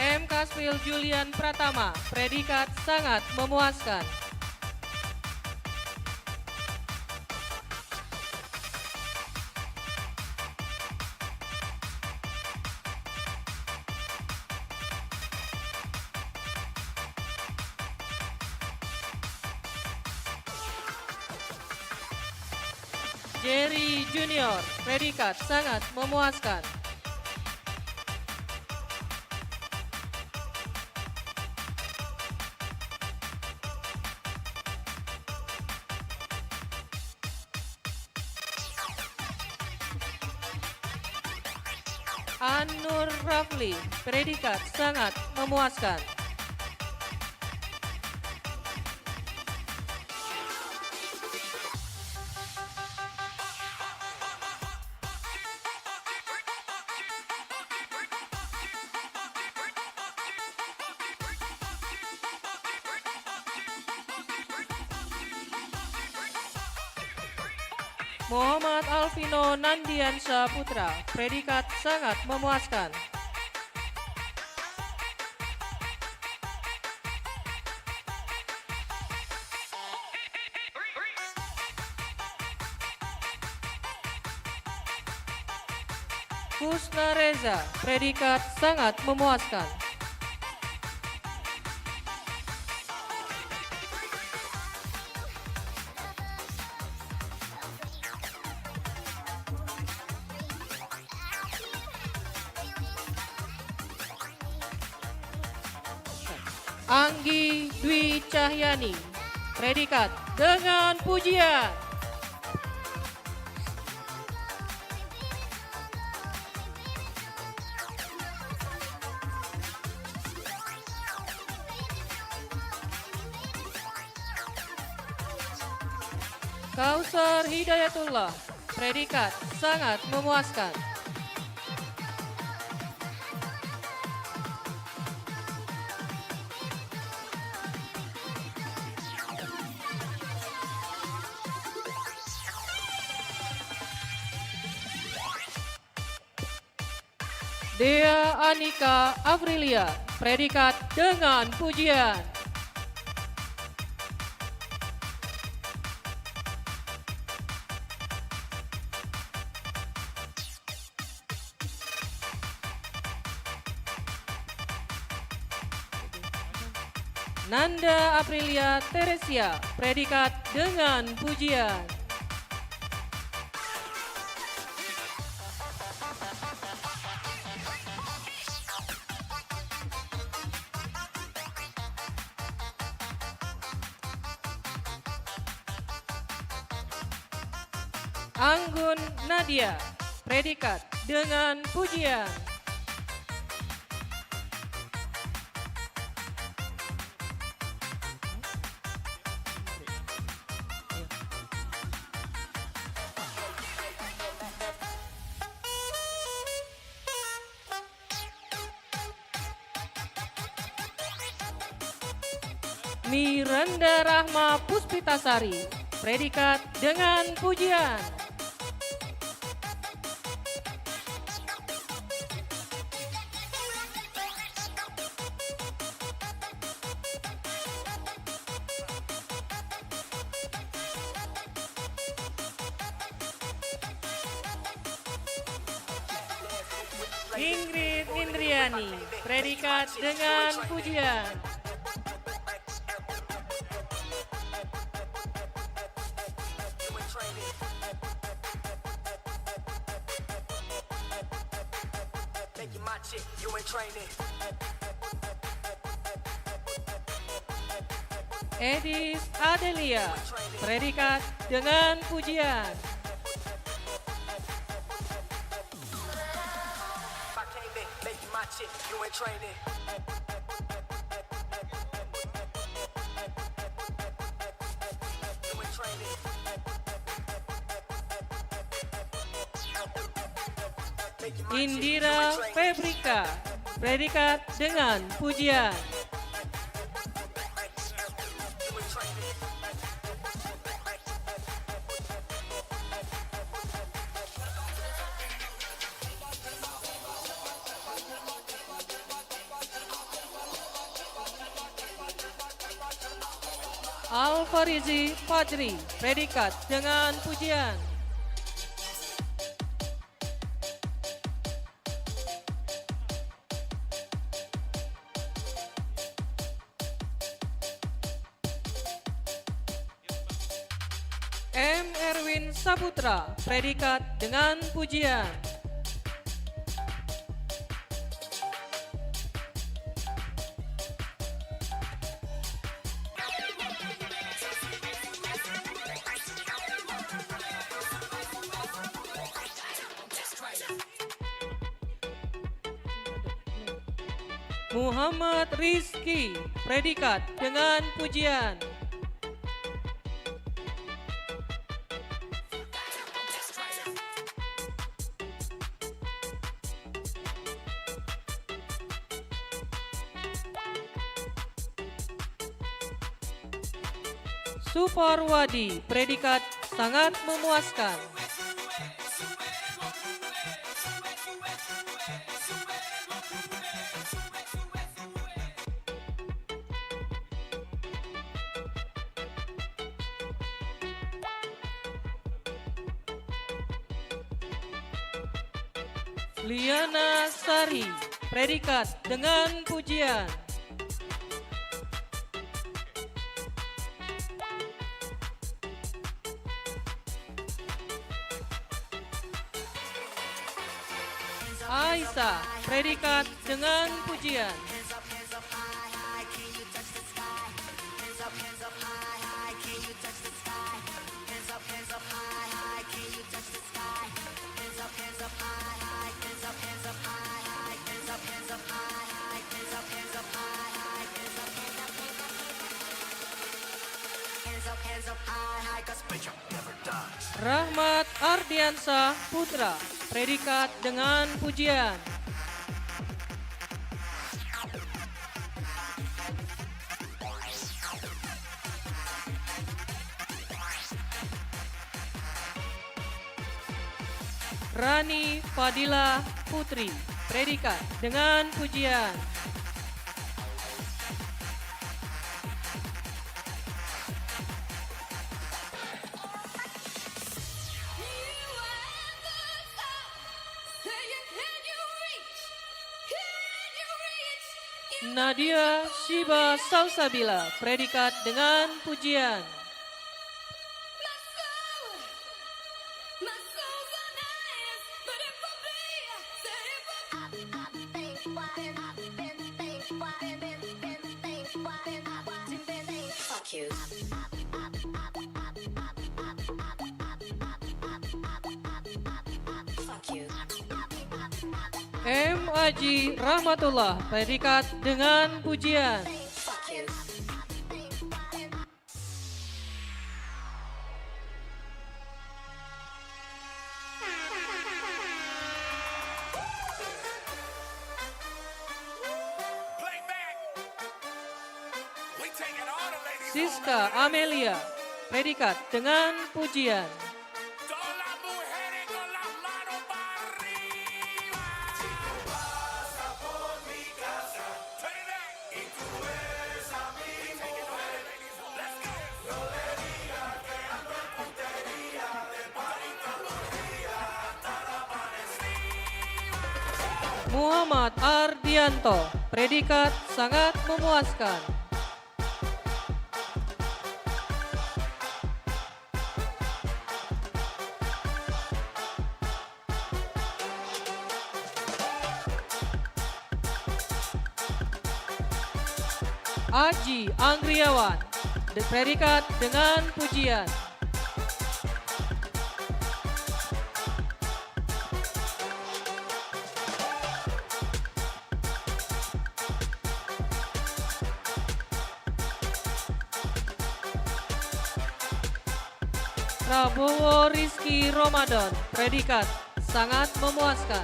M. Kasfil Julian Pratama, predikat sangat memuaskan. Jerry Junior, predikat sangat memuaskan. Anur Rafli, predikat sangat memuaskan. Muhammad Alvino Nandiansyah Putra, predikat sangat memuaskan. Kusna Reza, predikat sangat memuaskan. Anggi Dwi Cahyani, predikat dengan pujian. Kausar Hidayatullah, predikat sangat memuaskan. Dea Anika Afrilia, predikat dengan pujian. Nanda Aprilia Teresia, predikat dengan pujian. Anggun Nadia, predikat dengan pujian. Miranda Rahma Puspitasari, predikat dengan pujian. Ingrid Indriani, predikat dengan pujian. Edis Adelia, predikat dengan pujian. Indira Febrika, predikat dengan pujian. Alfarizi Fajri, predikat dengan pujian. M. Erwin Saputra, predikat dengan pujian. Muhammad Rizki, predikat dengan pujian. Suparwadi, predikat sangat memuaskan. Liana Sari, predikat dengan pujian. Aisyah, predikat dengan pujian. Rahmat Ardiansah Putra, predikat dengan pujian. Rani Fadila Putri, predikat dengan pujian. Nadia Shiba Salsabila, predikat dengan pujian. M. Aji Rahmatullah, predikat dengan pujian. Siska Amelia, predikat dengan pujian. Muhammad Ardianto, predikat sangat memuaskan. Aji Anggriawan, predikat dengan pujian. Prabowo Rizky Ramadan, predikat sangat memuaskan.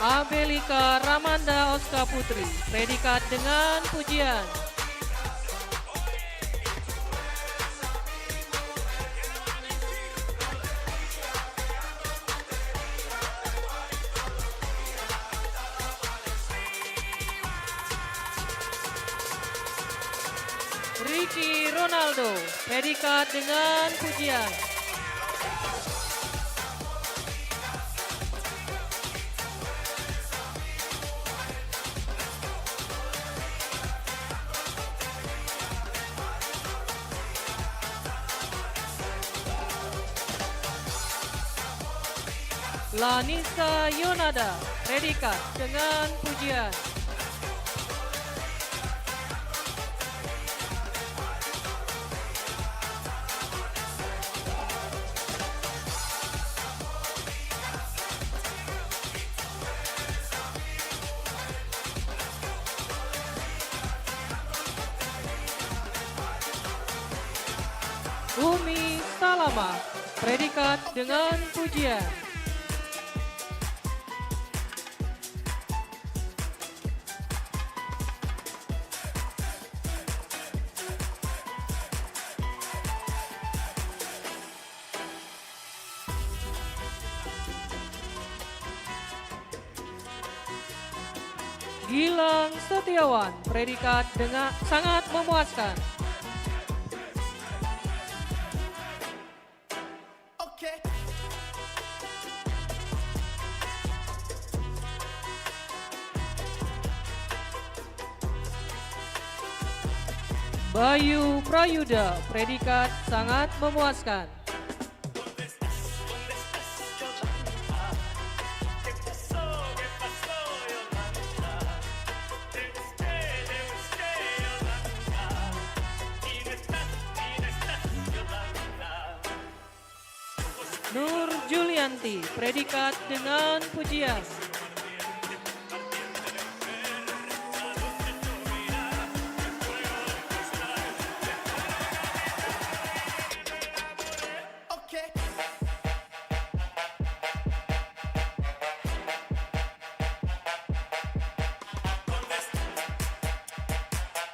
Abelika Ramanda Oska Putri, predikat dengan pujian. Ricky Ronaldo, predikat dengan pujian. Lanisa Yonada, predikat dengan pujian. Umi Salama, predikat dengan pujian. Gilang Setiawan, predikat dengan sangat memuaskan. Bayu Prayuda, predikat sangat memuaskan. Nur Julianti, predikat dengan pujian.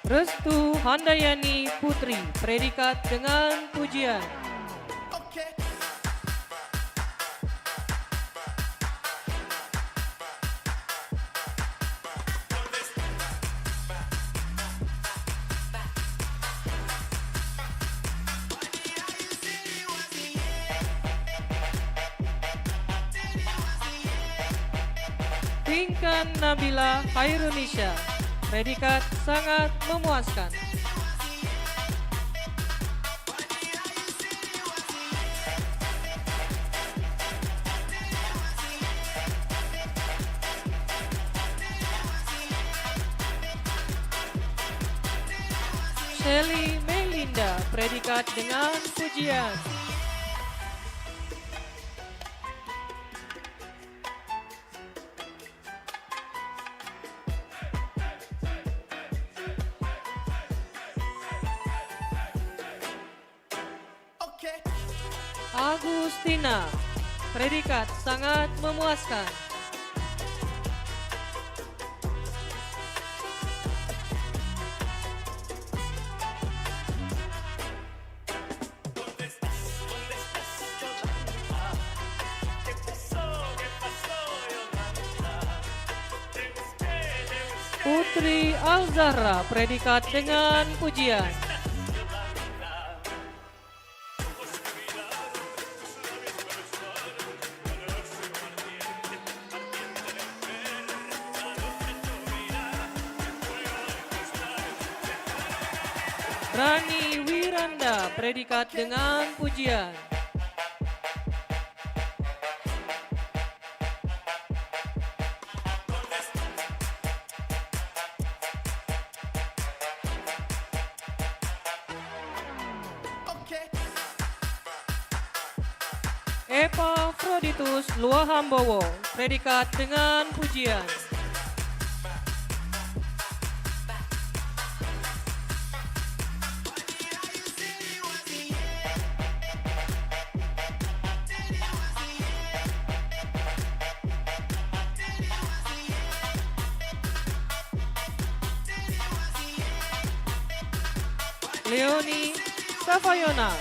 Restu Handayani Putri, predikat dengan pujian. Pinkan Nabila Khairunisha, predikat sangat memuaskan. Shelly Melinda, predikat dengan pujian. Agustina, predikat sangat memuaskan. Putri Al-Zahra, predikat dengan pujian. Rani Wiranda, predikat dengan pujian. Epafroditus Luahambowo, predikat dengan pujian. Leoni Savayona,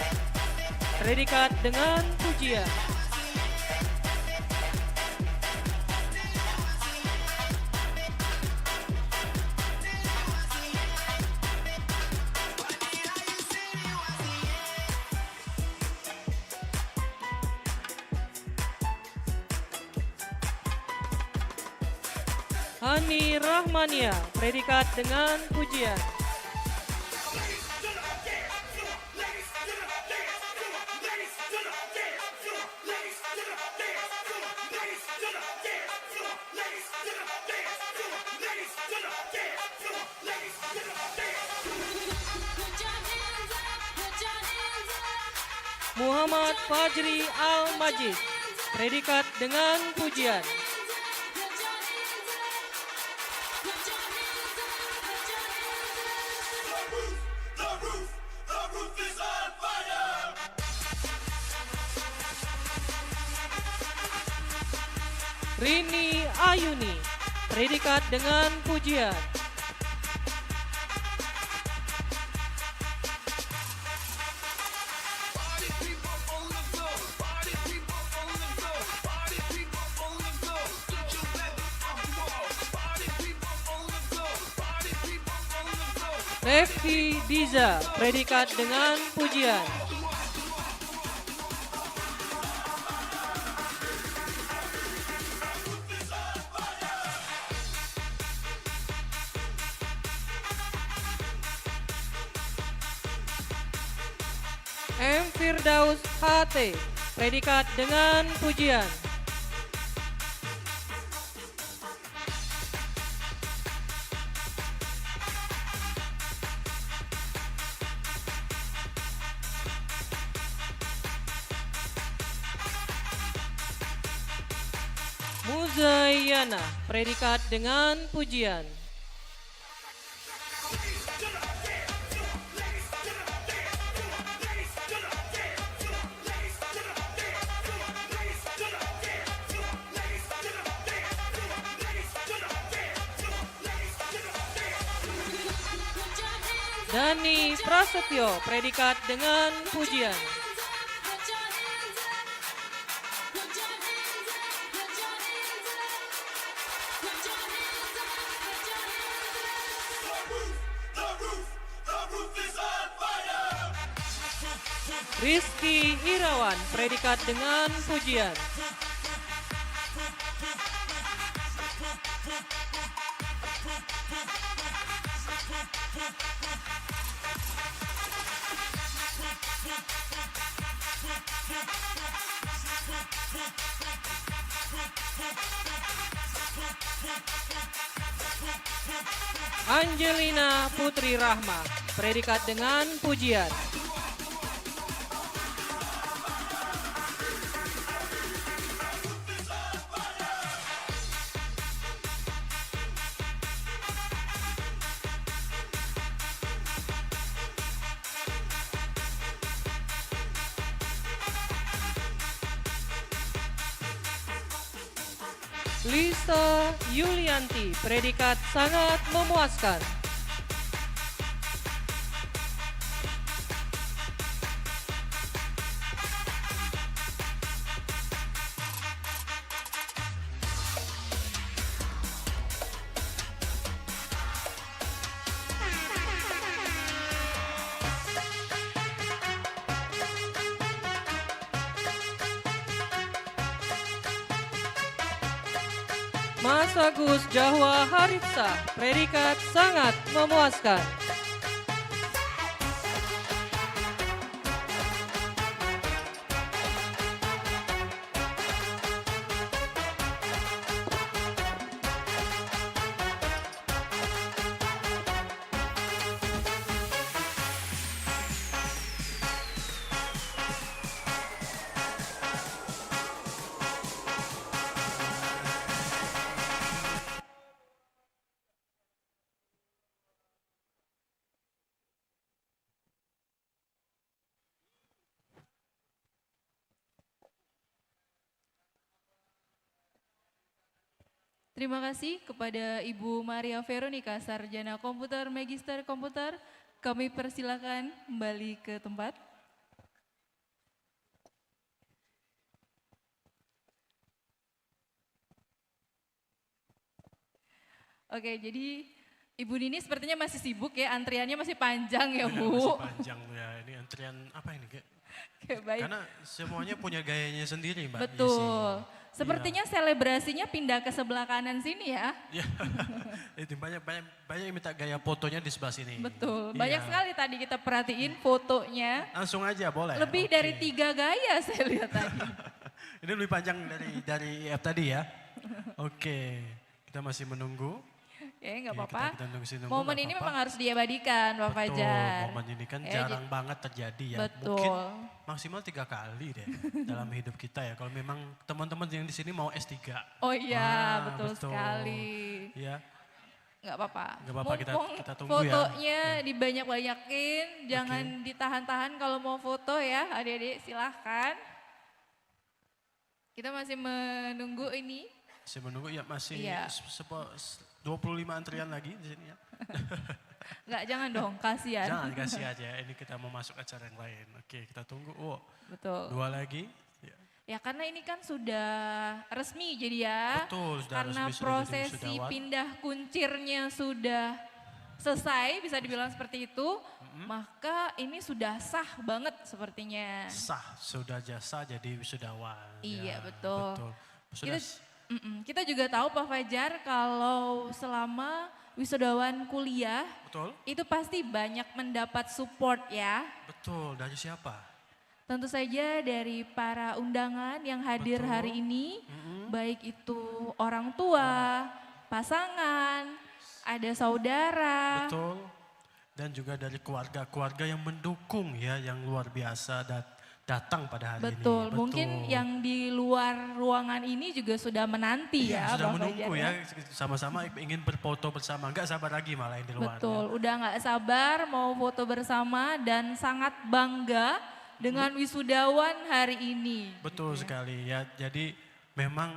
predikat dengan pujian. Hani Rahmania, predikat dengan pujian. Muhammad Fajri Al-Majid, predikat dengan pujian. Rini Ayuni, predikat dengan pujian. Revki Diza, predikat dengan pujian. M. Firdaus HT, predikat dengan pujian. Muzayana, predikat dengan pujian. Dani Prasetyo, predikat dengan pujian. Rizky Irawan, predikat dengan pujian. Angelina Putri Rahma, predikat dengan pujian. Lisa Yulianti, predikat sangat memuaskan. Mas Agus Jahwa Haritsa, predikat sangat memuaskan. Terima kasih kepada Ibu Maria Veronica, Sarjana Komputer, Magister Komputer. Kami persilakan kembali ke tempat. Oke, jadi Ibu Nini sepertinya masih sibuk ya, antriannya masih panjang ya Bu. Masih panjang ya, ini antrian apa ini? Oke, baik. Karena semuanya punya gayanya sendiri Mbak. Betul. Yesi. Sepertinya selebrasinya pindah ke sebelah kanan sini ya. Itu banyak yang minta gaya fotonya di sebelah sini. Betul, Iya. banyak sekali tadi kita perhatiin fotonya. Langsung aja boleh. Lebih dari 3 gaya saya lihat tadi. Ini lebih panjang dari IF tadi ya. Oke, kita masih menunggu. Ya nggak Oke, apa-apa. kita nunggu, Momen nggak ini apa-apa. memang harus diabadikan Pak Fajar. Momen ini kan Ya, jarang banget terjadi ya. Betul. Mungkin maksimal 3 kali deh dalam hidup kita ya. Kalau memang teman-teman yang di sini mau S3. Oh iya, betul betul. sekali. Ya. Nggak apa-apa. Nggak apa-apa, Mumpung kita tunggu ya. fotonya dibanyak-banyakin, jangan ditahan-tahan kalau mau foto ya, adik-adik silahkan. Kita masih menunggu ini Masih menunggu, ya masih Iya. 25 antrian lagi di sini ya. Enggak, jangan dong, kasihan. Jangan, kasih aja, ini kita mau masuk acara yang lain. Oke, kita tunggu. Oh, Betul. 2 lagi. Ya karena ini kan sudah resmi jadi ya. Betul, sudah karena resmi, sudah jadi prosesi wisudawan. pindah kuncirnya sudah selesai, bisa dibilang seperti itu. Maka ini sudah sah banget sepertinya. Sah, sudah jasa jadi wisudawan. Iya, Ya, betul. Sudah Kita juga tahu Pak Fajar kalau selama wisudawan kuliah, Betul. itu pasti banyak mendapat support ya. Betul, dari siapa? Tentu saja dari para undangan yang hadir Betul. hari ini, baik itu orang tua, pasangan, ada saudara. Betul. Dan juga dari keluarga-keluarga yang mendukung ya, yang luar biasa datang pada hari Betul, ini. mungkin yang di luar ruangan ini juga sudah menanti Iya, ya. sudah Bang menunggu Fajar ya, sama-sama ingin berfoto bersama. Enggak sabar lagi malah yang di luar. Betul, udah nggak sabar mau foto bersama dan sangat bangga dengan wisudawan hari ini. Betul sekali ya, jadi memang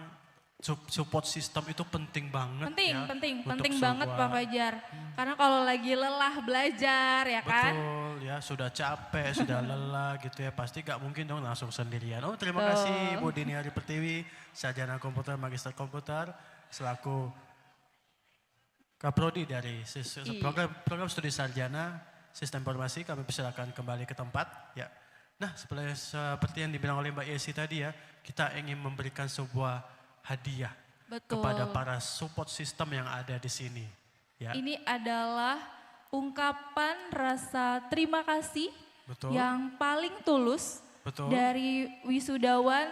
support system itu penting banget Penting, ya. penting untuk banget sebuah- Pak Fajar. Karena kalau lagi lelah belajar ya kan. Betul ya, sudah capek, sudah lelah gitu ya, pasti gak mungkin dong langsung sendirian. Oh, terima Betul. kasih Bu Dini Hari Pertiwi, Sarjana Komputer, Magister Komputer, selaku Kaprodi dari Iya. program studi sarjana Sistem Informasi. Kami persilakan kembali ke tempat ya. Nah, seperti yang dibilang oleh Mbak Yesi tadi ya, kita ingin memberikan sebuah hadiah Betul. kepada para support system yang ada di sini. Ya. Ini adalah ungkapan rasa terima kasih Betul. yang paling tulus Betul. dari wisudawan,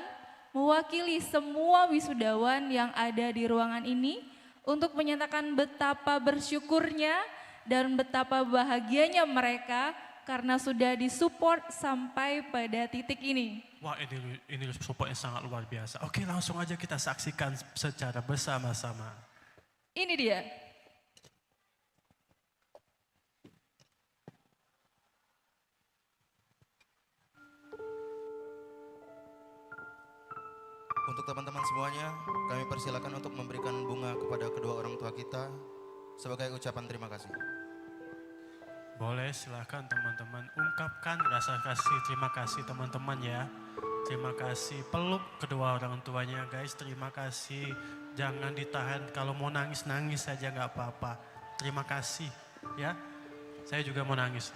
mewakili semua wisudawan yang ada di ruangan ini untuk menyatakan betapa bersyukurnya dan betapa bahagianya mereka karena sudah disupport sampai pada titik ini. Wah, ini support yang sangat luar biasa. Oke, langsung aja kita saksikan secara bersama-sama. Ini dia. Untuk teman-teman semuanya, kami persilakan untuk memberikan bunga kepada kedua orang tua kita sebagai ucapan terima kasih. Boleh, silakan teman-teman ungkapkan rasa kasih, terima kasih teman-teman ya. Terima kasih, peluk kedua orang tuanya guys, terima kasih. Jangan ditahan, kalau mau nangis saja nggak apa-apa. Terima kasih ya, saya juga mau nangis.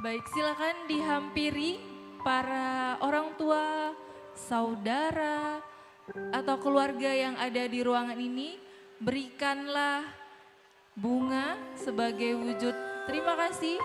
Baik, silakan dihampiri para orang tua, saudara, atau keluarga yang ada di ruangan ini. Berikanlah bunga sebagai wujud terima kasih.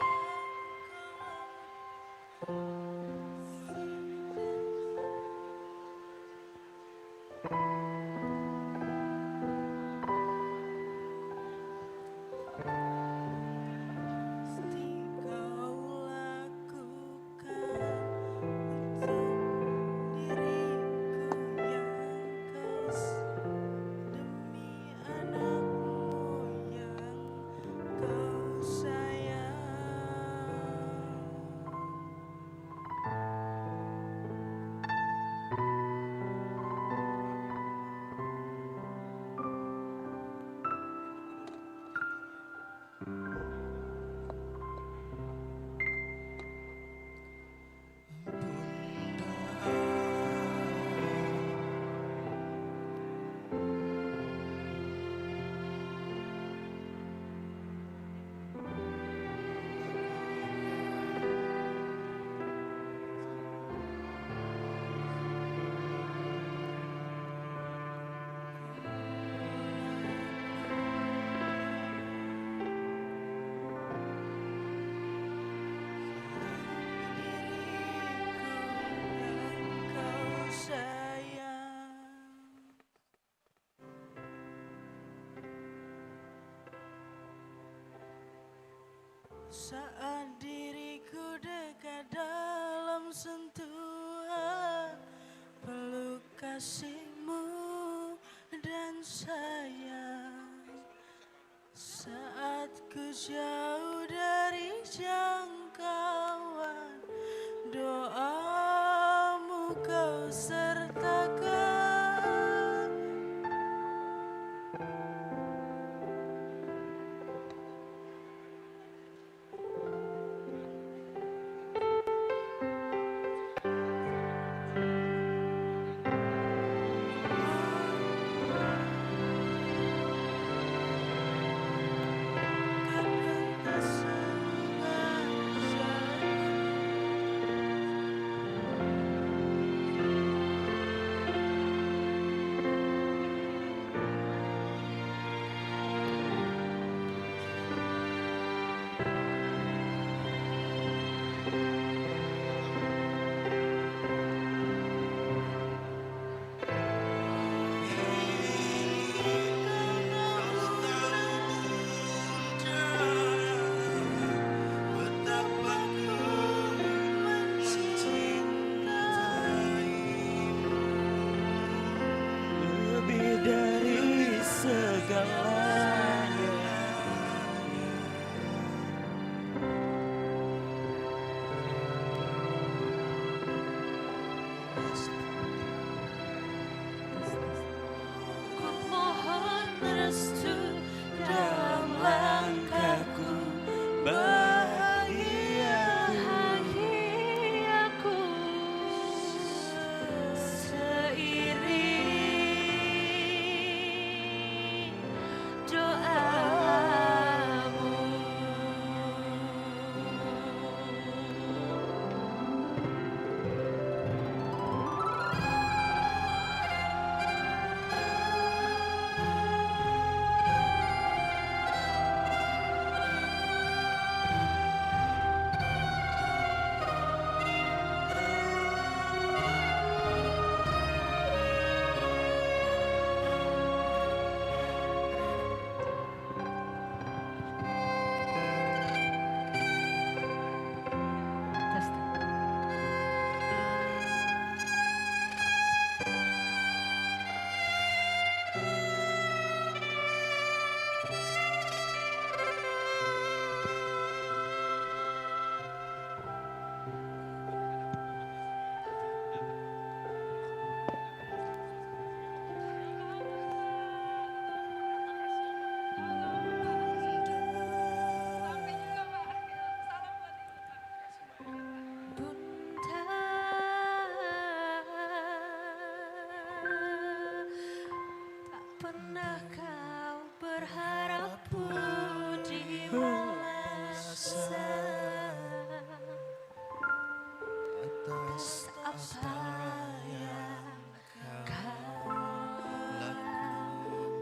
Saat diriku dekat dalam sentuhan peluk kasihmu dan sayang, saat ku jauh dari jangkauan doamu kau sertakan. pernah kau berharap budi balasan atas apa yang kau lakukan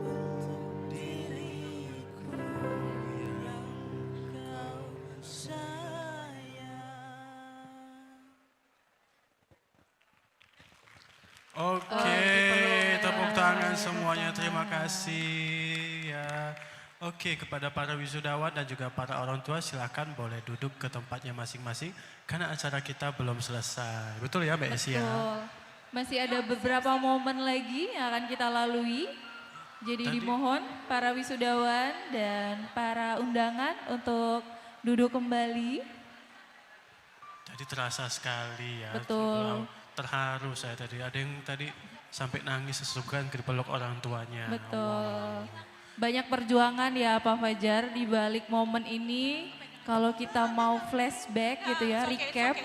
untuk diriku yang kau sayang. Oke, tepuk tangan semuanya, terima kasih ya. Oke, kepada para wisudawan dan juga para orang tua silakan boleh duduk ke tempatnya masing-masing karena acara kita belum selesai. Betul ya Mbak Esi ya? Betul. Masih ada beberapa momen lagi yang akan kita lalui. Jadi dimohon para wisudawan dan para undangan untuk duduk kembali. Tadi terasa sekali ya. Betul. Terharu saya tadi. Ada yang tadi sampai nangis sesukan ke peluk orang tuanya. Betul. Banyak perjuangan ya Pak Fajar di balik momen ini. Kalau kita mau flashback gitu ya, recap.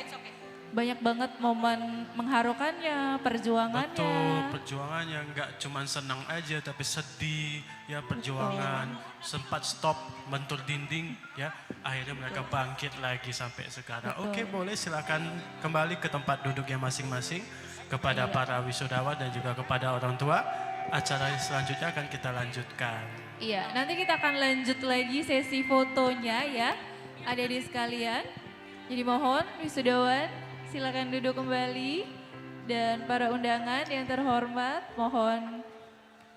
Banyak banget momen mengharukannya, perjuangannya. Betul, perjuangannya nggak cuma senang aja tapi sedih ya, perjuangan. Sempat stop, bentur dinding ya. Akhirnya mereka bangkit lagi sampai sekarang. Oke, boleh silakan kembali ke tempat duduknya masing-masing. Kepada para wisudawan dan juga kepada orang tua. Acara selanjutnya akan kita lanjutkan. Iya, nanti kita akan lanjut lagi sesi fotonya ya, adik-adik sekalian. Jadi mohon wisudawan silakan duduk kembali dan para undangan yang terhormat mohon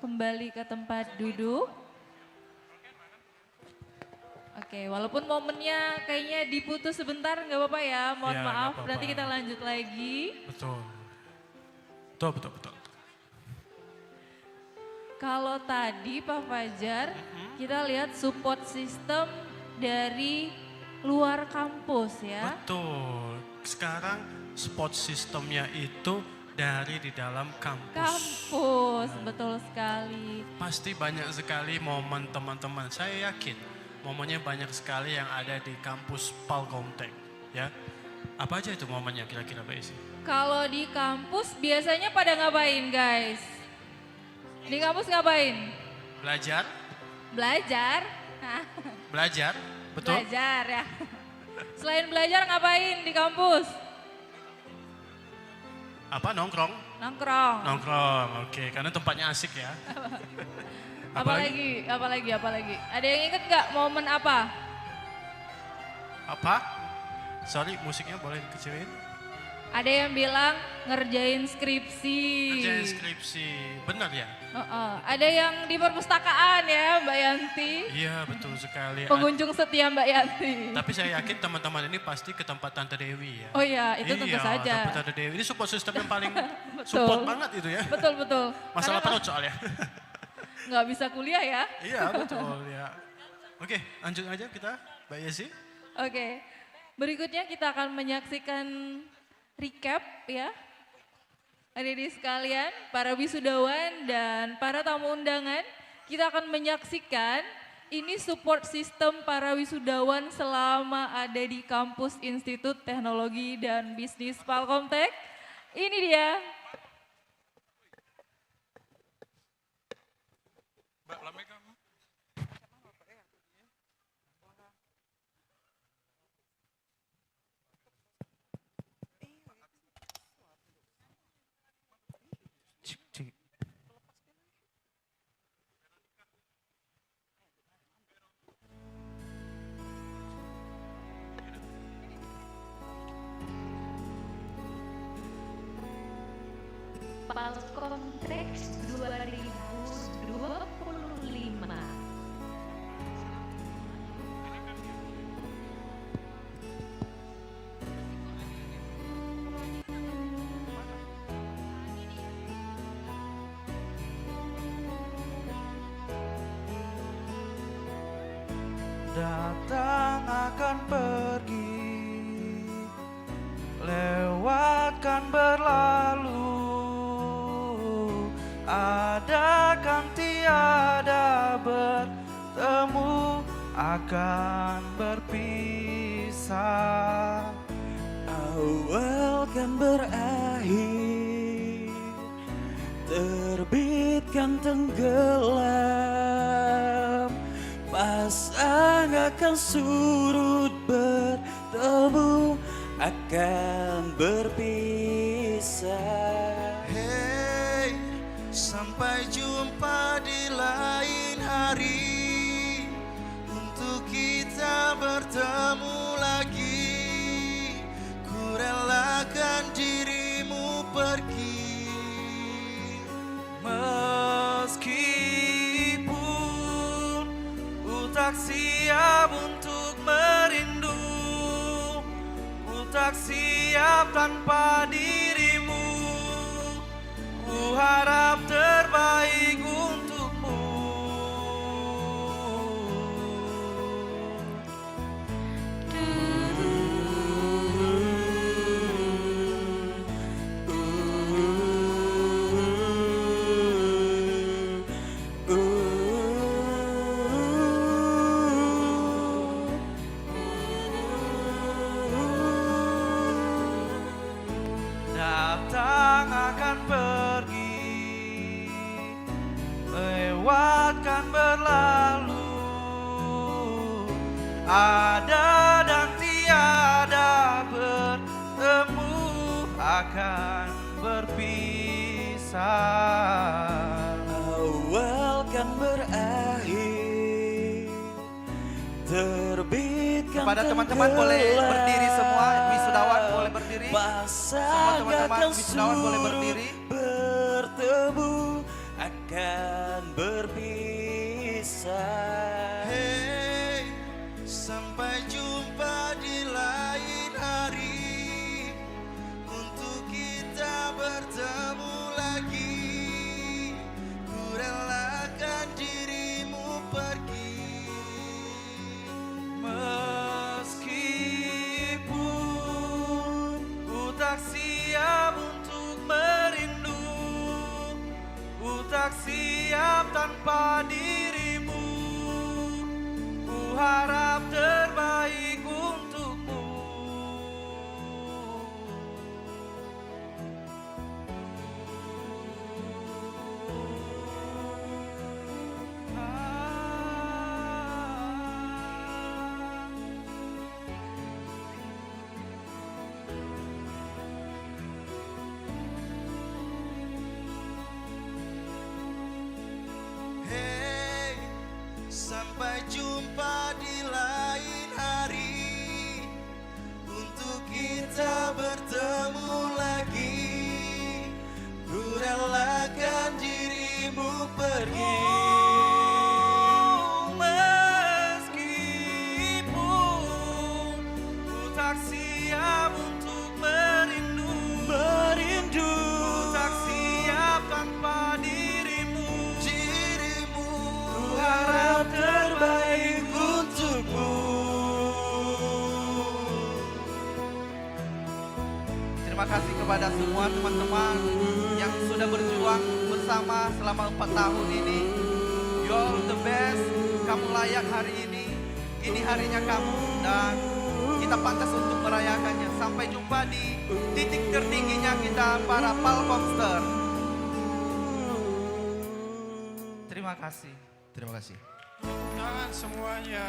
kembali ke tempat duduk. Oke, walaupun momennya kayaknya diputus sebentar nggak apa-apa ya, mohon Ya, maaf. nggak apa-apa. Nanti kita lanjut lagi. Betul. Betul. Kalau tadi Pak Fajar, kita lihat support system dari luar kampus ya. Betul. Sekarang spot sistemnya itu dari di dalam kampus. Kampus, betul sekali. Pasti banyak sekali momen teman-teman. Saya yakin momennya banyak sekali yang ada di kampus Palkomtek. Ya, apa aja itu momennya kira-kira Mbak Isi? Kalau di kampus biasanya pada ngapain guys? Di kampus ngapain? Belajar. Belajar. Belajar, betul. Belajar ya. Selain belajar ngapain di kampus? Apa, nongkrong? Nongkrong. Nongkrong, oke. Karena tempatnya asik ya. Apalagi? Ada yang inget nggak momen apa? Apa? Sorry, musiknya boleh dikecilin? Ada yang bilang ngerjain skripsi. Ngerjain skripsi, benar ya? Ada yang di perpustakaan ya Mbak Yanti. Iya, betul sekali. Pengunjung setia Mbak Yanti. Tapi saya yakin teman-teman ini pasti ke tempat Tante Dewi ya. Oh iya, itu tentu saja. Tempat Tante Dewi. Ini support system yang paling Betul. support banget itu ya. Betul. Masalah Karena perut soalnya. nggak bisa kuliah ya. Iya, betul ya. Oke, lanjut aja kita, Mbak Yesi. Oke, berikutnya kita akan menyaksikan recap ya. Adik-adik sekalian, para wisudawan dan para tamu undangan, kita akan menyaksikan ini support system para wisudawan selama ada di kampus Institut Teknologi dan Bisnis Palkomtek. Ini dia. Palkomtek 2025. Datang akan pergi, lewatkan berlalu, ada kan tiada bertemu, akan berpisah. Oh well, kan berakhir, terbitkan tenggelam, pasang akan surut, bertemu akan berpisah. Hey, sampai jumpa di lain hari, untuk kita bertemu lagi. Ku relakan dirimu pergi, meskipun ku tak siap untuk merindu, ku tak siap tanpa dirimu. Ku harap terbaik untukmu. Datang akan pergi, lewatkan berlalu, ada dan tiada, bertemu akan berpisah. Awal kan berakhir, terbitkan Kepada teman-teman boleh berdiri semua, wisudawan boleh berdiri. Semua teman-teman wisudawan boleh berdiri. Bertemu akan berpisah. Hey, sampai jumpa di lain hari, untuk kita bertemu lagi. Ku relakan dirimu pergi, meskipun ku tak siap untuk merindu, ku tak siap tanpa dirimu. Ku harap terbaik untukmu. hey, sampai jumpa di lain hari, untuk kita bertemu lagi. Ku relakan dirimu pergi, meskipun ku tak siap untuk merindu, ku tak siap tanpa dirimu. Ku harap terbaik untukmu. Terima kasih kepada semua teman-teman yang sudah berjuang bersama selama 4 tahun ini. You're the best, kamu layak hari ini. Ini harinya kamu dan kita pantas untuk merayakannya. Sampai jumpa di titik tertingginya kita para Palkomster. Terima kasih. Terima kasih. Tangan semuanya.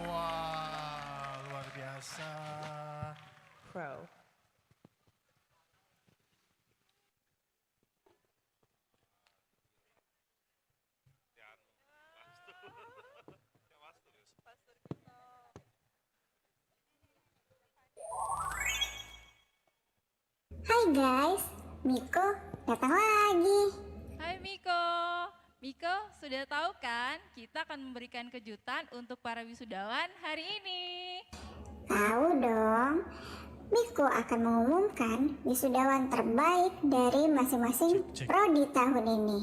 Wah, luar biasa. Pro. Hai guys, Miko datang lagi. Hai Miko. Miko, sudah tahu kan kita akan memberikan kejutan untuk para wisudawan hari ini. Tahu dong, Miko akan mengumumkan wisudawan terbaik dari masing-masing prodi tahun ini.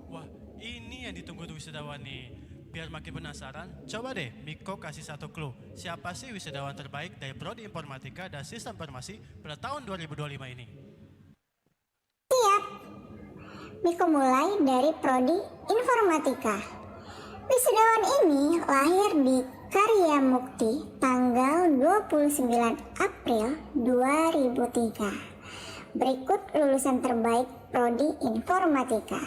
Wah, ini yang ditunggu tuh wisudawan nih. Biar makin penasaran, coba deh Miko kasih satu clue. Siapa sih wisudawan terbaik dari Prodi Informatika dan Sistem Informasi pada tahun 2025 ini? Siap. Miko mulai dari Prodi Informatika. Wisudawan ini lahir di Karya Mukti tanggal 29 April 2003. Berikut lulusan terbaik Prodi Informatika.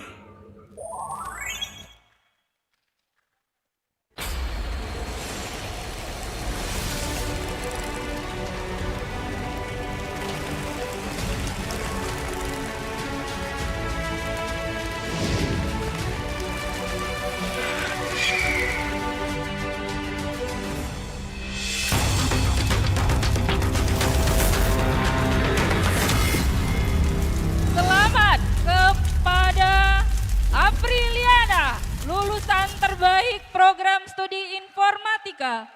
Selamat kepada Apriliana, lulusan terbaik program studi informatika.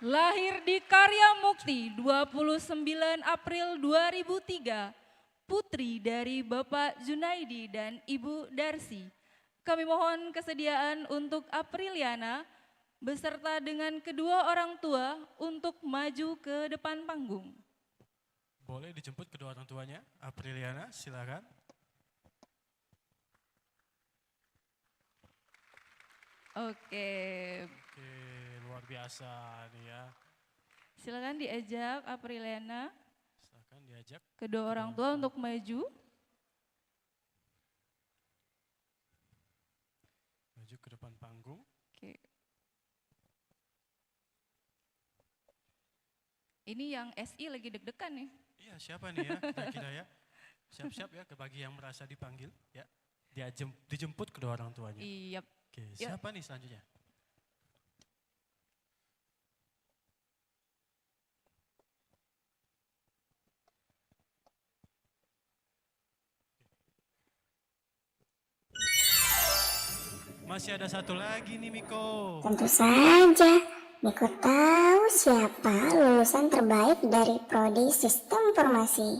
Lahir di Karya Mukti 29 April 2003, putri dari Bapak Junaidi dan Ibu Darsi. Kami mohon kesediaan untuk Apriliana beserta dengan kedua orang tua untuk maju ke depan panggung. Boleh dijemput kedua orang tuanya. Apriliana, silakan. Oke, Oke, luar biasa nih ya. silakan diajak Apriliana, Silakan diajak. kedua orang tua untuk maju. Maju ke depan panggung. Oke. Ini yang SI lagi deg-degan nih. Iya, siapa nih ya? Kira-kira ya. Siap-siap ya ke bagi yang merasa dipanggil ya. Dijemput kedua orang tuanya. Iya. Oke, Yuk. siapa nih selanjutnya? Masih ada satu lagi nih Miko. Tentu saja, Miko tahu siapa lulusan terbaik dari Prodi Sistem Informasi.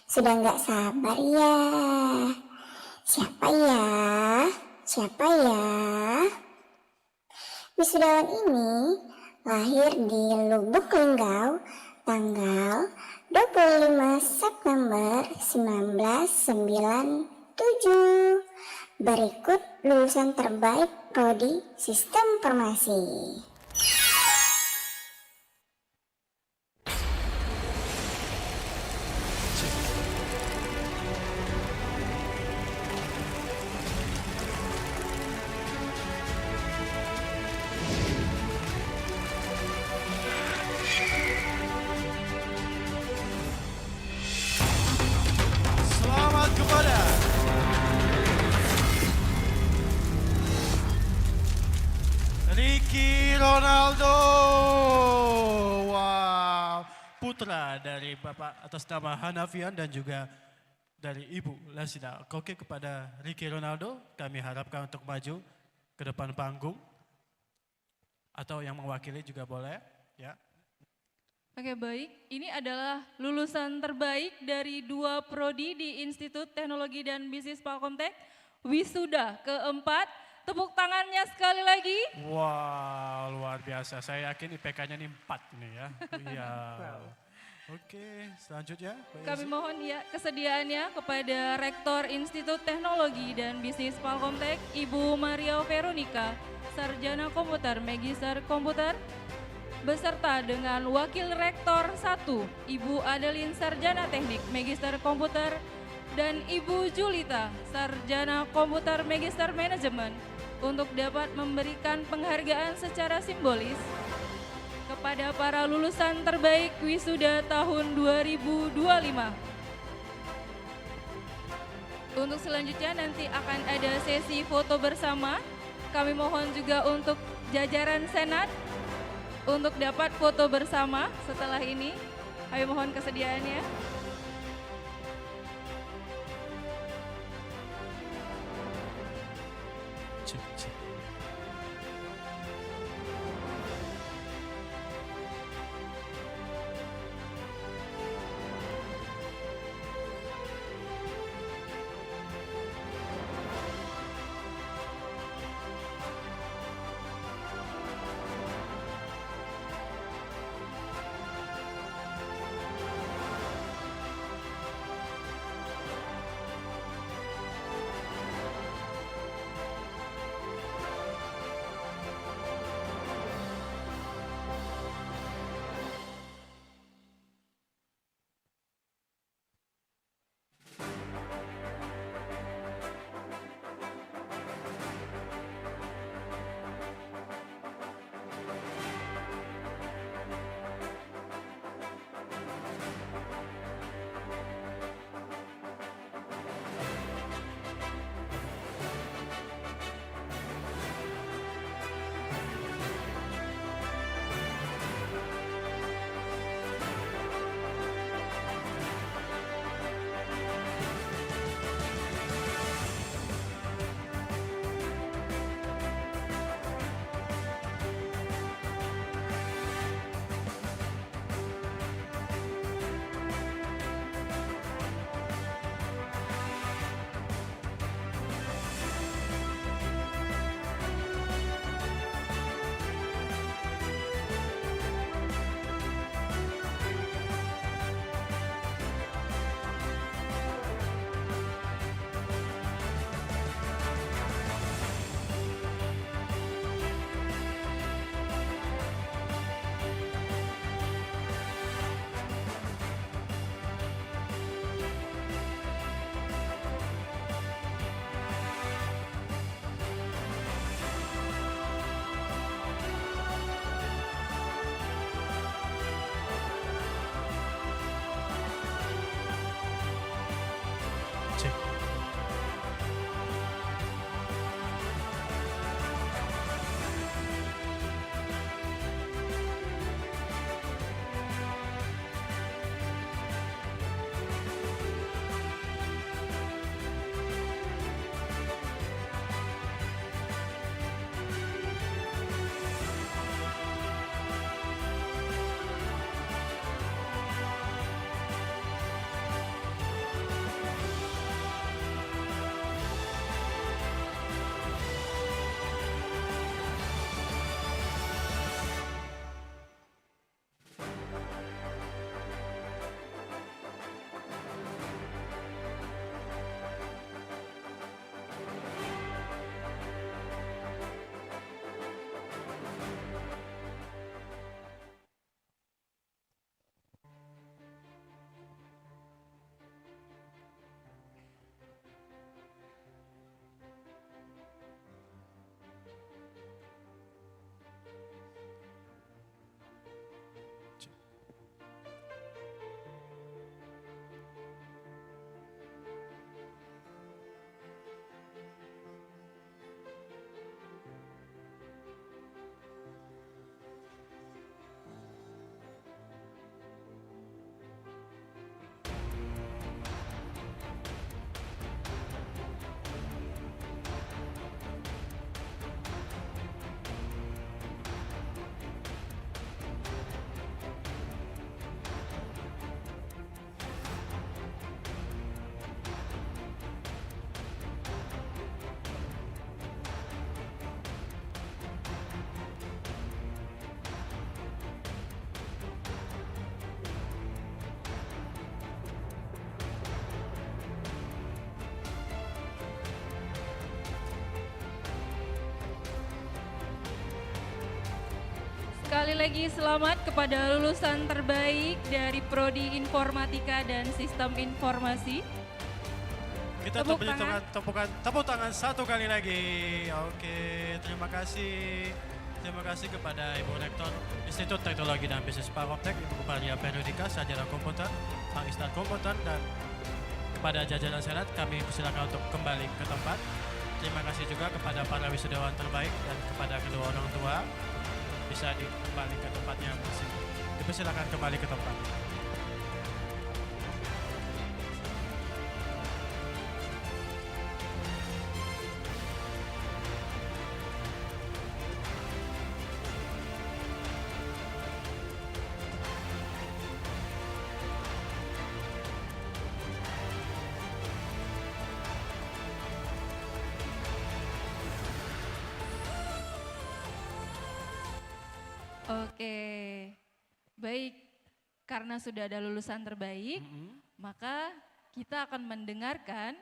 Sudah nggak sabar ya. Siapa ya? Siapa ya? Wisudawan ini lahir di Lubuk Linggau tanggal 25 September 1997. Berikut lulusan terbaik Prodi Sistem Informasi. Selamat kepada Ricky Ronaldo. Wow, putra dari Bapak atas nama Hanafian dan juga dari Ibu Lasida. Oke, kepada Ricky Ronaldo kami harapkan untuk maju ke depan panggung. Atau yang mewakili juga boleh ya. Oke, baik. Ini adalah lulusan terbaik dari 2 prodi di Institut Teknologi dan Bisnis Palkomtek. Wisuda keempat. Tepuk tangannya sekali lagi. Wow, luar biasa. Saya yakin IPK-nya ini 4 nih ya. Iya. Oke, selanjutnya. Mbak Kami Yesi. mohon ya kesediaannya kepada Rektor Institut Teknologi dan Bisnis Palkomtek, Ibu Maria Veronica, Sarjana Komputer, Magister Komputer, beserta dengan Wakil Rektor 1, Ibu Adeline Sarjana Teknik, Magister Komputer, dan Ibu Julita, Sarjana Komputer, Magister Manajemen, untuk dapat memberikan penghargaan secara simbolis kepada para lulusan terbaik wisuda tahun 2025. Untuk selanjutnya nanti akan ada sesi foto bersama. Kami mohon juga untuk jajaran Senat untuk dapat foto bersama setelah ini. Kami mohon kesediaannya. Cek. Sekali lagi selamat kepada lulusan terbaik dari Prodi Informatika dan Sistem Informasi. Kita tepuk tangan satu kali lagi. Oke, terima kasih. Terima kasih kepada Ibu Rektor Institut Teknologi dan Bisnis Palkomtek, Ibu Kepala Periodika, Sarjana Komputer, Magister Komputer, dan kepada jajaran Senat kami persilakan untuk kembali ke tempat. Terima kasih juga kepada para wisudawan terbaik dan kepada kedua orang tua. Bisa kembali ke tempatnya masing. Dipersilakan kembali ke tempat. Oke, baik. Karena sudah ada lulusan terbaik, maka kita akan mendengarkan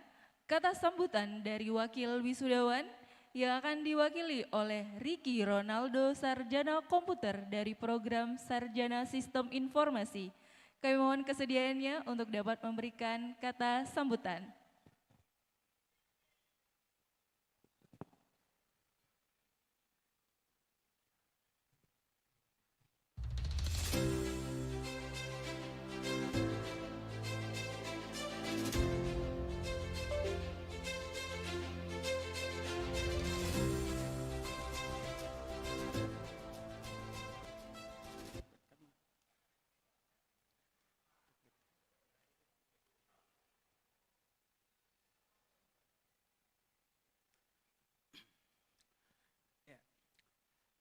kata sambutan dari wakil wisudawan yang akan diwakili oleh Ricky Ronaldo, Sarjana Komputer dari program Sarjana Sistem Informasi. Kami mohon kesediaannya untuk dapat memberikan kata sambutan.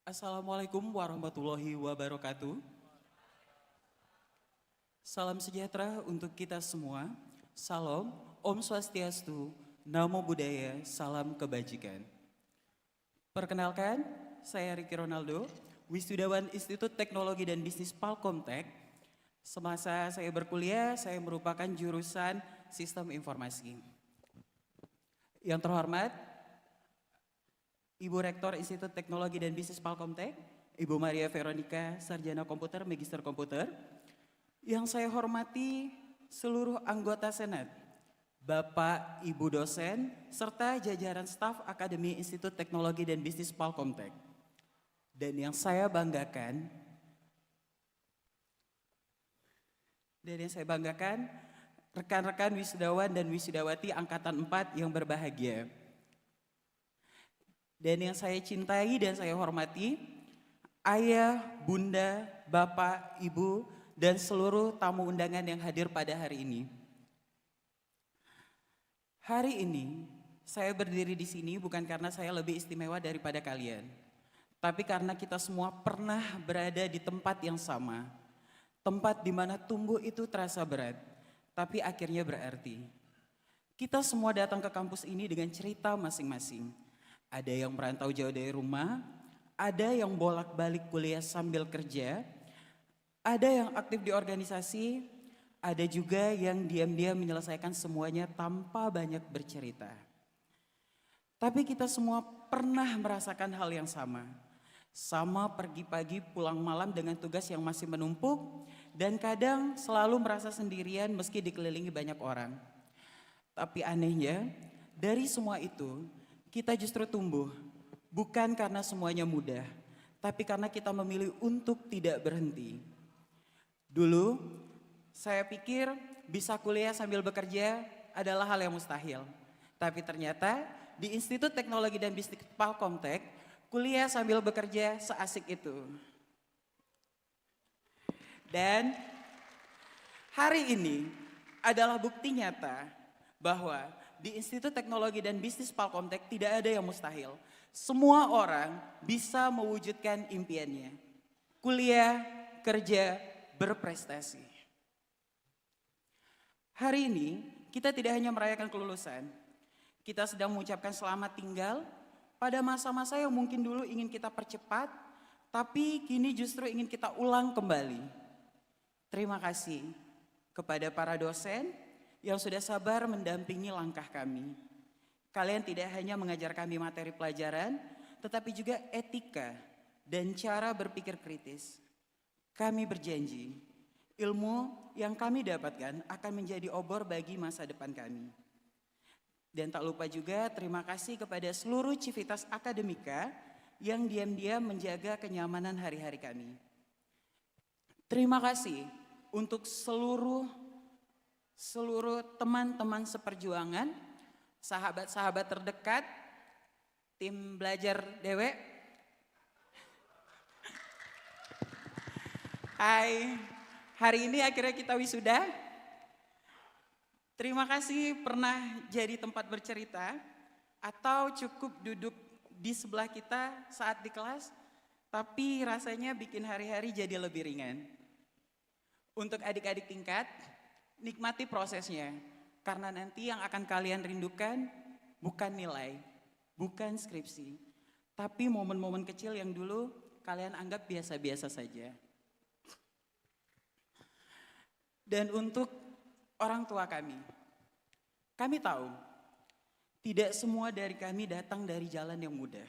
Assalamualaikum warahmatullahi wabarakatuh. Salam sejahtera untuk kita semua. Salam, Om Swastiastu, Namo Buddhaya, salam kebajikan. Perkenalkan, saya Ricky Ronaldo, wisudawan Institut Teknologi dan Bisnis Palkomtek. Semasa saya berkuliah, saya merupakan jurusan Sistem Informasi. Yang terhormat, Ibu Rektor Institut Teknologi dan Bisnis Palkomtek, Ibu Maria Veronica, Sarjana Komputer, Magister Komputer. Yang saya hormati seluruh anggota Senat, Bapak, Ibu dosen, serta jajaran staf Akademi Institut Teknologi dan Bisnis Palkomtek. Dan yang saya banggakan, rekan-rekan wisudawan dan wisudawati Angkatan 4 yang berbahagia. Dan yang saya cintai dan saya hormati, ayah, bunda, bapak, ibu, dan seluruh tamu undangan yang hadir pada hari ini. Hari ini, saya berdiri di sini bukan karena saya lebih istimewa daripada kalian, tapi karena kita semua pernah berada di tempat yang sama. Tempat di mana tumbuh itu terasa berat, tapi akhirnya berarti. Kita semua datang ke kampus ini dengan cerita masing-masing. Ada yang merantau jauh dari rumah, ada yang bolak-balik kuliah sambil kerja, ada yang aktif di organisasi, ada juga yang diam-diam menyelesaikan semuanya tanpa banyak bercerita. Tapi kita semua pernah merasakan hal yang sama. Sama pergi pagi pulang malam dengan tugas yang masih menumpuk, dan kadang selalu merasa sendirian meski dikelilingi banyak orang. Tapi anehnya, dari semua itu kita justru tumbuh, bukan karena semuanya mudah, tapi karena kita memilih untuk tidak berhenti. Dulu saya pikir bisa kuliah sambil bekerja adalah hal yang mustahil, tapi ternyata di Institut Teknologi dan Bisnis Palkomtek, kuliah sambil bekerja seasik itu. Dan hari ini adalah bukti nyata bahwa di Institut Teknologi dan Bisnis Palkomtek tidak ada yang mustahil. Semua orang bisa mewujudkan impiannya. Kuliah, kerja, berprestasi. Hari ini kita tidak hanya merayakan kelulusan. Kita sedang mengucapkan selamat tinggal pada masa-masa yang mungkin dulu ingin kita percepat, tapi kini justru ingin kita ulang kembali. Terima kasih kepada para dosen yang sudah sabar mendampingi langkah kami. Kalian tidak hanya mengajar kami materi pelajaran, tetapi juga etika dan cara berpikir kritis. Kami berjanji, ilmu yang kami dapatkan akan menjadi obor bagi masa depan kami. Dan tak lupa juga terima kasih kepada seluruh civitas akademika yang diam-diam menjaga kenyamanan hari-hari kami. Terima kasih untuk seluruh teman-teman seperjuangan, sahabat-sahabat terdekat, tim belajar Dewe. Hai, hari ini akhirnya kita wisuda. Terima kasih pernah jadi tempat bercerita atau cukup duduk di sebelah kita saat di kelas, tapi rasanya bikin hari-hari jadi lebih ringan. Untuk adik-adik tingkat, nikmati prosesnya, karena nanti yang akan kalian rindukan bukan nilai, bukan skripsi, tapi momen-momen kecil yang dulu kalian anggap biasa-biasa saja. Dan untuk orang tua kami tahu tidak semua dari kami datang dari jalan yang mudah.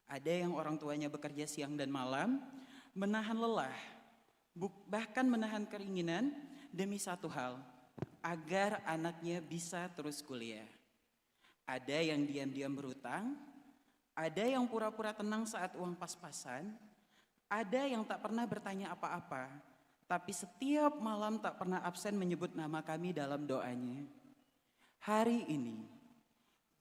Ada yang orang tuanya bekerja siang dan malam, menahan lelah, bahkan menahan keinginan demi satu hal, agar anaknya bisa terus kuliah. Ada yang diam-diam berutang, ada yang pura-pura tenang saat uang pas-pasan, ada yang tak pernah bertanya apa-apa, tapi setiap malam tak pernah absen menyebut nama kami dalam doanya. Hari ini,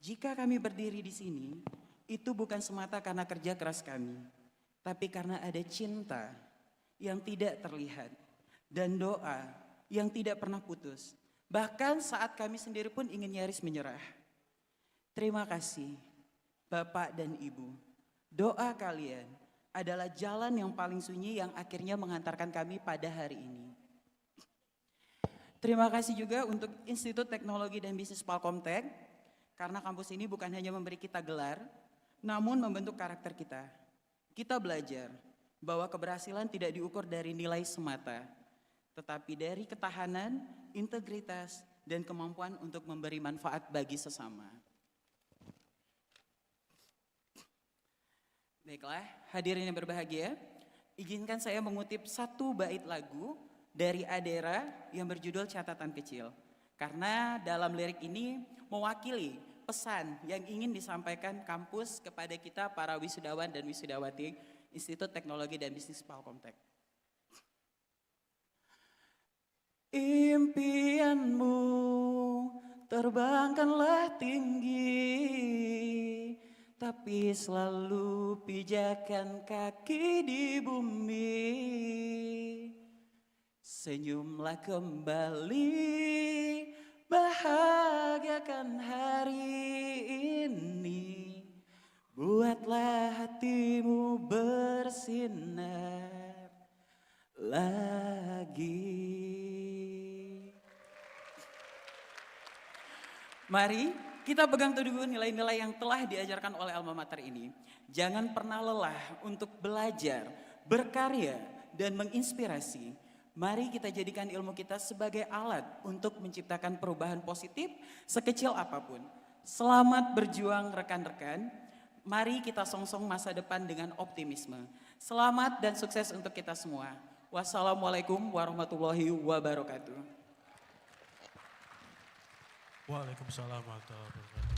jika kami berdiri di sini, itu bukan semata karena kerja keras kami, tapi karena ada cinta yang tidak terlihat dan doa yang tidak pernah putus. Bahkan saat kami sendiri pun ingin nyaris menyerah. Terima kasih Bapak dan Ibu. Doa kalian adalah jalan yang paling sunyi yang akhirnya mengantarkan kami pada hari ini. Terima kasih juga untuk Institut Teknologi dan Bisnis Palkomtek, karena kampus ini bukan hanya memberi kita gelar, namun membentuk karakter kita. Kita belajar bahwa keberhasilan tidak diukur dari nilai semata, tetapi dari ketahanan, integritas, dan kemampuan untuk memberi manfaat bagi sesama. Baiklah, hadirin yang berbahagia, izinkan saya mengutip satu bait lagu dari Adera yang berjudul Catatan Kecil. Karena dalam lirik ini mewakili pesan yang ingin disampaikan kampus kepada kita para wisudawan dan wisudawati Institut Teknologi dan Bisnis Palkomtek. Impianmu terbangkanlah tinggi, tapi selalu pijakan kaki di bumi. Senyumlah kembali, bahagiakan hari ini. Buatlah hatimu bersinar lagi. Mari kita pegang teguh nilai-nilai yang telah diajarkan oleh alma mater ini. Jangan pernah lelah untuk belajar, berkarya, dan menginspirasi. Mari kita jadikan ilmu kita sebagai alat untuk menciptakan perubahan positif sekecil apapun. Selamat berjuang rekan-rekan. Mari kita songsong masa depan dengan optimisme. Selamat dan sukses untuk kita semua. Wassalamualaikum warahmatullahi wabarakatuh. Waalaikumsalam warahmatullahi wabarakatuh.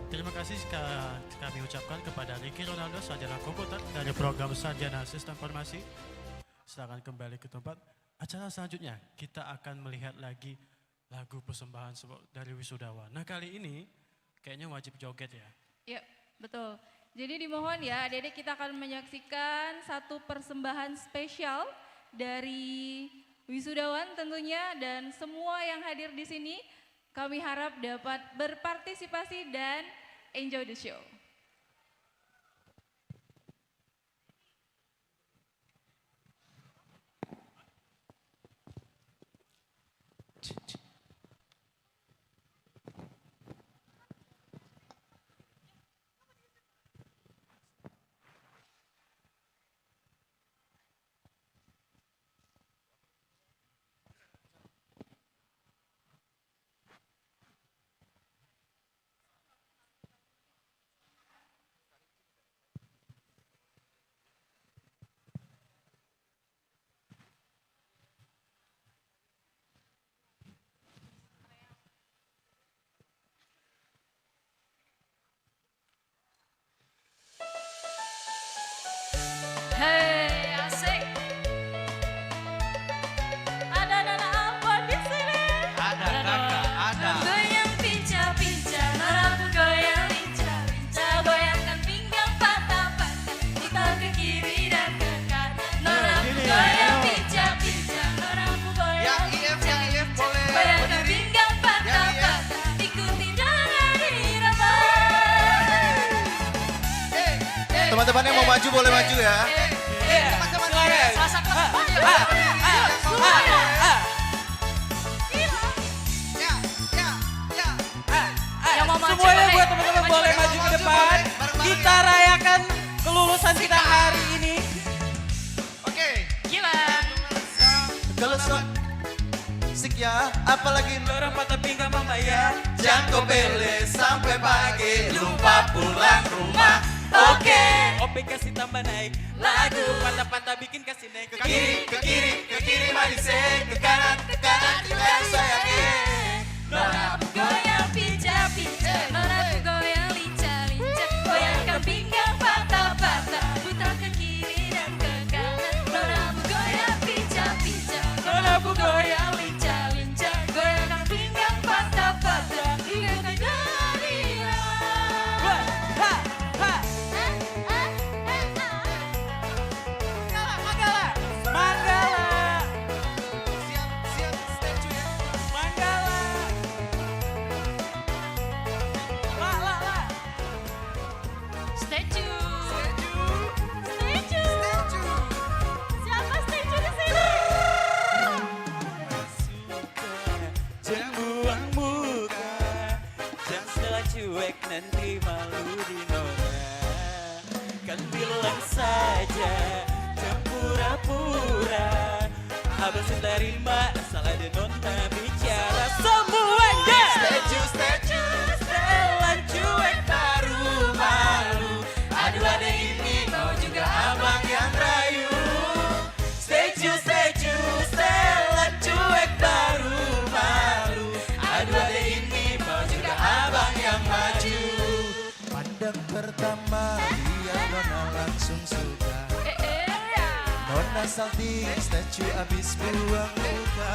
Terima kasih kami ucapkan kepada Ricky Ronaldo, sarjana komputer dari program Sarjana Sistem Informasi. Silakan kembali ke tempat. Acara selanjutnya kita akan melihat lagi lagu persembahan dari wisudawan. Nah kali ini kayaknya wajib joget ya. Ya, betul. Jadi dimohon ya adik-adik kita akan menyaksikan satu persembahan spesial dari wisudawan tentunya, dan semua yang hadir di sini kami harap dapat berpartisipasi dan enjoy the show. Hey, asik. Ada anak apa di sini? Ada kakak, ada. Goyang pincah-pincah, narapu goyang lincah-lincah, goyangkan pinggang patah-patah, putar ke kiri dan ke kanan. Narapu goyang pincah-pincah, narapu goyang lincah-lincah, goyangkan pinggang patah-patah, ikuti dengan irama. Teman-teman yang mau maju boleh maju ya. Semuanya buat teman-teman boleh maju ke depan. Kita rayakan kelulusan kita hari ini. Oke. Gila. Kalau sik ya, apalagi orang patah pinggang mama ya. Jangko bele sampai pagi, lupa pulang rumah. Oke. Ope kasih tambah naik lagu, patah-patah bikin kasih naik ke kiri manis, ke kanan juga sayangin. Narapu goyang pincah-pincah, narapu goyang lincah-lincah, goyangkan pinggang patah-patah, putar ke kiri dan ke kanan. Narapu goyang pincah-pincah, narapu goyang lincah-lincah, goyangkan pinggang patah-patah, ikuti dengan irama. Manggala. Siap statue ya. Manggala. Statue. Siapa statue di sini? Jangan buang muka, jangan salah cuek nanti malu di nona. Kan bilang saja, jangan pura-pura. Abang terima asal ada nona bicara semuanya. Statue, Setelan cuek baru malu. Aduh ada ini mau juga abang yang rayu. Statue, setelan cuek baru salting statue abis buang muka.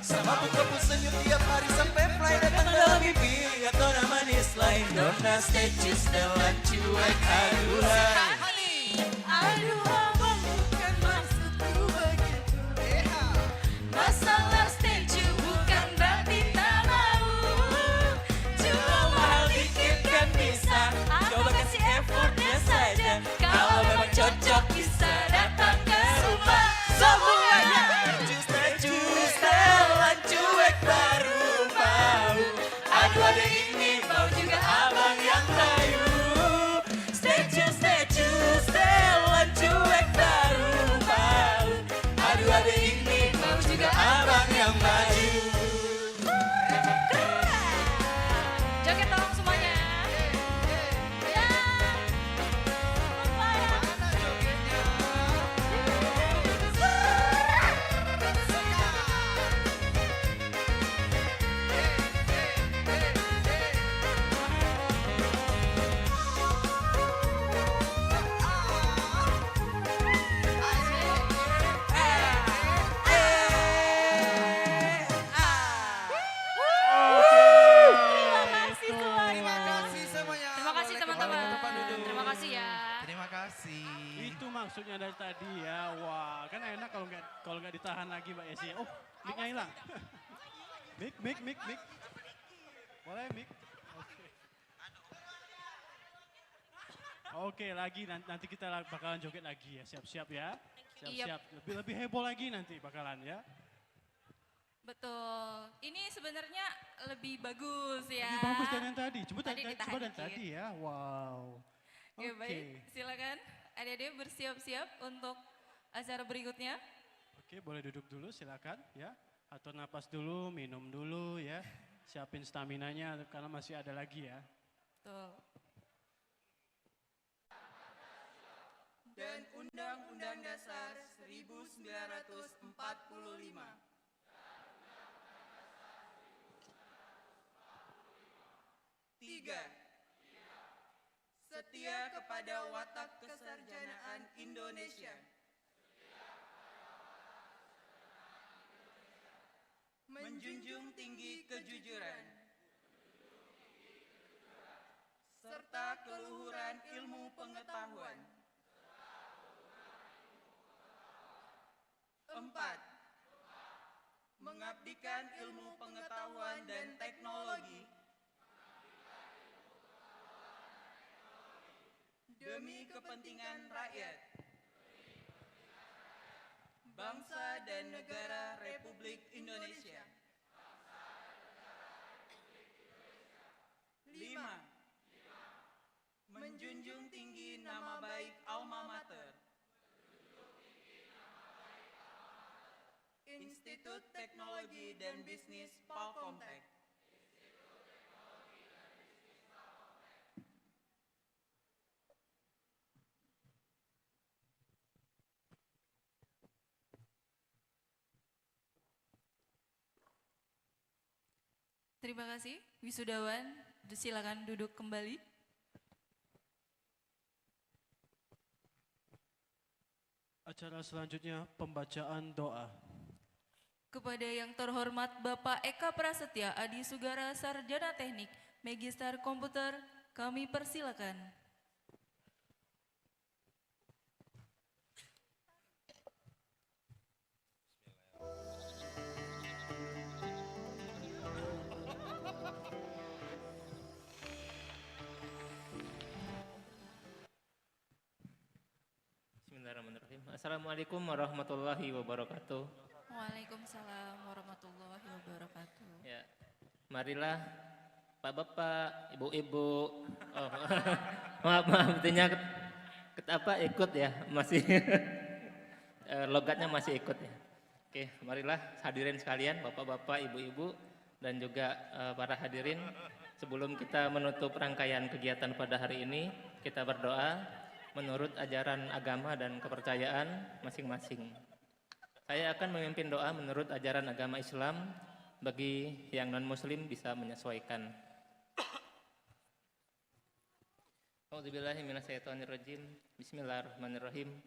Sama buka pun senyum tiap hari sampai fly datang dalam mimpi. Atau nama manis lain Dona statue setelan cuek. Aduhai, Aduh abang bukan maksudku begitu. Masalah statue bukan berarti tak mau. Cuma mahal dikit kan bisa. Coba kasih effortnya saja. Kalau memang cocok bisa datang ke rumah semuanya. statue setelan cuek baru mau. Aduh ada ini mau juga abang yang rayu. Statue setelan cuek baru mau. Aduh ada ini mau juga abang yang maju. Joget dong semuanya. Ya. Terima kasih semuanya. Terima kasih teman-teman. Terima kasih ya. Terima kasih. Itu maksudnya dari tadi ya. Wah, kan enak kalau nggak ditahan lagi Mbak Esi. Oh, mic-nya hilang. Mic. Boleh mic? Oke. Oke, lagi nanti kita bakalan joget lagi ya. Siap-siap ya. Siap-siap. Lebih heboh lagi nanti bakalan ya. Betul. Ini sebenarnya lebih bagus ya. Lebih bagus dari yang tadi. Coba Tadi dari ditahan tadi dikit. ya. Wow. Oke, baik. Silakan adik-adik bersiap-siap untuk acara berikutnya. Oke, boleh duduk dulu silakan ya. Atur napas dulu, minum dulu ya. Siapin staminanya karena masih ada lagi ya. Betul. Dan Undang-Undang Dasar 1945. Tiga, setia kepada watak kesarjanaan Indonesia. Menjunjung tinggi kejujuran. Serta keluhuran ilmu pengetahuan. Empat, mengabdikan ilmu pengetahuan dan teknologi demi kepentingan rakyat, bangsa dan negara Republik Indonesia. 5, menjunjung tinggi nama baik alma mater, Institut Teknologi dan Bisnis Palkomtek. Terima kasih. Wisudawan, silakan duduk kembali. Acara selanjutnya pembacaan doa. Kepada yang terhormat Bapak Eka Prasetya Adi Sugara Sarjana Teknik Magister Komputer, kami persilakan. Bismillahirrahmanirrahim. Assalamualaikum warahmatullahi wabarakatuh. Waalaikumsalam warahmatullahi wabarakatuh. Ya, marilah Bapak-bapak, ibu-ibu, maaf, artinya ikut ya, masih logatnya masih ikut ya. Oke, marilah hadirin sekalian, bapak-bapak, ibu-ibu, dan juga para hadirin. Sebelum kita menutup rangkaian kegiatan pada hari ini, kita berdoa menurut ajaran agama dan kepercayaan masing-masing. Saya akan memimpin doa menurut ajaran agama Islam, bagi yang non-muslim bisa menyesuaikan. A'udzubillahi minasyaitonirrajim. Bismillahirrahmanirrahim.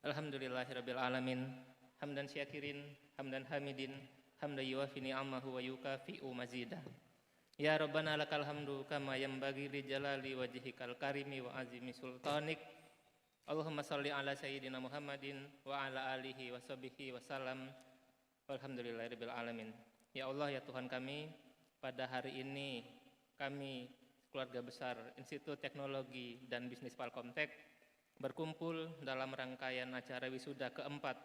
Alhamdulillahirabbil alamin. Hamdan syakirin, hamdan hamidin, hamdan yuwafi ni'amahu wa yukafi'u mazidah. Ya Rabbana lakal hamdu kama yanbaghi li jalali wajhikal karimi wa azimi sultanik. Allahumma salli ala sayyidina Muhammadin wa ala alihi wa sahbihi wa salam. Walhamdulillahirabbil alamin. Ya Allah, ya Tuhan kami, pada hari ini kami keluarga besar Institut Teknologi dan Bisnis Palkomtek berkumpul dalam rangkaian acara wisuda keempat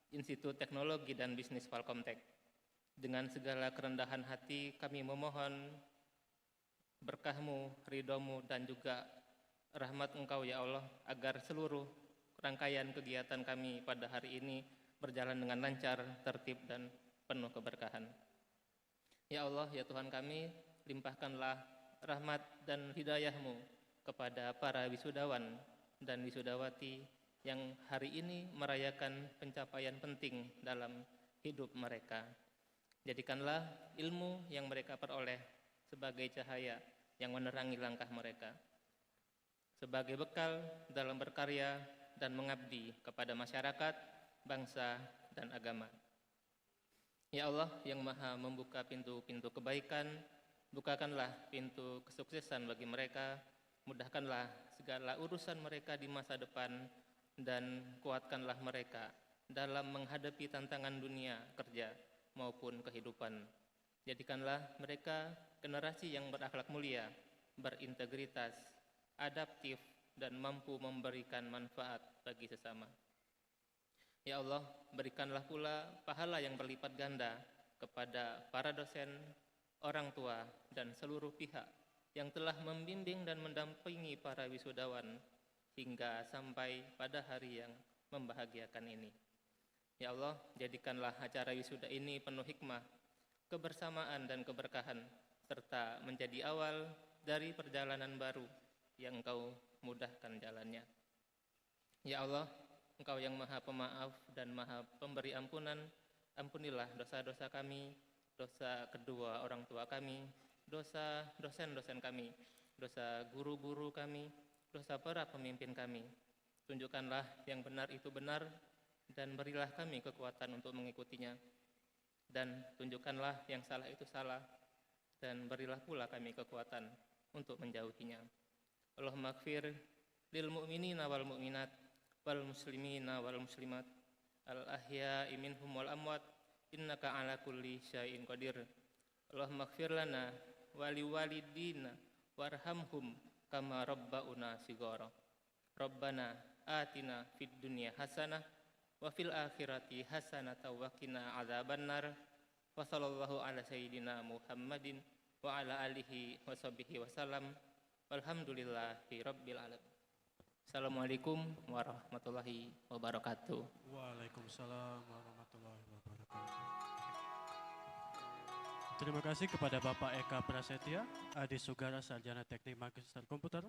Institut Teknologi dan Bisnis Palkomtek. Dengan segala kerendahan hati kami memohon berkah-Mu, ridho-Mu, dan juga rahmat Engkau ya Allah, agar seluruh rangkaian kegiatan kami pada hari ini berjalan dengan lancar, tertib, dan penuh keberkahan. Ya Allah, ya Tuhan kami, limpahkanlah rahmat dan hidayah-Mu kepada para wisudawan dan wisudawati yang hari ini merayakan pencapaian penting dalam hidup mereka. Jadikanlah ilmu yang mereka peroleh sebagai cahaya yang menerangi langkah mereka, sebagai bekal dalam berkarya dan mengabdi kepada masyarakat, bangsa, dan agama. Ya Allah yang Maha membuka pintu-pintu kebaikan, bukakanlah pintu kesuksesan bagi mereka, mudahkanlah segala urusan mereka di masa depan, dan kuatkanlah mereka dalam menghadapi tantangan dunia kerja maupun kehidupan. Jadikanlah mereka generasi yang berakhlak mulia, berintegritas, adaptif, dan mampu memberikan manfaat bagi sesama. Ya Allah, berikanlah pula pahala yang berlipat ganda kepada para dosen, orang tua, dan seluruh pihak yang telah membimbing dan mendampingi para wisudawan hingga sampai pada hari yang membahagiakan ini. Ya Allah, jadikanlah acara wisuda ini penuh hikmah, kebersamaan, dan keberkahan, serta menjadi awal dari perjalanan baru yang Engkau mudahkan jalannya. Ya Allah, Engkau yang Maha Pemaaf dan Maha Pemberi ampunan, ampunilah dosa-dosa kami, dosa kedua orang tua kami, dosa dosen-dosen kami, dosa guru-guru kami, dosa para pemimpin kami. Tunjukkanlah yang benar itu benar, dan berilah kami kekuatan untuk mengikutinya. Dan tunjukkanlah yang salah itu salah, dan berilah pula kami kekuatan untuk menjauhinya. Allahumma gfir lil mu'minina wal mu'minat, wal muslimina wal muslimat, al ahya'i minhum wal amwat, innaka ala kulli syai'in qadir. Allahumma gfir lana wali walidina warhamhum kama rabbauna sigara. Rabbana atina fid dunya hasanah wa fil akhirati hasanah wa qina adzabannar. Wa sallallahu ala sayyidina Muhammadin wa ala alihi wa sahbihi wasallam. Walhamdulillahi rabbil alamin. Assalamualaikum warahmatullahi wabarakatuh. Waalaikumsalam warahmatullahi wabarakatuh. Terima kasih kepada Bapak Eka Prasetya, Adi Sugara, Sarjana Teknik Magister Komputer.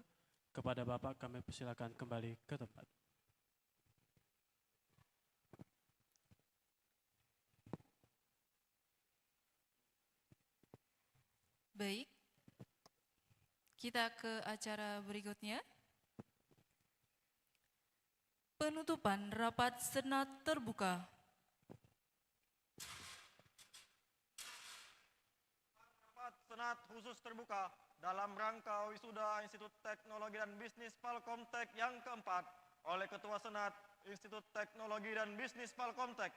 Kepada Bapak kami persilakan kembali ke tempat. Baik, kita ke acara berikutnya. Penutupan rapat Senat terbuka. Rapat Senat khusus terbuka dalam rangka wisuda Institut Teknologi dan Bisnis Palkomtek yang keempat oleh Ketua Senat Institut Teknologi dan Bisnis Palkomtek.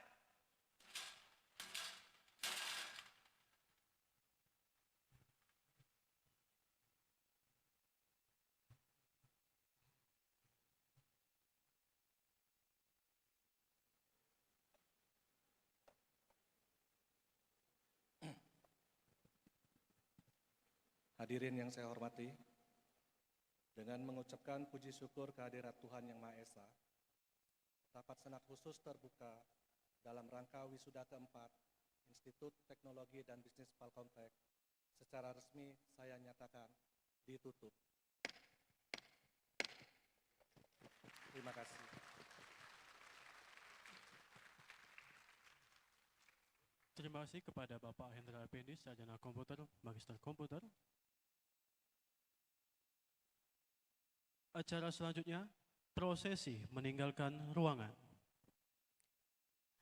Hadirin yang saya hormati, dengan mengucapkan puji syukur kehadirat Tuhan Yang Maha Esa, rapat Senat khusus terbuka dalam rangka wisuda keempat Institut Teknologi dan Bisnis Palkomtek secara resmi saya nyatakan ditutup. Terima kasih. Terima kasih kepada Bapak Hendra Effendi, Sarjana Komputer, Magister Komputer. Acara selanjutnya, prosesi meninggalkan ruangan.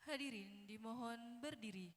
Hadirin dimohon berdiri.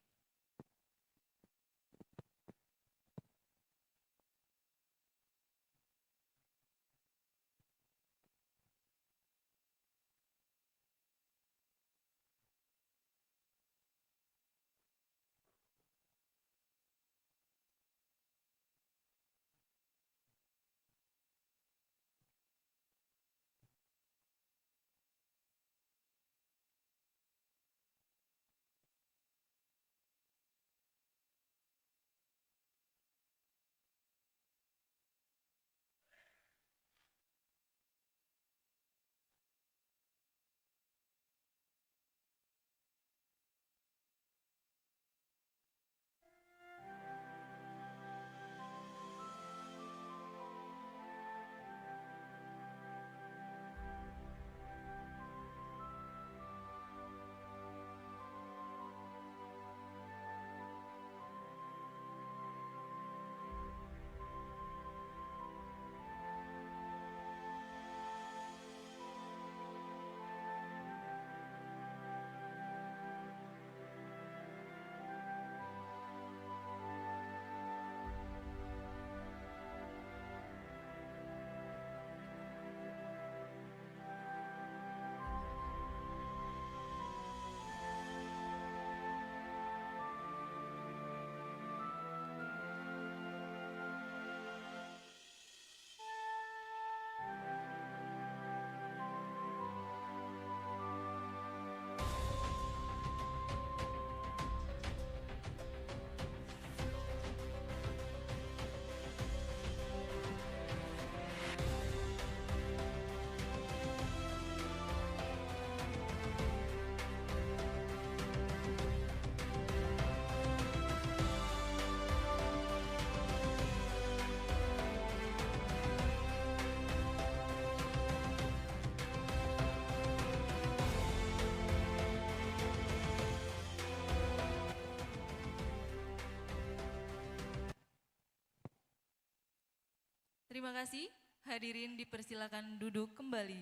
Terima kasih. Hadirin dipersilakan duduk kembali.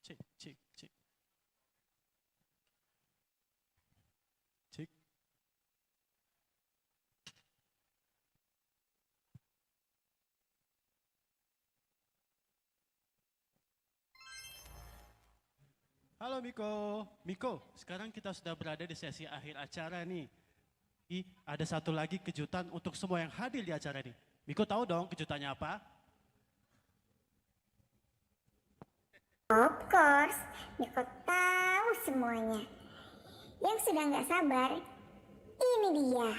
Cek, cek, cek. Cek. Halo Miko. Miko, sekarang kita sudah berada di sesi akhir acara nih. Ada satu lagi kejutan untuk semua yang hadir di acara ini. Miko tahu dong kejutannya apa? Of course, Miko tahu semuanya. Yang sudah nggak sabar, ini dia.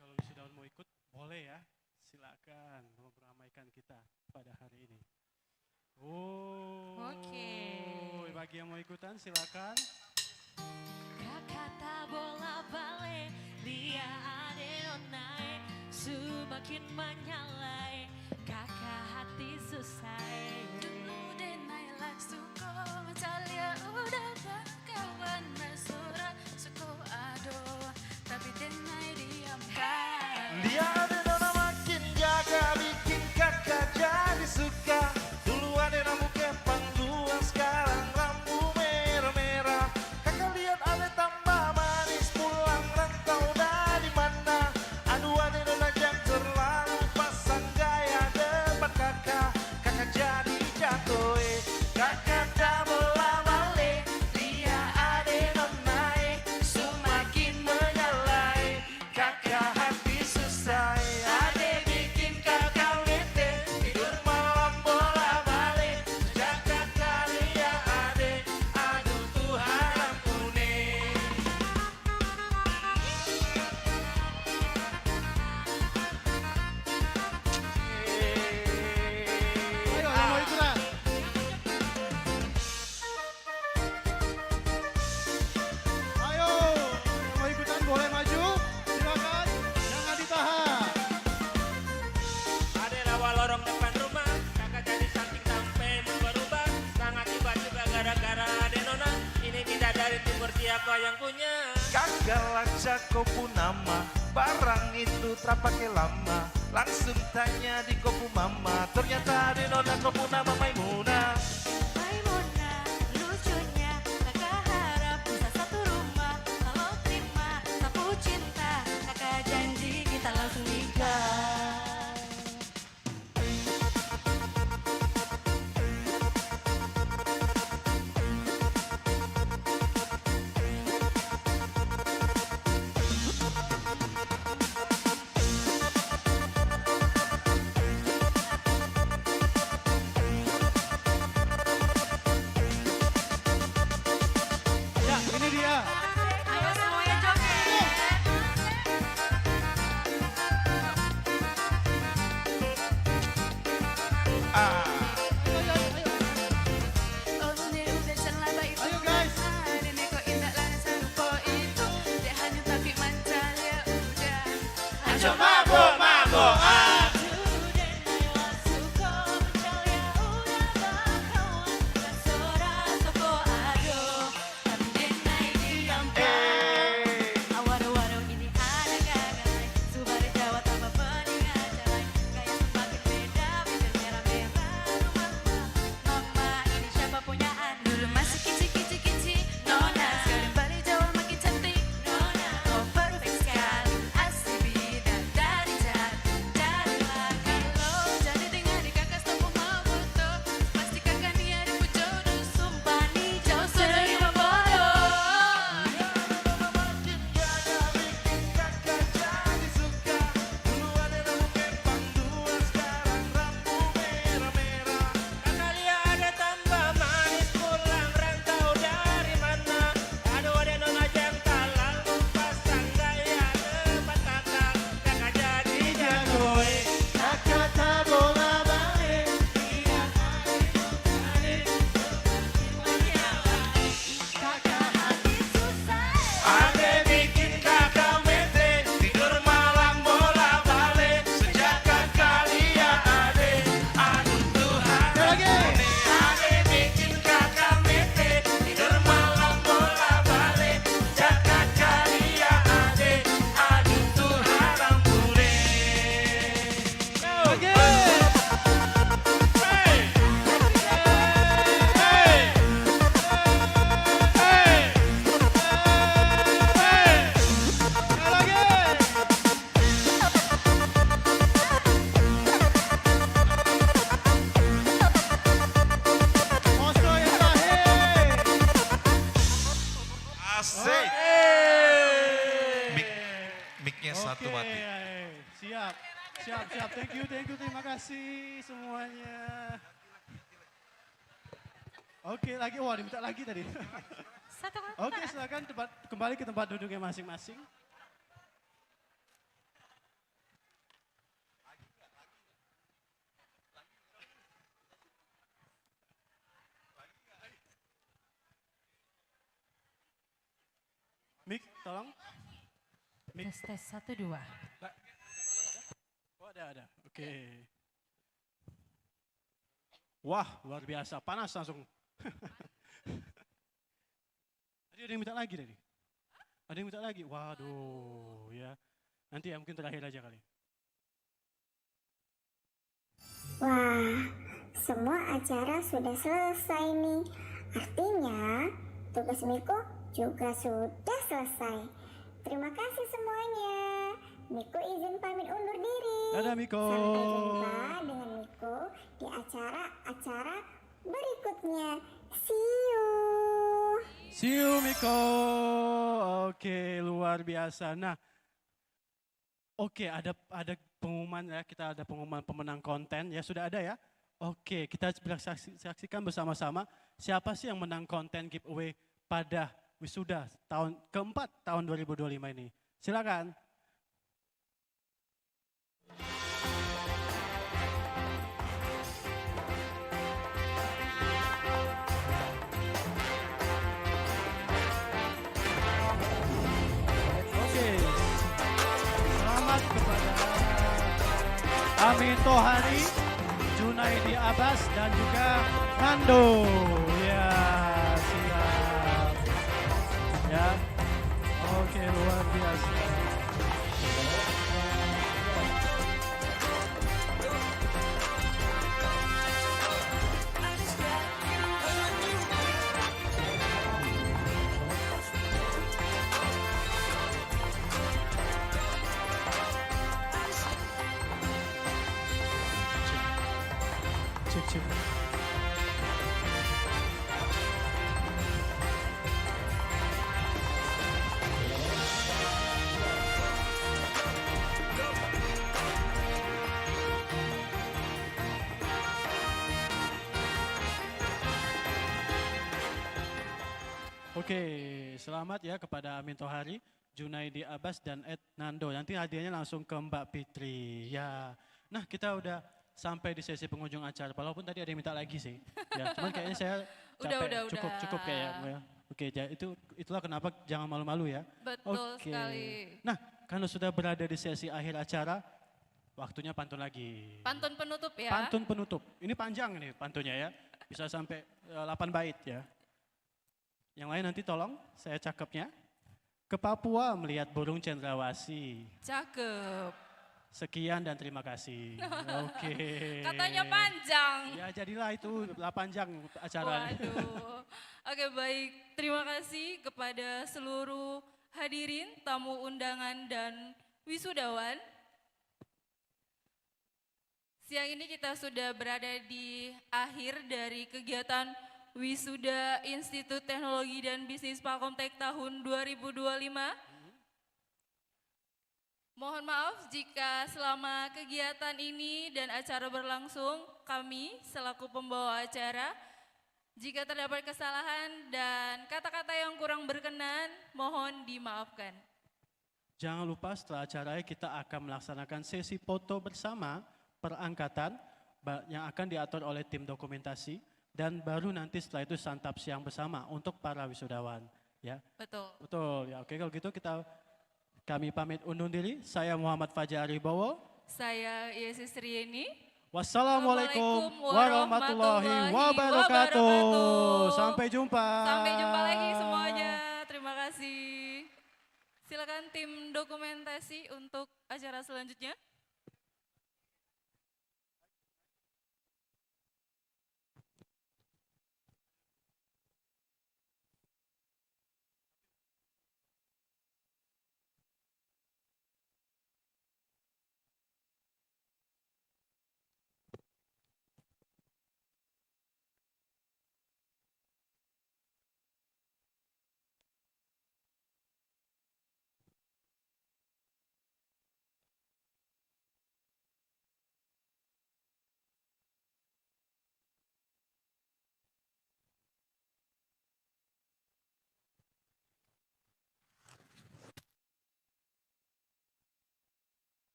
Kalau wisudawan mau ikut, boleh ya. Silakan meramaikan kita pada hari ini. Oke. Bagi yang mau ikutan silakan. Kata bola balik, dia ada naik, semakin menyalai, kakak hati susah. Dulu denai langsung kau talia udah berkawan mesra, suku ado, tapi denai diamkan. Dia ada makin jaga, bikin kakak jadi suka. Dulu ada rambut kepang tua, sekarang rambut merah-merah. Kakak lihat ada tambah manis, pulang rantau dari mana. Aduh ada nona yang terlalu pasang gaya depan kakak. Kakak jadi jatuh, kakak double balik. Dia ada nona, semakin menyalai, kakak hati susah. segala Kopu nama barang itu terpakai lama, langsung tanya di Kopu mama, ternyata di nona Kopu nama Maimunah. Maimunah, lucunya kakak harap bisa satu rumah. Kalau terima sapu cinta, kakak janji kita langsung nikah. Ayo semuanya joget. Ayo guys. Ayo mabuk, mabuk, Asik. Mic-nya satu mati. Siap. Thank you, terima kasih semuanya. Oke, lagi, wah diminta lagi tadi. Oke, silakan kembali ke tempat duduknya masing-masing. Mik, tolong. Tes 1, 2. Oh, ada. Oke. Wah, luar biasa. Panas langsung. Ada yang minta lagi tadi? Ada yang minta lagi? Waduh, ya. Nanti ya mungkin terakhir aja kali. Wah, semua acara sudah selesai nih. Artinya, tugas Miko juga sudah selesai. Terima kasih semuanya. Miko izin pamit undur diri. Dadah Miko. Sampai jumpa dengan Miko di acara-acara berikutnya. See you Miko. Oke, luar biasa. Nah, oke, ada pengumuman ya. Kita ada pengumuman pemenang konten ya, sudah ada ya. Oke, kita saksikan bersama-sama siapa sih yang menang konten giveaway pada wisuda tahun keempat tahun 2025 ini. Silakan. Oke. Selamat kepada Amin Tohari, Junaidi Abbas dan juga Nando. Ya, siap. Ya. Oke, luar cik. Oke, selamat ya kepada Amin Tohari, Junaidi Abbas, dan Ed Nando. Nanti hadiahnya langsung ke Mbak Fitri. Ya, nah kita udah sampai di sesi pengunjung acara. Walaupun tadi ada yang minta lagi sih. Ya, cuman kayaknya saya capek. Cukup kayaknya. Oke, itulah kenapa jangan malu-malu ya. Betul Oke. sekali. Nah, kalau sudah berada di sesi akhir acara, waktunya pantun lagi. Pantun penutup ya. Pantun penutup. Ini panjang nih pantunnya ya. Bisa sampai 8 bait ya. Yang lain nanti tolong saya cakepnya. Ke Papua melihat burung cendrawasih. Cakep. Sekian dan terima kasih. Oke. Katanya panjang. Ya jadilah itu 8 jam acaranya. Waduh. Oke baik, terima kasih kepada seluruh hadirin, tamu undangan dan wisudawan. Siang ini kita sudah berada di akhir dari kegiatan Wisuda Institut Teknologi dan Bisnis Palkomtek tahun 2025. Mohon maaf jika selama kegiatan ini dan acara berlangsung, kami selaku pembawa acara, jika terdapat kesalahan dan kata-kata yang kurang berkenan, mohon dimaafkan. Jangan lupa setelah acara kita akan melaksanakan sesi foto bersama perangkatan yang akan diatur oleh tim dokumentasi. Dan baru nanti setelah itu santap siang bersama untuk para wisudawan. Ya. Betul. Betul, ya oke kalau gitu kami pamit undur diri. Saya Muhammad Fajar Aribowo. Saya Yesus Rieni. Wassalamualaikum warahmatullahi wabarakatuh. Sampai jumpa. Sampai jumpa lagi semuanya. Terima kasih. Silakan tim dokumentasi untuk acara selanjutnya.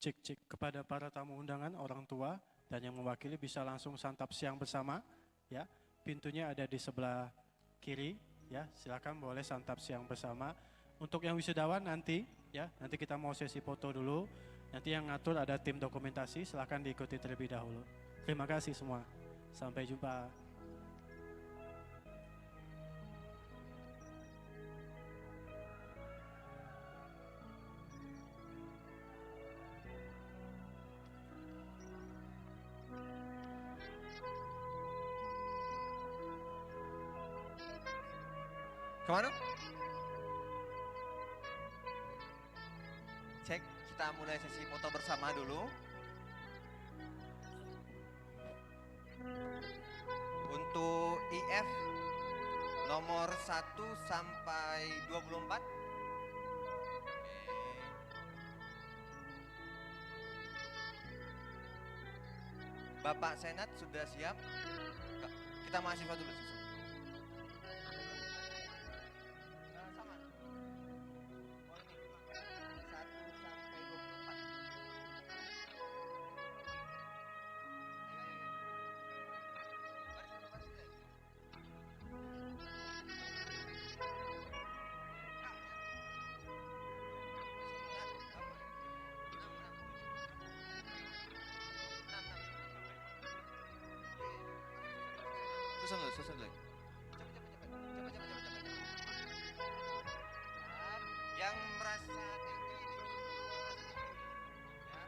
Cek kepada para tamu undangan, orang tua dan yang mewakili bisa langsung santap siang bersama ya. Pintunya ada di sebelah kiri ya. Silakan boleh santap siang bersama. Untuk yang wisudawan nanti ya, nanti kita mau sesi foto dulu. Nanti yang ngatur ada tim dokumentasi, silakan diikuti terlebih dahulu. Terima kasih semua. Sampai jumpa. Kemana? Cek, kita mulai sesi foto bersama dulu. Untuk IF nomor 1 sampai 24. Bapak Senat sudah siap? Kita mahasiswa dulu. Susun dulu. Cepet. Yang merasa tinggi di ujung, ya.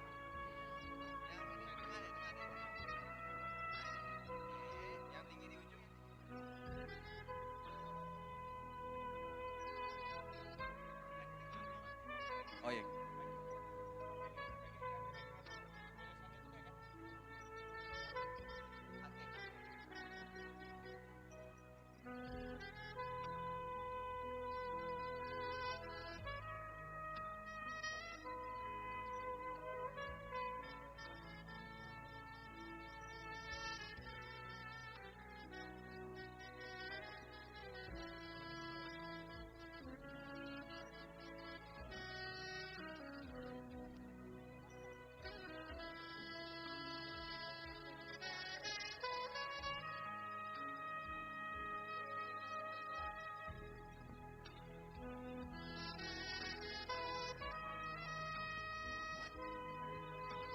Yang ini tengah deh. Oke, yang tinggi di ujung. Oh iya.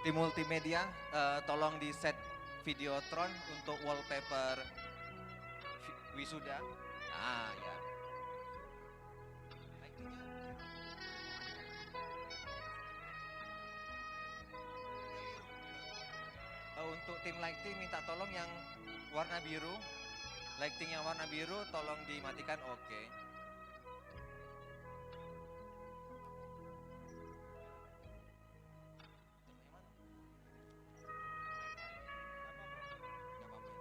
Tim multimedia, tolong di set Videotron untuk wallpaper wisuda. Ah ya. Untuk tim lighting minta tolong yang warna biru, lighting yang warna biru tolong dimatikan, oke.